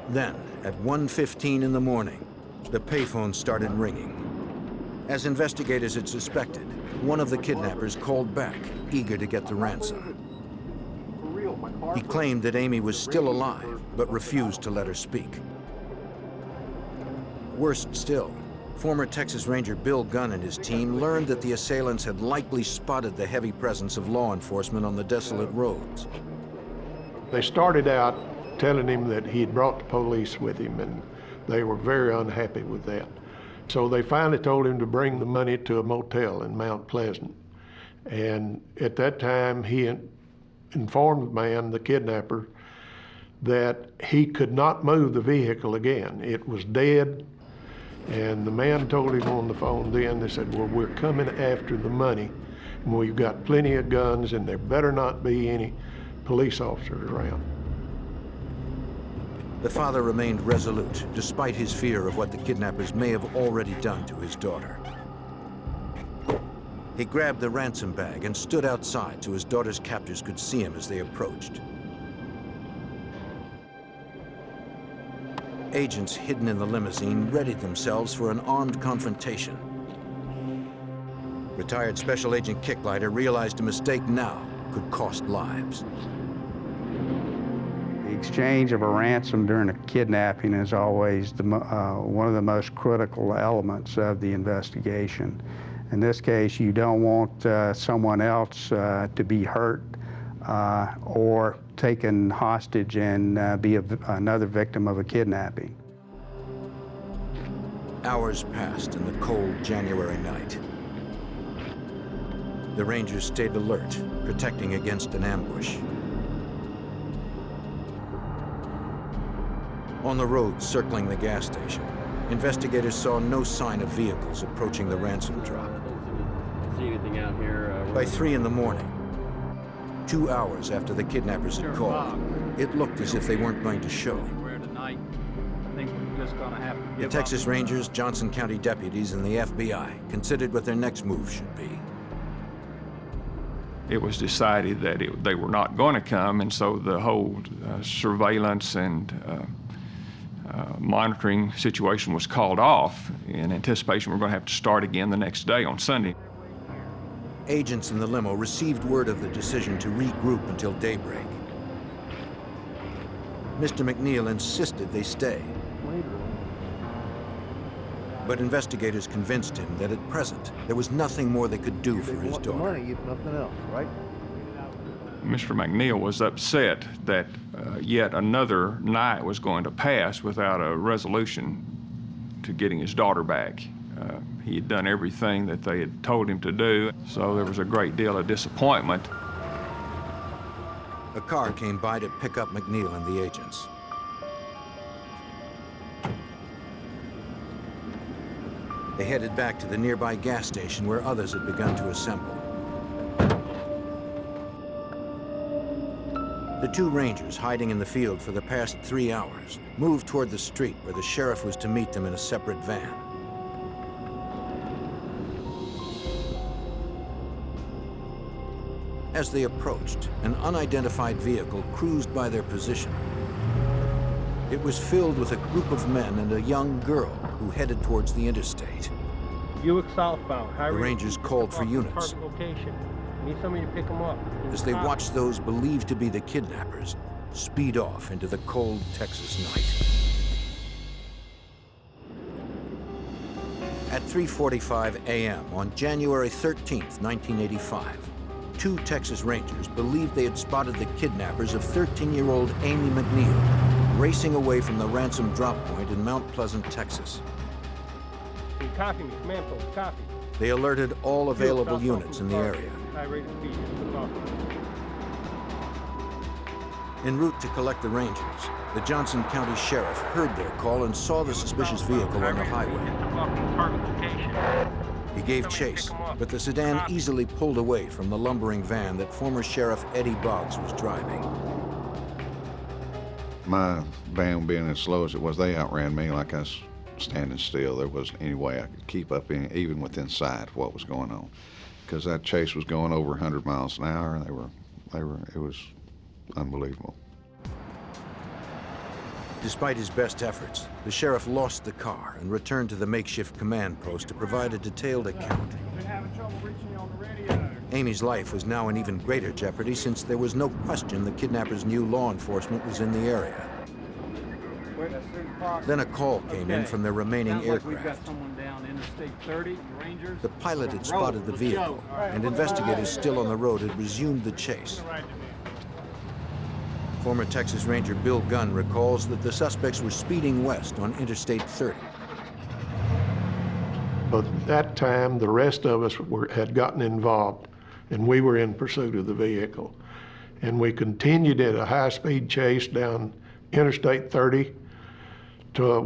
Then, at 1:15 in the morning, the payphone started ringing. As investigators had suspected, one of the kidnappers called back, eager to get the ransom. He claimed that Amy was still alive, but refused to let her speak. Worst still, former Texas Ranger Bill Gunn and his team learned that the assailants had likely spotted the heavy presence of law enforcement on the desolate roads. They started out telling him that he had brought the police with him, and they were very unhappy with that. So they finally told him to bring the money to a motel in Mount Pleasant. And at that time, he informed the man, the kidnapper, that he could not move the vehicle again. It was dead. And the man told him on the phone then, they said, well, we're coming after the money, and we've got plenty of guns, and there better not be any police officers around. The father remained resolute, despite his fear of what the kidnappers may have already done to his daughter. He grabbed the ransom bag and stood outside so his daughter's captors could see him as they approached. Agents hidden in the limousine readied themselves for an armed confrontation. Retired Special Agent Kicklighter realized a mistake now could cost lives. The exchange of a ransom during a kidnapping is always one of the most critical elements of the investigation. In this case, you don't want someone else to be hurt or taken hostage and be another victim of a kidnapping. Hours passed in the cold January night. The Rangers stayed alert, protecting against an ambush. On the road circling the gas station, investigators saw no sign of vehicles approaching the ransom drop. See anything out here? By 3 in the morning, 2 hours after the kidnappers had called, it looked as if they weren't going to show. The Texas Rangers, Johnson County deputies, and the FBI considered what their next move should be. It was decided that they were not going to come, and so the whole surveillance and monitoring situation was called off in anticipation we're going to have to start again the next day on Sunday. Agents in the limo received word of the decision to regroup until daybreak. Mr. McNeil insisted they stay. But investigators convinced him that at present, there was nothing more they could do for his daughter. Money, if nothing else, right? Mr. McNeil was upset that yet another night was going to pass without a resolution to getting his daughter back. He had done everything that they had told him to do, so there was a great deal of disappointment. A car came by to pick up McNeil and the agents. They headed back to the nearby gas station where others had begun to assemble. The two rangers, hiding in the field for the past 3 hours, moved toward the street where the sheriff was to meet them in a separate van. As they approached, an unidentified vehicle cruised by their position. It was filled with a group of men and a young girl who headed towards the interstate. Buick southbound. The Rangers called for units. Location. Need somebody to pick them up. As they watched those believed to be the kidnappers speed off into the cold Texas night. At 3:45 a.m. on January 13th, 1985, 2 Texas Rangers believed they had spotted the kidnappers of 13-year-old Amy McNeil racing away from the ransom drop point in Mount Pleasant, Texas. Can you copy me? Command post, copy. They alerted all available units in the area. High rate of speed. En route to collect the Rangers, the Johnson County Sheriff heard their call and saw the suspicious vehicle on the highway. He gave chase, but the sedan easily pulled away from the lumbering van that former Sheriff Eddie Boggs was driving. My van being as slow as it was, they outran me like I was standing still. There wasn't any way I could keep up even within sight of what was going on, because that chase was going over 100 miles an hour, and it was unbelievable. Despite his best efforts, the sheriff lost the car and returned to the makeshift command post to provide a detailed account. Amy's life was now in even greater jeopardy since there was no question the kidnappers knew law enforcement was in the area. Then a call came in from their remaining aircraft. The pilot had spotted the vehicle, and investigators still on the road had resumed the chase. Former Texas Ranger Bill Gunn recalls that the suspects were speeding west on Interstate 30. But at that time, the rest of us had gotten involved, and we were in pursuit of the vehicle. And we continued at a high-speed chase down Interstate 30,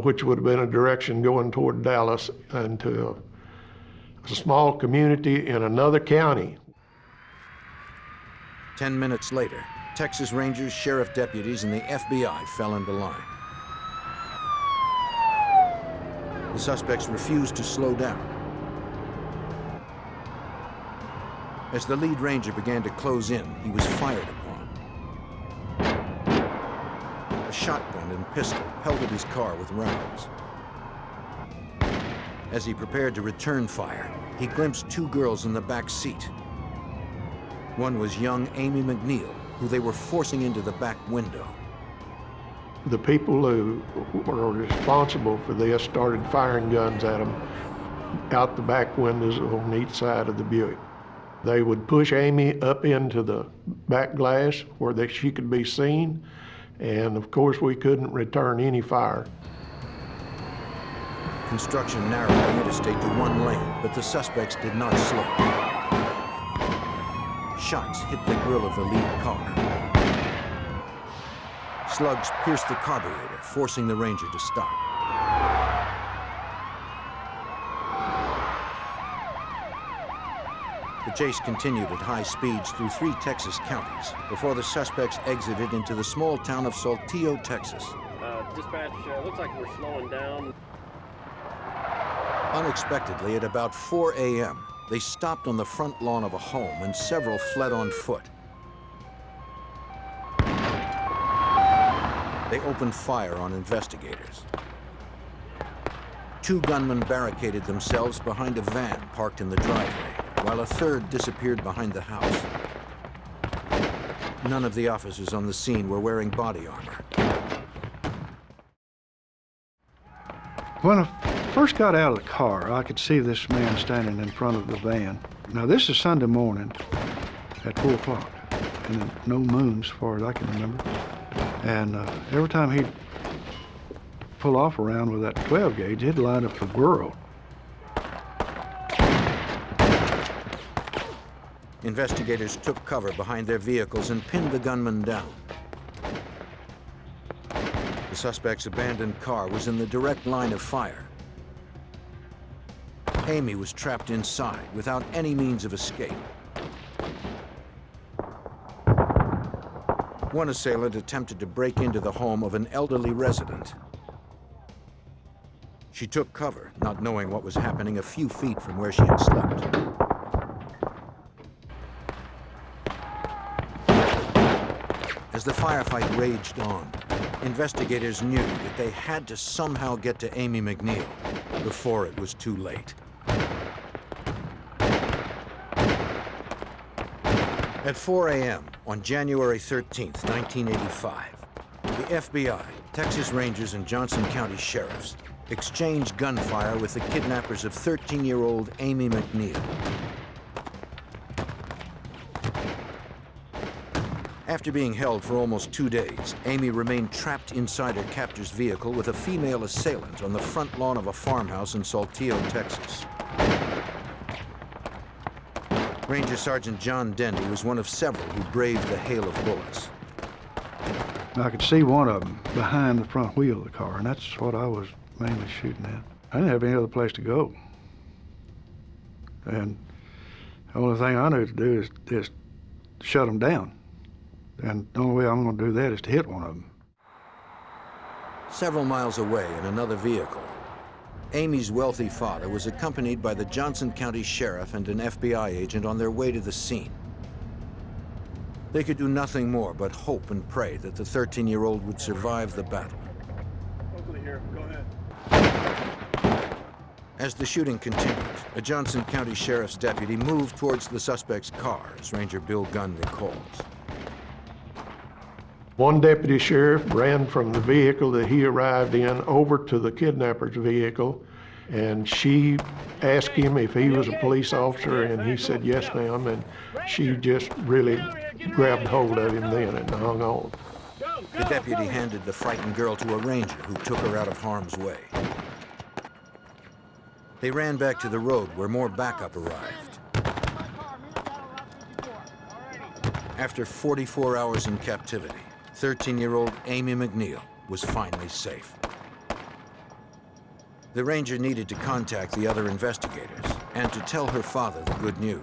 which would have been a direction going toward Dallas, and to a small community in another county. 10 minutes later, Texas Rangers, sheriff deputies, and the FBI fell into line. The suspects refused to slow down. As the lead ranger began to close in, he was fired upon. A shotgun and pistol pelted his car with rounds. As he prepared to return fire, he glimpsed 2 girls in the back seat. One was young Amy McNeil, who they were forcing into the back window. The people who were responsible for this started firing guns at them out the back windows on each side of the Buick. They would push Amy up into the back glass where she could be seen, and of course we couldn't return any fire. Construction narrowed the interstate to 1 lane, but the suspects did not slow. Shots hit the grill of the lead car. Slugs pierced the carburetor, forcing the Ranger to stop. The chase continued at high speeds through 3 Texas counties before the suspects exited into the small town of Saltillo, Texas. Dispatch, looks like we're slowing down. Unexpectedly, at about 4 a.m., they stopped on the front lawn of a home and several fled on foot. They opened fire on investigators. 2 gunmen barricaded themselves behind a van parked in the driveway, while a third disappeared behind the house. None of the officers on the scene were wearing body armor. When I first got out of the car, I could see this man standing in front of the van. Now, this is Sunday morning at 4 o'clock, and no moon as far as I can remember. And every time he'd pull off around with that 12 gauge, he'd line up the world. Investigators took cover behind their vehicles and pinned the gunman down. The suspect's abandoned car was in the direct line of fire. Amy was trapped inside without any means of escape. One assailant attempted to break into the home of an elderly resident. She took cover, not knowing what was happening a few feet from where she had slept. As the firefight raged on, investigators knew that they had to somehow get to Amy McNeil before it was too late. At 4 a.m. on January 13th, 1985, the FBI, Texas Rangers, and Johnson County sheriffs exchanged gunfire with the kidnappers of 13-year-old Amy McNeil. After being held for almost 2 days, Amy remained trapped inside her captor's vehicle with a female assailant on the front lawn of a farmhouse in Saltillo, Texas. Ranger Sergeant John Dendy was one of several who braved the hail of bullets. I could see one of them behind the front wheel of the car, and that's what I was mainly shooting at. I didn't have any other place to go. And the only thing I knew to do is shut them down. And the only way I'm going to do that is to hit one of them. Several miles away in another vehicle, Amy's wealthy father was accompanied by the Johnson County Sheriff and an FBI agent on their way to the scene. They could do nothing more but hope and pray that the 13-year-old would survive the battle. Locally here, go ahead. As the shooting continued, a Johnson County Sheriff's deputy moved towards the suspect's car, as Ranger Bill Gunn recalls. One deputy sheriff ran from the vehicle that he arrived in over to the kidnapper's vehicle, and she asked him if he was a police officer, and he said, "Yes, ma'am," and she just really grabbed hold of him then and hung on. The deputy handed the frightened girl to a ranger who took her out of harm's way. They ran back to the road where more backup arrived. After 44 hours in captivity, 13-year-old Amy McNeil was finally safe. The ranger needed to contact the other investigators and to tell her father the good news.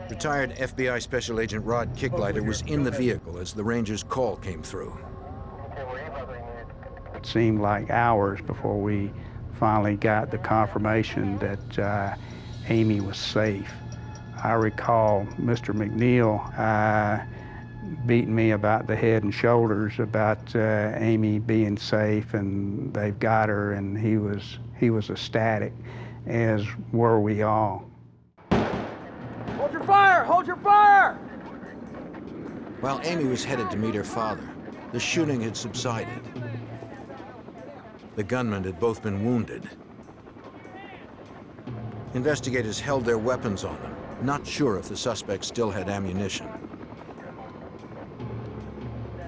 Retired FBI Special Agent Rod Kicklighter was in the vehicle as the ranger's call came through. It seemed like hours before we finally got the confirmation that Amy was safe. I recall Mr. McNeil beating me about the head and shoulders about Amy being safe and they've got her, and he was ecstatic, as were we all. Hold your fire! Hold your fire! While Amy was headed to meet her father, the shooting had subsided. The gunmen had both been wounded. Investigators held their weapons on them, not sure if the suspect still had ammunition.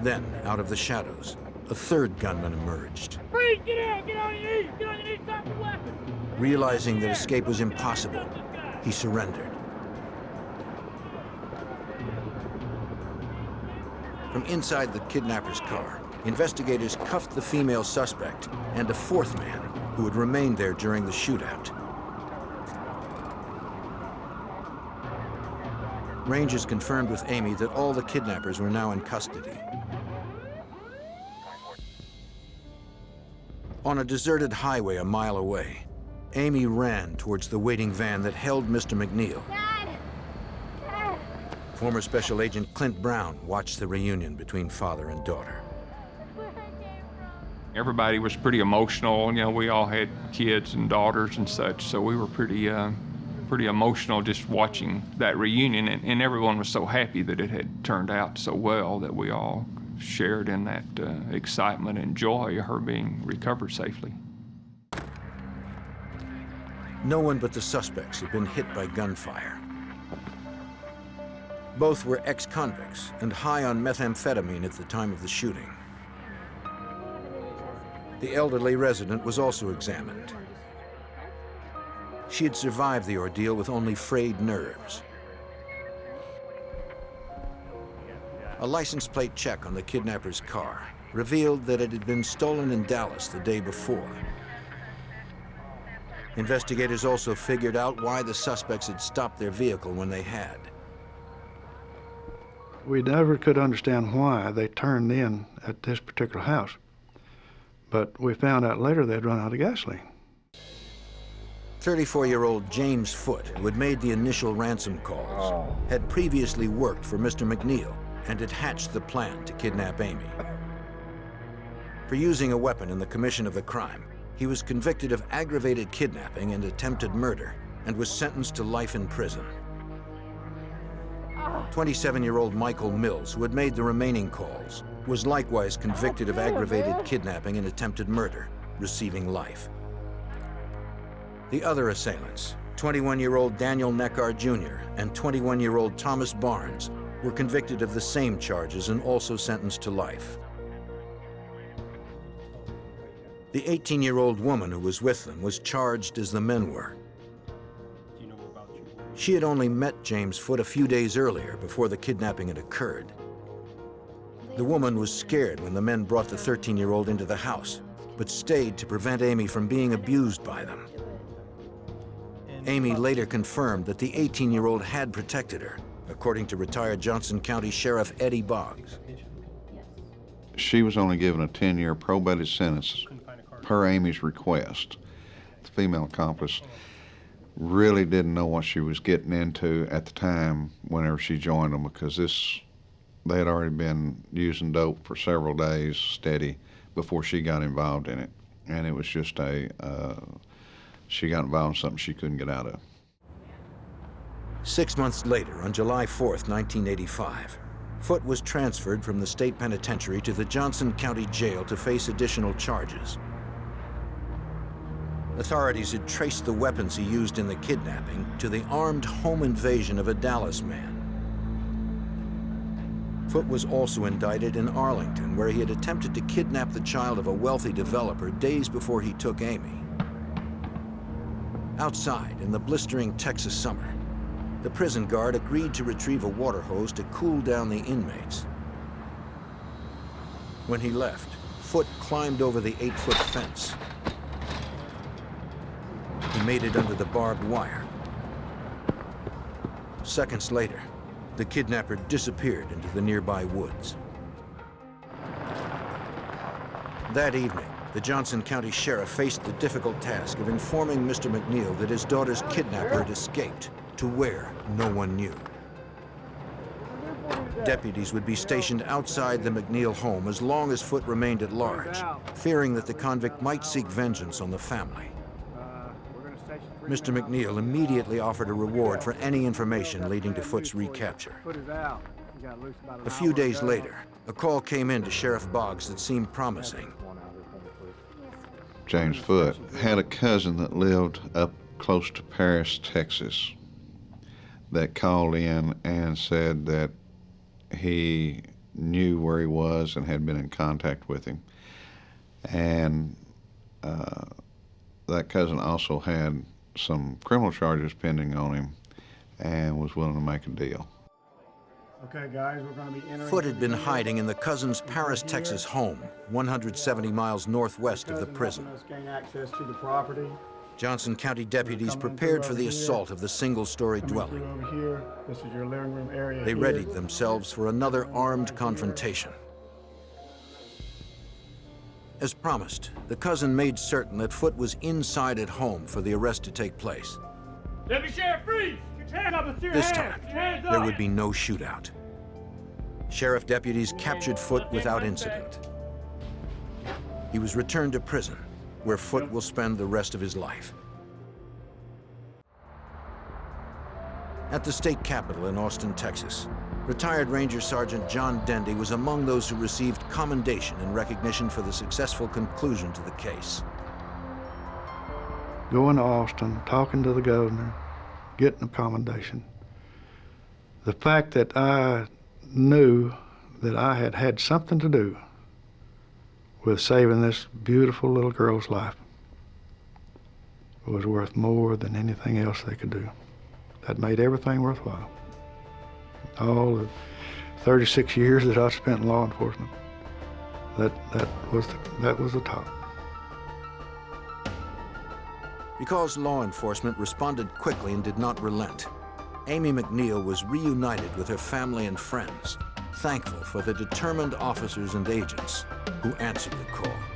Then, out of the shadows, a third gunman emerged. Freeze! Get out! Get on your knees! Get on your knees! Drop your weapon! Realizing that escape was impossible, he surrendered. From inside the kidnapper's car, investigators cuffed the female suspect and a fourth man who had remained there during the shootout. Rangers confirmed with Amy that all the kidnappers were now in custody. On a deserted highway a mile away, Amy ran towards the waiting van that held Mr. McNeil. Dad! Dad! Former Special Agent Clint Brown watched the reunion between father and daughter. Everybody was pretty emotional. You know, we all had kids and daughters and such, so we were pretty emotional just watching that reunion, and everyone was so happy that it had turned out so well that we all shared in that excitement and joy of her being recovered safely. No one but the suspects had been hit by gunfire. Both were ex-convicts and high on methamphetamine at the time of the shooting. The elderly resident was also examined. She had survived the ordeal with only frayed nerves. A license plate check on the kidnapper's car revealed that it had been stolen in Dallas the day before. Investigators also figured out why the suspects had stopped their vehicle when they had. We never could understand why they turned in at this particular house. But we found out later they'd run out of gasoline. 34-year-old James Foote, who had made the initial ransom calls, had previously worked for Mr. McNeil and had hatched the plan to kidnap Amy. For using a weapon in the commission of the crime, he was convicted of aggravated kidnapping and attempted murder and was sentenced to life in prison. 27-year-old Michael Mills, who had made the remaining calls, was likewise convicted of aggravated kidnapping and attempted murder, receiving life. The other assailants, 21-year-old Daniel Neckar Jr. and 21-year-old Thomas Barnes, were convicted of the same charges and also sentenced to life. The 18-year-old woman who was with them was charged as the men were. She had only met James Foote a few days earlier before the kidnapping had occurred. The woman was scared when the men brought the 13-year-old into the house, but stayed to prevent Amy from being abused by them. Amy later confirmed that the 18-year-old had protected her, according to retired Johnson County Sheriff Eddie Boggs. She was only given a 10-year probated sentence per Amy's request. The female accomplice really didn't know what she was getting into at the time whenever she joined them, because they had already been using dope for several days steady before she got involved in it. And it was just she got involved in something she couldn't get out of. 6 months later, on July 4th, 1985, Foote was transferred from the state penitentiary to the Johnson County Jail to face additional charges. Authorities had traced the weapons he used in the kidnapping to the armed home invasion of a Dallas man. Foote was also indicted in Arlington, where he had attempted to kidnap the child of a wealthy developer days before he took Amy. Outside, in the blistering Texas summer, the prison guard agreed to retrieve a water hose to cool down the inmates. When he left, Foote climbed over the 8-foot fence. He made it under the barbed wire. Seconds later, the kidnapper disappeared into the nearby woods. That evening, the Johnson County Sheriff faced the difficult task of informing Mr. McNeil that his daughter's kidnapper had escaped to where no one knew. Deputies would be stationed outside the McNeil home as long as Foote remained at large, fearing that the convict might seek vengeance on the family. Mr. McNeil immediately offered a reward for any information leading to Foote's recapture. A few days later, a call came in to Sheriff Boggs that seemed promising. James Foote had a cousin that lived up close to Paris, Texas, that called in and said that he knew where he was and had been in contact with him. And that cousin also had some criminal charges pending on him and was willing to make a deal. Okay, guys, we're going to be entering. Foote had been hiding in the cousin's Paris, Texas home, 170 miles northwest of the prison. Gain access to the property. Johnson County deputies prepared for the assault of the single-story dwelling. Over here. This is your living room area. They readied themselves for another armed confrontation. As promised, the cousin made certain that Foote was inside at home for the arrest to take place. Deputy Sheriff, freeze! Get your hands up, it's your This hands. time, there would be no shootout. Sheriff deputies captured Foote without incident. He was returned to prison, where Foote will spend the rest of his life. At the state capitol in Austin, Texas, retired Ranger Sergeant John Dendy was among those who received commendation and recognition for the successful conclusion to the case. Going to Austin, talking to the governor, getting a commendation. The fact that I knew that I had had something to do with saving this beautiful little girl's life was worth more than anything else they could do. That made everything worthwhile. All the 36 years that I spent in law enforcement, that was the top. Because law enforcement responded quickly and did not relent, Amy McNeil was reunited with her family and friends thankful for the determined officers and agents who answered the call.